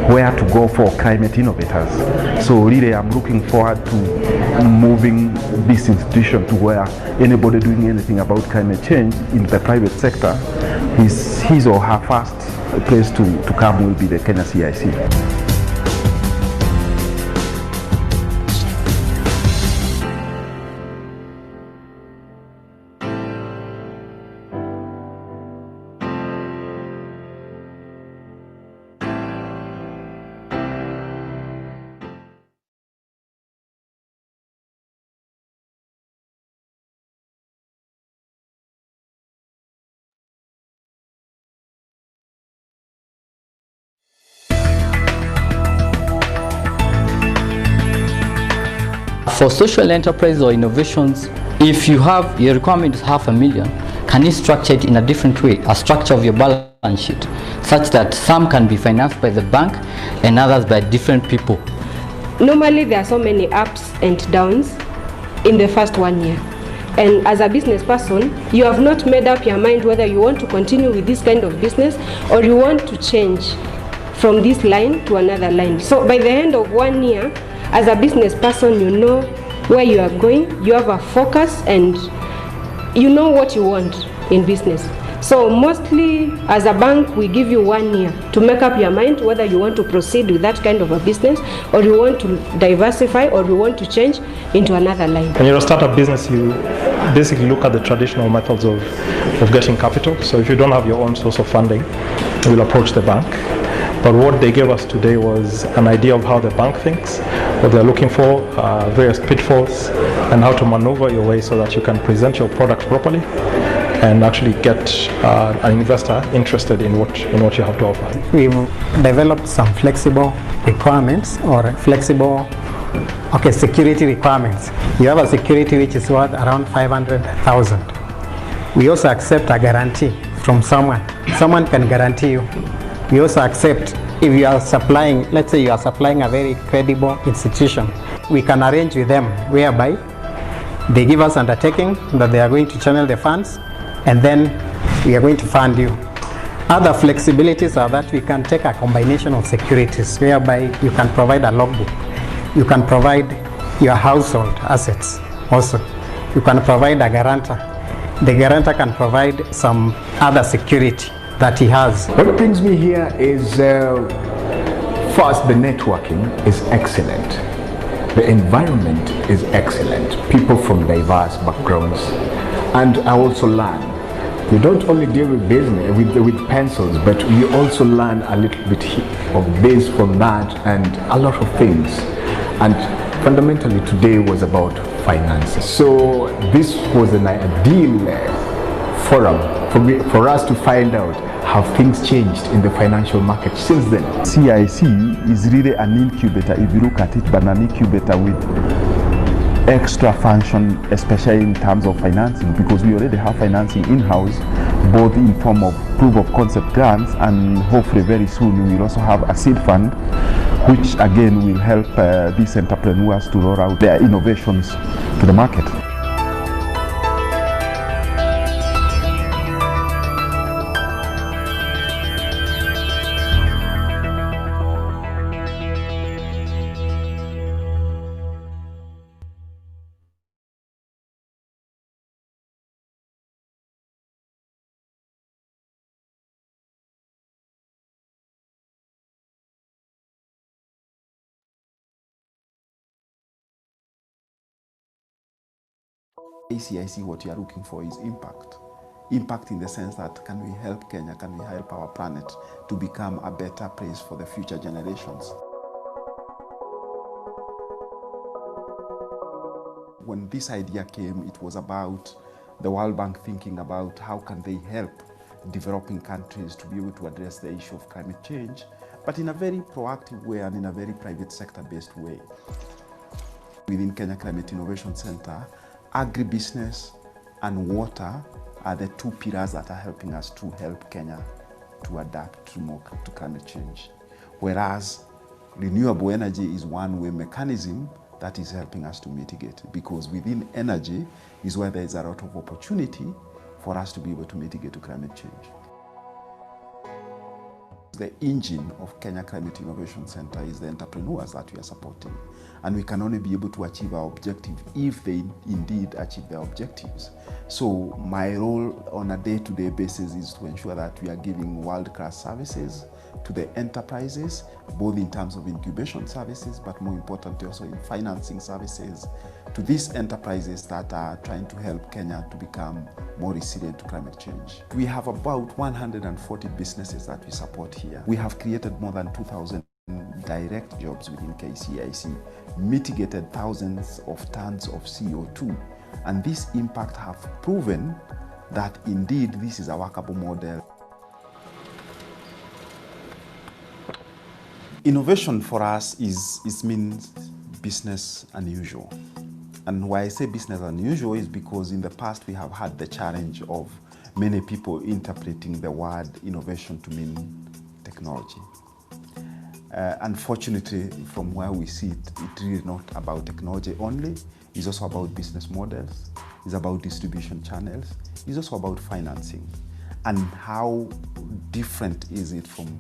where to go for climate innovators. So really I'm looking forward to moving this institution to where anybody doing anything about climate change in the private sector, his or her first place to come will be the Kenya CIC. For social enterprise or innovations, if you have your requirement is $500,000, can you structure it in a different way, a structure of your balance sheet, such that some can be financed by the bank and others by different people? Normally there are so many ups and downs in the first 1 year. And as a business person, you have not made up your mind whether you want to continue with this kind of business or you want to change from this line to another line. So by the end of 1 year, as a business person, you know where you are going, you have a focus, and you know what you want in business. So mostly as a bank, we give you 1 year to make up your mind whether you want to proceed with that kind of a business or you want to diversify or you want to change into another line. When you're a startup business, you basically look at the traditional methods of getting capital. So if you don't have your own source of funding, you will approach the bank. But what they gave us today was an idea of how the bank thinks, what they're looking for, various pitfalls, and how to maneuver your way so that you can present your product properly and actually get an investor interested in what you have to offer. We've developed some flexible requirements or flexible security requirements. You have a security which is worth around 500,000. We also accept a guarantee from someone. Someone can guarantee you. We also accept If you are supplying, let's say you are supplying a very credible institution, we can arrange with them whereby they give us undertaking that they are going to channel the funds, and then we are going to fund you. Other flexibilities are that we can take a combination of securities whereby you can provide a logbook, you can provide your household assets also, you can provide a guarantor. The guarantor can provide some other security that he has. What brings me here is first, the networking is excellent. The environment is excellent. People from diverse backgrounds. And I also learn. We don't only deal with business, with pencils, but we also learn a little bit of this from that and a lot of things. And fundamentally today was about finances. So this was an ideal forum for us to find out how things changed in the financial market since then. CIC is really an incubator, if you look at it, but an incubator with extra function, especially in terms of financing, because we already have financing in-house, both in form of proof of concept grants, and hopefully very soon we will also have a seed fund, which again will help these entrepreneurs to roll out their innovations to the market. ACIC, what you are looking for is impact. Impact in the sense that can we help Kenya, can we help our planet to become a better place for the future generations. When this idea came, it was about the World Bank thinking about how can they help developing countries to be able to address the issue of climate change, but in a very proactive way and in a very private sector-based way. Within Kenya Climate Innovation Center, agribusiness and water are the two pillars that are helping us to help Kenya to adapt to climate change. Whereas renewable energy is one way mechanism that is helping us to mitigate, because within energy is where there is a lot of opportunity for us to be able to mitigate to climate change. The engine of Kenya Climate Innovation Center is the entrepreneurs that we are supporting. And we can only be able to achieve our objective if they indeed achieve their objectives. So my role on a day-to-day basis is to ensure that we are giving world-class services to the enterprises, both in terms of incubation services, but more importantly also in financing services to these enterprises that are trying to help Kenya to become more resilient to climate change. We have about 140 businesses that we support here. We have created more than 2,000 direct jobs within KCIC, mitigated thousands of tons of CO2, and this impact have proven that indeed this is a workable model. Innovation for us means business unusual. And why I say business unusual is because in the past we have had the challenge of many people interpreting the word innovation to mean technology. Unfortunately, from where we see it, it's really not about technology only. It's also about business models. It's about distribution channels. It's also about financing. And how different is it from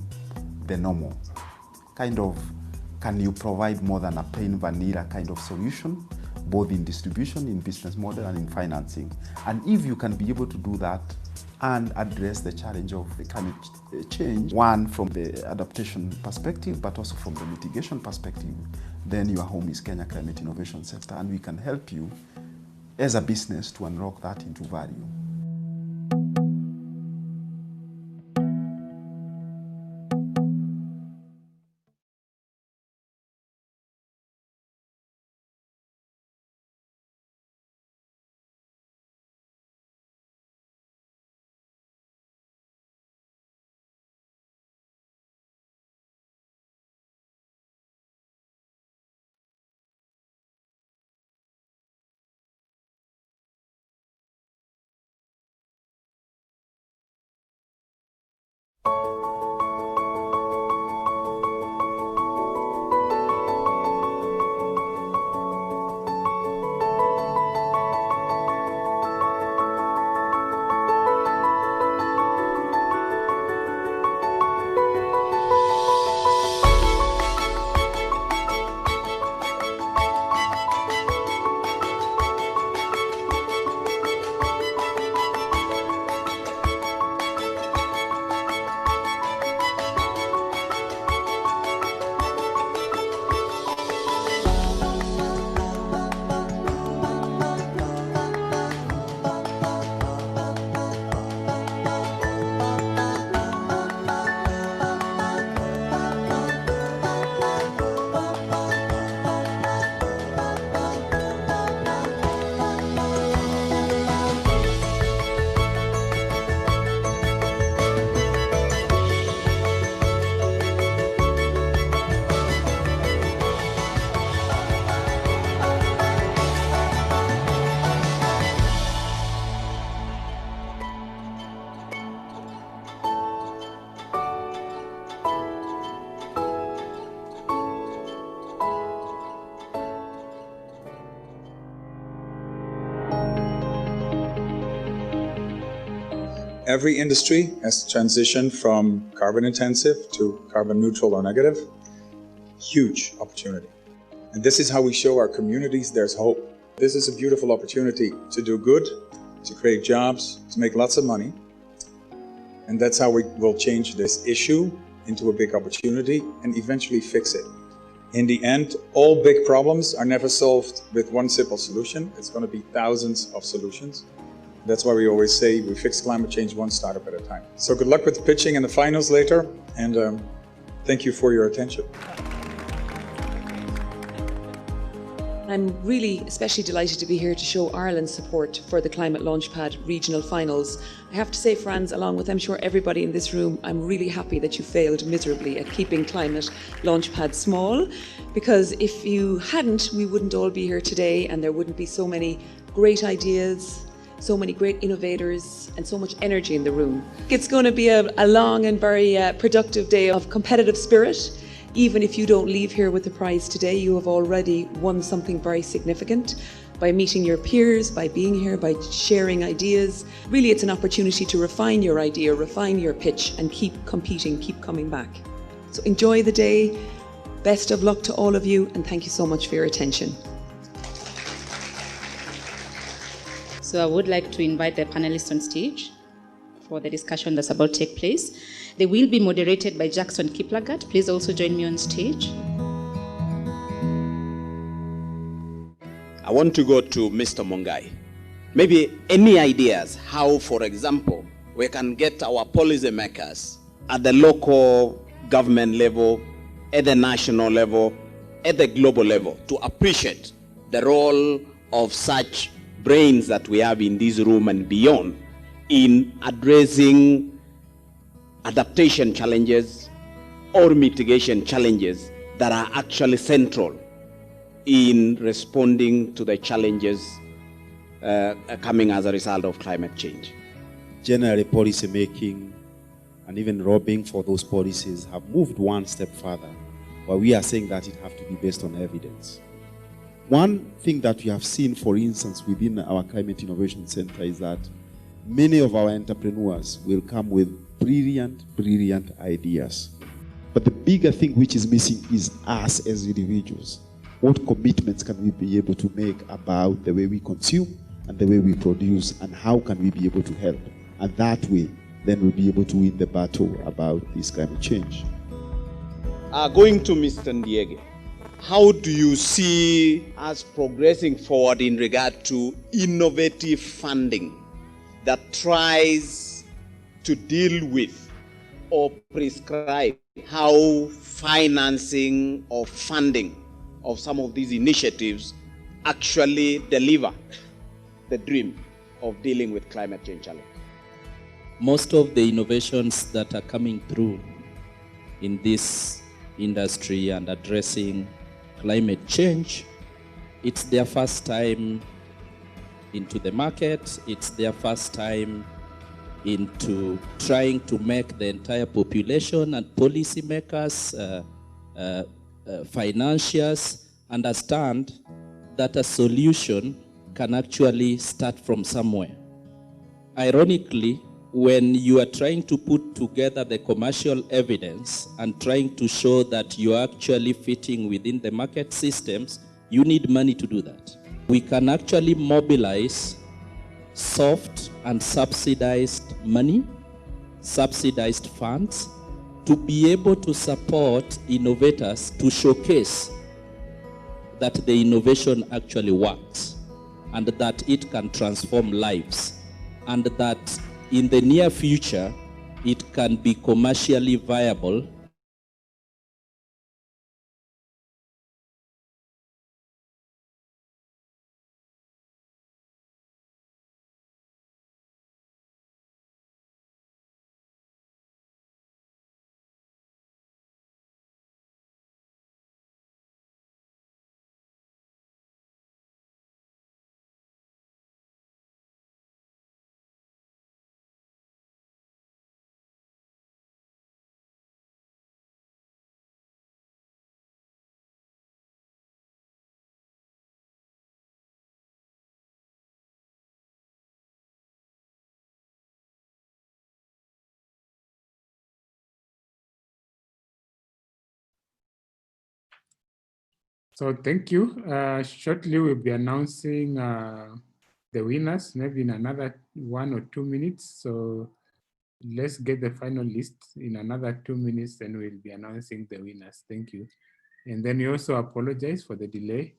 the normal? Kind of, can you provide more than a plain vanilla kind of solution, both in distribution, in business model, and in financing? And if you can be able to do that and address the challenge of the climate change, one from the adaptation perspective, but also from the mitigation perspective, then your home is Kenya Climate Innovation Center, and we can help you as a business to unlock that into value. Every industry has transitioned from carbon intensive to carbon neutral or negative. Huge opportunity. And this is how we show our communities there's hope. This is a beautiful opportunity to do good, to create jobs, to make lots of money. And that's how we will change this issue into a big opportunity and eventually fix it. In the end, all big problems are never solved with one simple solution. It's going to be thousands of solutions. That's why we always say we fix climate change one startup at a time. So good luck with the pitching and the finals later, and thank you for your attention. I'm really especially delighted to be here to show Ireland's support for the Climate Launchpad regional finals. I have to say, Franz, along with I'm sure everybody in this room, I'm really happy that you failed miserably at keeping Climate Launchpad small, because if you hadn't, we wouldn't all be here today and there wouldn't be so many great ideas, so many great innovators and so much energy in the room. It's going to be a long and very productive day of competitive spirit. Even if you don't leave here with the prize today, you have already won something very significant by meeting your peers, by being here, by sharing ideas. Really, it's an opportunity to refine your idea, refine your pitch, and keep competing, keep coming back. So enjoy the day. Best of luck to all of you, and thank you so much for your attention. So I would like to invite the panelists on stage for the discussion that's about to take place. They will be moderated by Jackson Kiplagat. Please also join me on stage. I want to go to Mr. Mungai. Maybe any ideas how, for example, we can get our policymakers at the local government level, at the national level, at the global level to appreciate the role of such brains that we have in this room and beyond in addressing adaptation challenges or mitigation challenges that are actually central in responding to the challenges coming as a result of climate change. Generally, policy making and even lobbying for those policies have moved one step further, where we are saying that it has to be based on evidence. One thing that we have seen, for instance, within our Climate Innovation Center is that many of our entrepreneurs will come with brilliant ideas. But the bigger thing which is missing is us as individuals. What commitments can we be able to make about the way we consume and the way we produce, and how can we be able to help? And that way, then we'll be able to win the battle about this climate change. Going to Mr. Ndiege, how do you see us progressing forward in regard to innovative funding that tries to deal with or prescribe how financing or funding of some of these initiatives actually deliver the dream of dealing with climate change challenge? Most of the innovations that are coming through in this industry and addressing climate change, it's their first time into the market, it's their first time into trying to make the entire population and policymakers, financiers understand that a solution can actually start from somewhere. Ironically, when you are trying to put together the commercial evidence and trying to show that you are actually fitting within the market systems, you need money to do that. We can actually mobilize soft and subsidized money, subsidized funds, to be able to support innovators to showcase that the innovation actually works and that it can transform lives, and that in the near future it can be commercially viable So thank you. Shortly, we'll be announcing the winners, maybe in another 1 or 2 minutes. So let's get the final list in another 2 minutes, then we'll be announcing the winners. Thank you. And then we also apologize for the delay.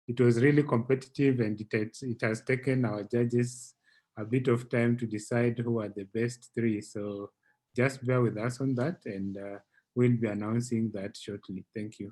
It was really competitive, and it has taken our judges a bit of time to decide who are the best 3. So just bear with us on that, and we'll be announcing that shortly. Thank you.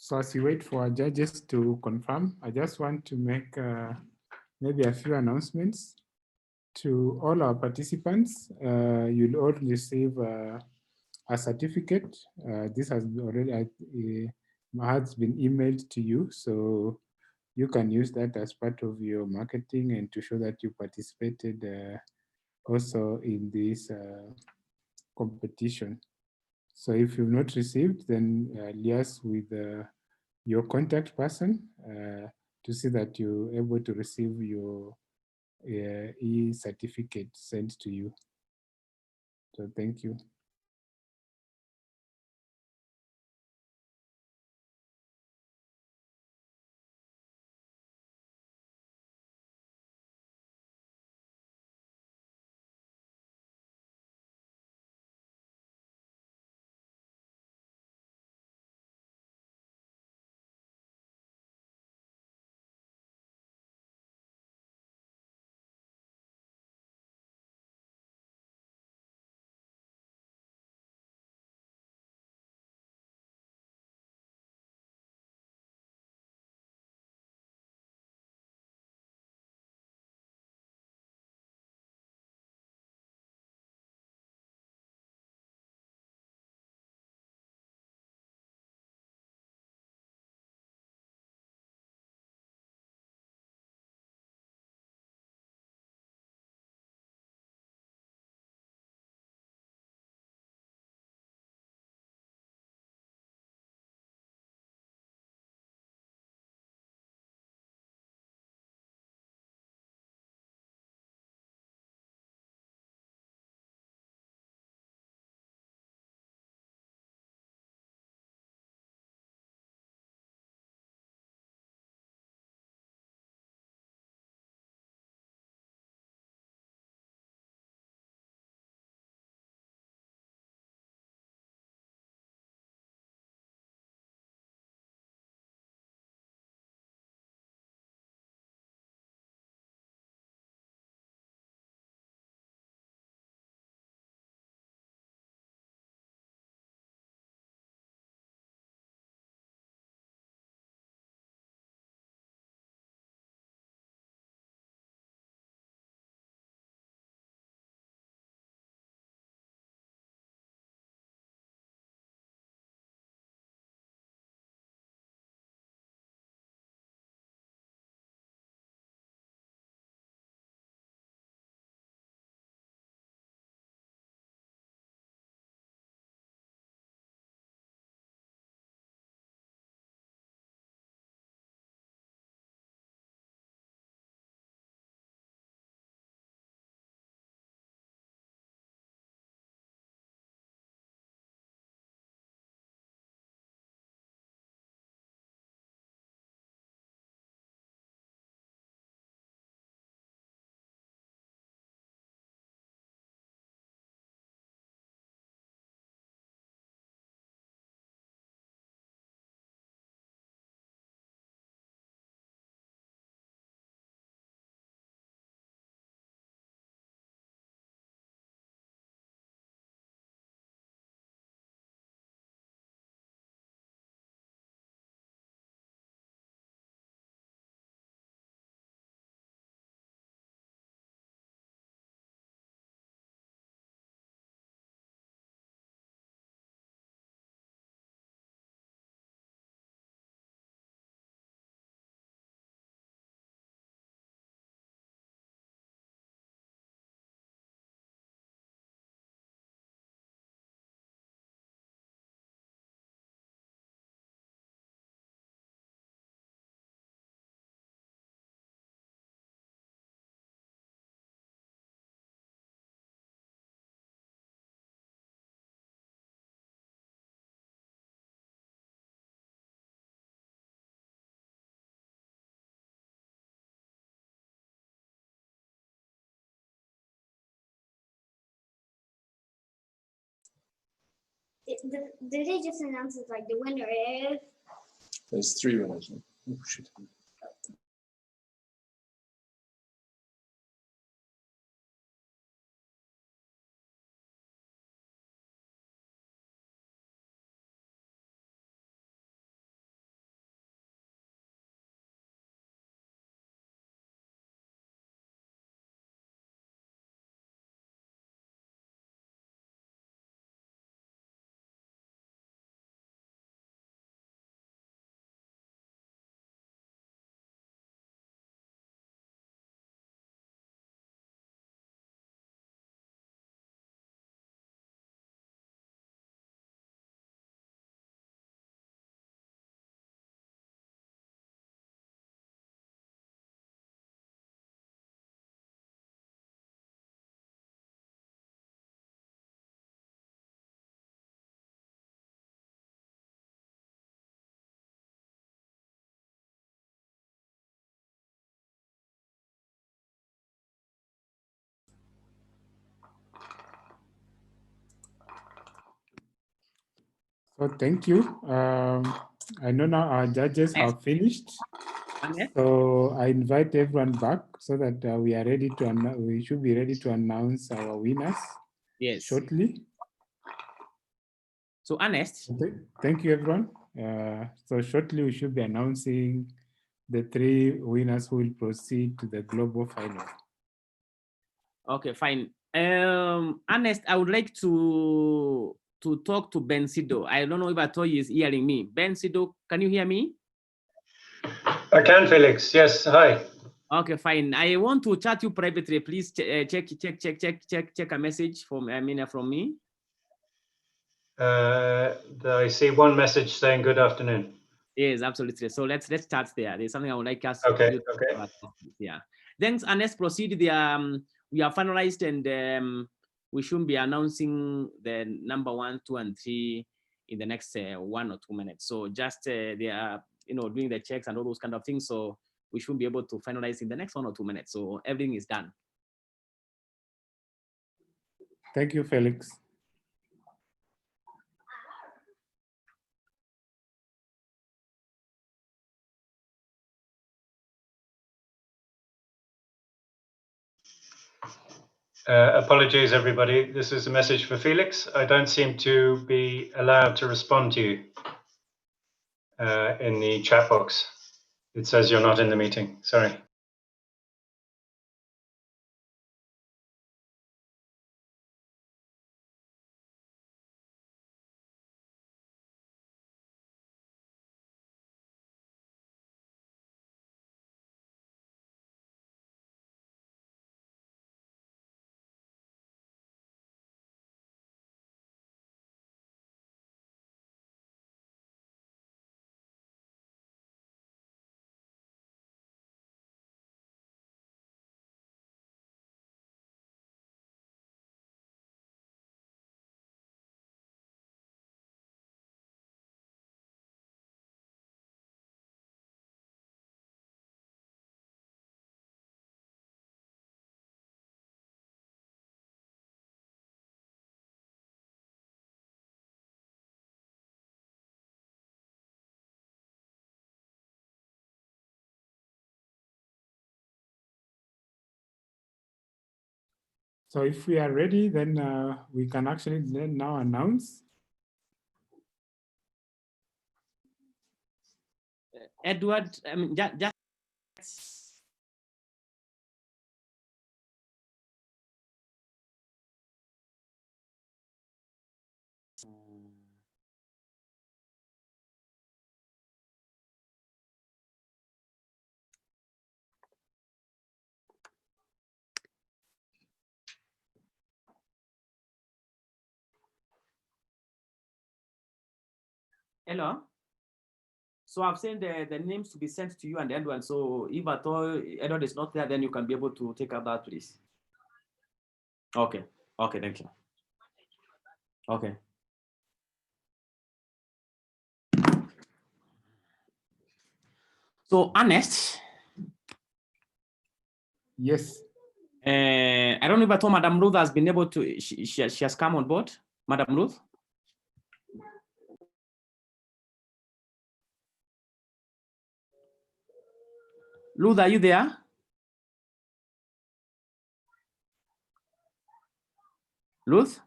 So as you wait for our judges to confirm, I just want to make maybe a few announcements to all our participants. You'll all receive a certificate. This has already has been emailed to you, so you can use that as part of your marketing and to show that you participated also in this competition. So if you've not received, then liaise with your contact person to see that you're able to receive your e-certificate sent to you. So thank you. did they just announce it like the winner is? There's 3 winners. Oh, shit. So thank you. I know now our judges have finished. So I invite everyone back so that we are ready to we should be ready to announce our winners shortly. So Ernest. Okay. Thank you, everyone. So shortly we should be announcing the 3 winners who will proceed to the global final. Okay, fine. Ernest, I would like to talk to Bensido. I don't know if Atoyi is hearing me. Bensido, can you hear me? I can, Felix. Yes, hi. Okay, fine. I want to chat you privately. Please check a message from from me. I see one message saying good afternoon. Yes, absolutely. So let's start there. There's something I would like us okay, to okay. About. Yeah. Thanks, and let's proceed. We are finalized, and we should be announcing the number 1, 2, and 3 in the next 1 or 2 minutes. So just they are doing the checks and all those kind of things. So we should be able to finalize in the next 1 or 2 minutes. So everything is done. Thank you, Felix. Apologies, everybody. This is a message for Felix. I don't seem to be allowed to respond to you in the chat box. It says you're not in the meeting. Sorry. So if we are ready, then we can actually now announce. Edward, just hello. So I've sent the names to be sent to you and Edward. So if at all Edward is not there, then you can be able to take up that, please. Okay. Okay, thank you. Okay. So Ernest. Yes. I don't know if at all Madam Ruth has been able to, she has come on board. Madam Ruth? Ruth, are you there? Ruth?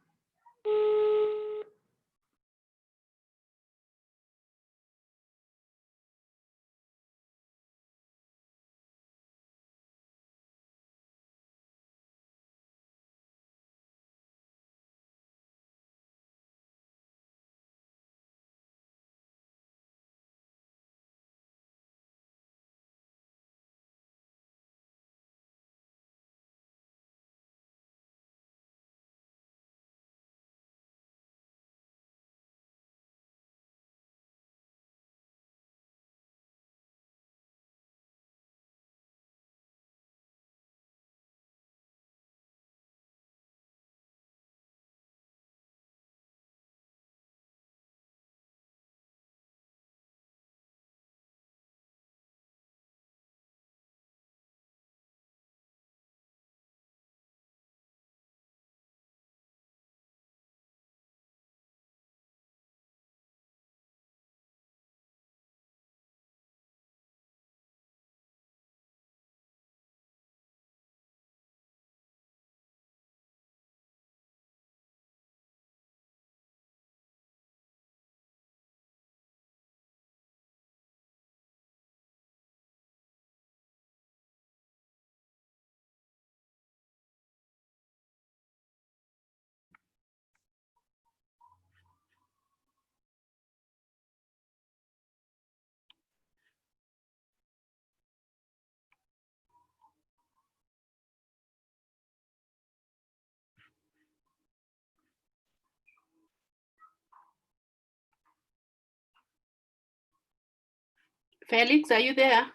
Felix, are you there?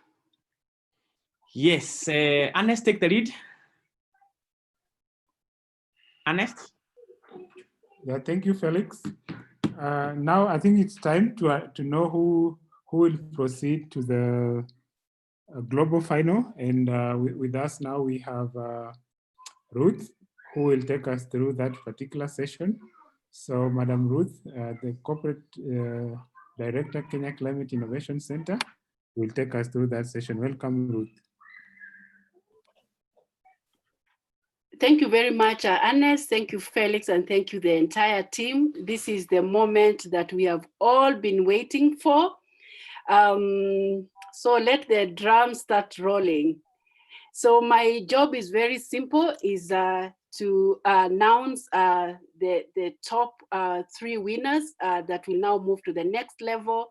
Yes, Ernest, take the lead. Ernest? Yeah, thank you, Felix. Now I think it's time to know who will proceed to the global final. And with us now we have Ruth, who will take us through that particular session. So Madam Ruth, the Corporate Director, Kenya Climate Innovation Center, will take us through that session. Welcome, Ruth. Thank you very much, Ernest. Thank you, Felix, and thank you, the entire team. This is the moment that we have all been waiting for. So let the drums start rolling. So my job is very simple, is to announce the top 3 winners that will now move to the next level.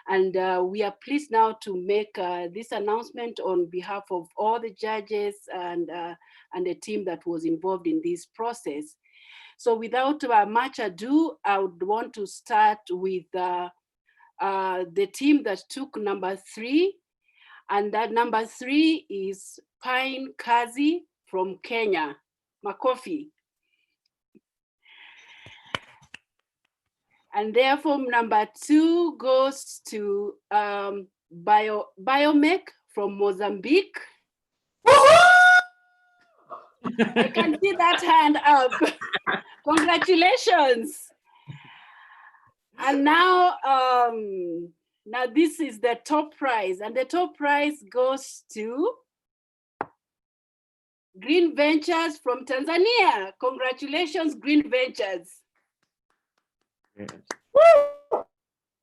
And we are pleased now to make this announcement on behalf of all the judges and the team that was involved in this process. So without much ado, I would want to start with the team that took number 3. And that number 3 is Pine Kazi from Kenya. Makofi. And therefore, number 2 goes to Biomec from Mozambique. I can see that hand up. Congratulations. And now, now this is the top prize, and the top prize goes to Green Ventures from Tanzania. Congratulations, Green Ventures. Yes.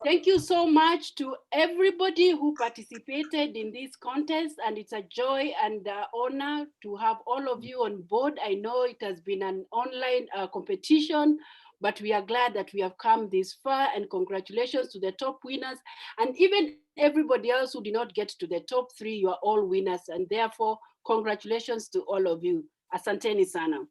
Thank you so much to everybody who participated in this contest, and it's a joy and honor to have all of you on board. I know it has been an online competition, but we are glad that we have come this far, and congratulations to the top winners, and even everybody else who did not get to the top 3, you are all winners, and therefore congratulations to all of you. Asanteni sana.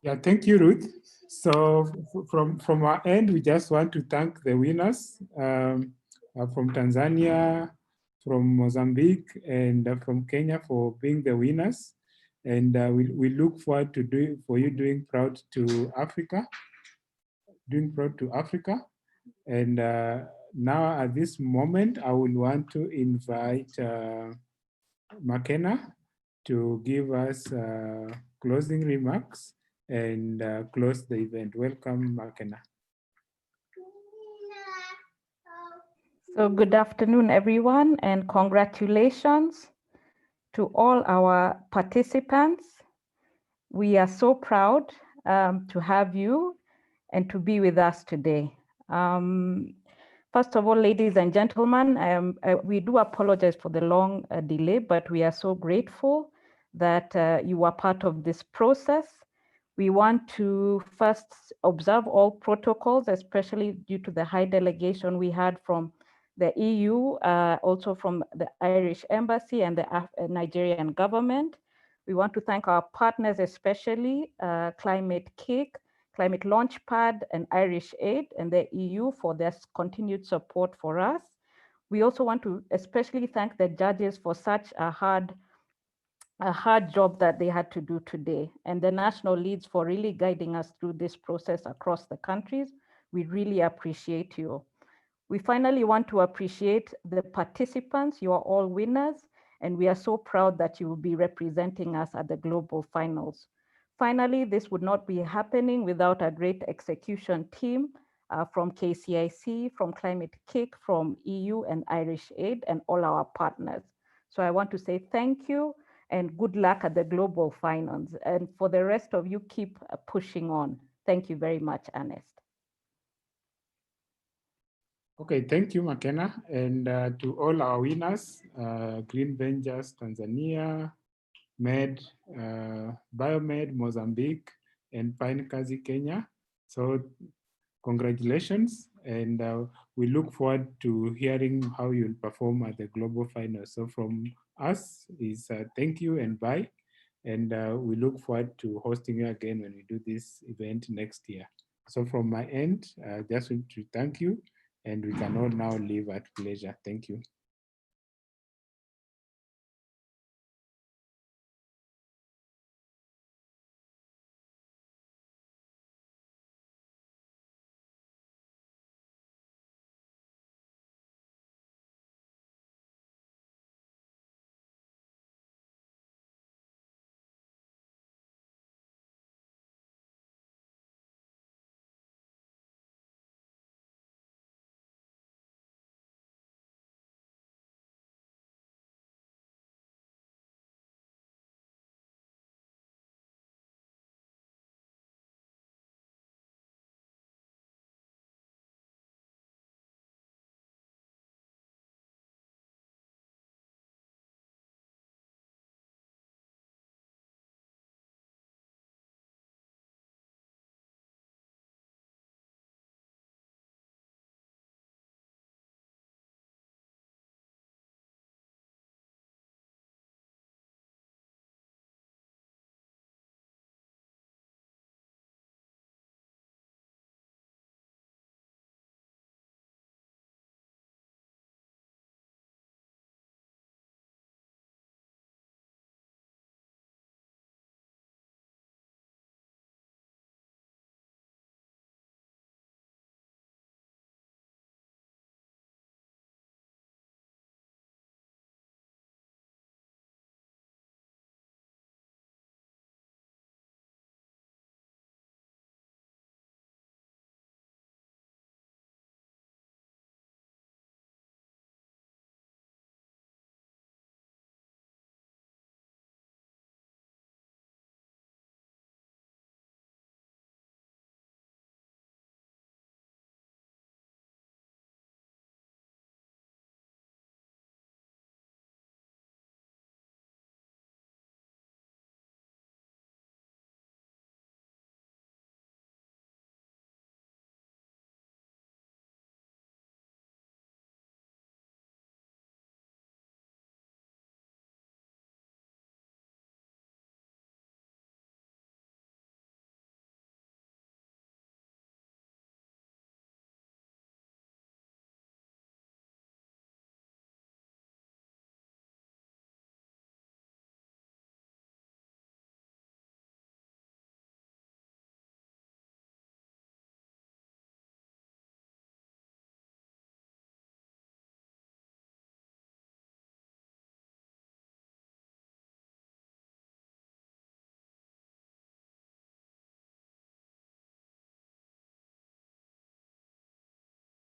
Yeah, thank you, Ruth. So from our end, we just want to thank the winners from Tanzania, from Mozambique, and from Kenya for being the winners. And we look forward to doing Proud to Africa, And now at this moment, I would want to invite McKenna to give us closing remarks and close the event. Welcome, McKenna. So good afternoon, everyone, and congratulations to all our participants. We are so proud to have you and to be with us today. First of all, ladies and gentlemen, we do apologize for the long delay, but we are so grateful that you are part of this process. We want to first observe all protocols, especially due to the high delegation we had from the EU, also from the Irish Embassy and the Nigerian government. We want to thank our partners, especially Climate Kick, Climate Launchpad, and Irish Aid and the EU for their continued support for us. We also want to especially thank the judges for such a hard job that they had to do today, and the national leads for really guiding us through this process across the countries. We really appreciate you. We finally want to appreciate the participants. You are all winners, and we are so proud that you will be representing us at the global finals. Finally, this would not be happening without a great execution team from KCIC, from Climate Kick, from EU and Irish Aid, and all our partners. So I want to say thank you and good luck at the global finals. And for the rest of you, keep pushing on. Thank you very much, Ernest. Okay, thank you, McKenna. And to all our winners, Green Ventures Tanzania, Med, Biomed Mozambique, and Pine Kazi Kenya. So congratulations, and we look forward to hearing how you'll perform at the global finals. So from us is thank you and bye. And we look forward to hosting you again when we do this event next year. So from my end, just want to thank you, and we can all now leave at pleasure. Thank you.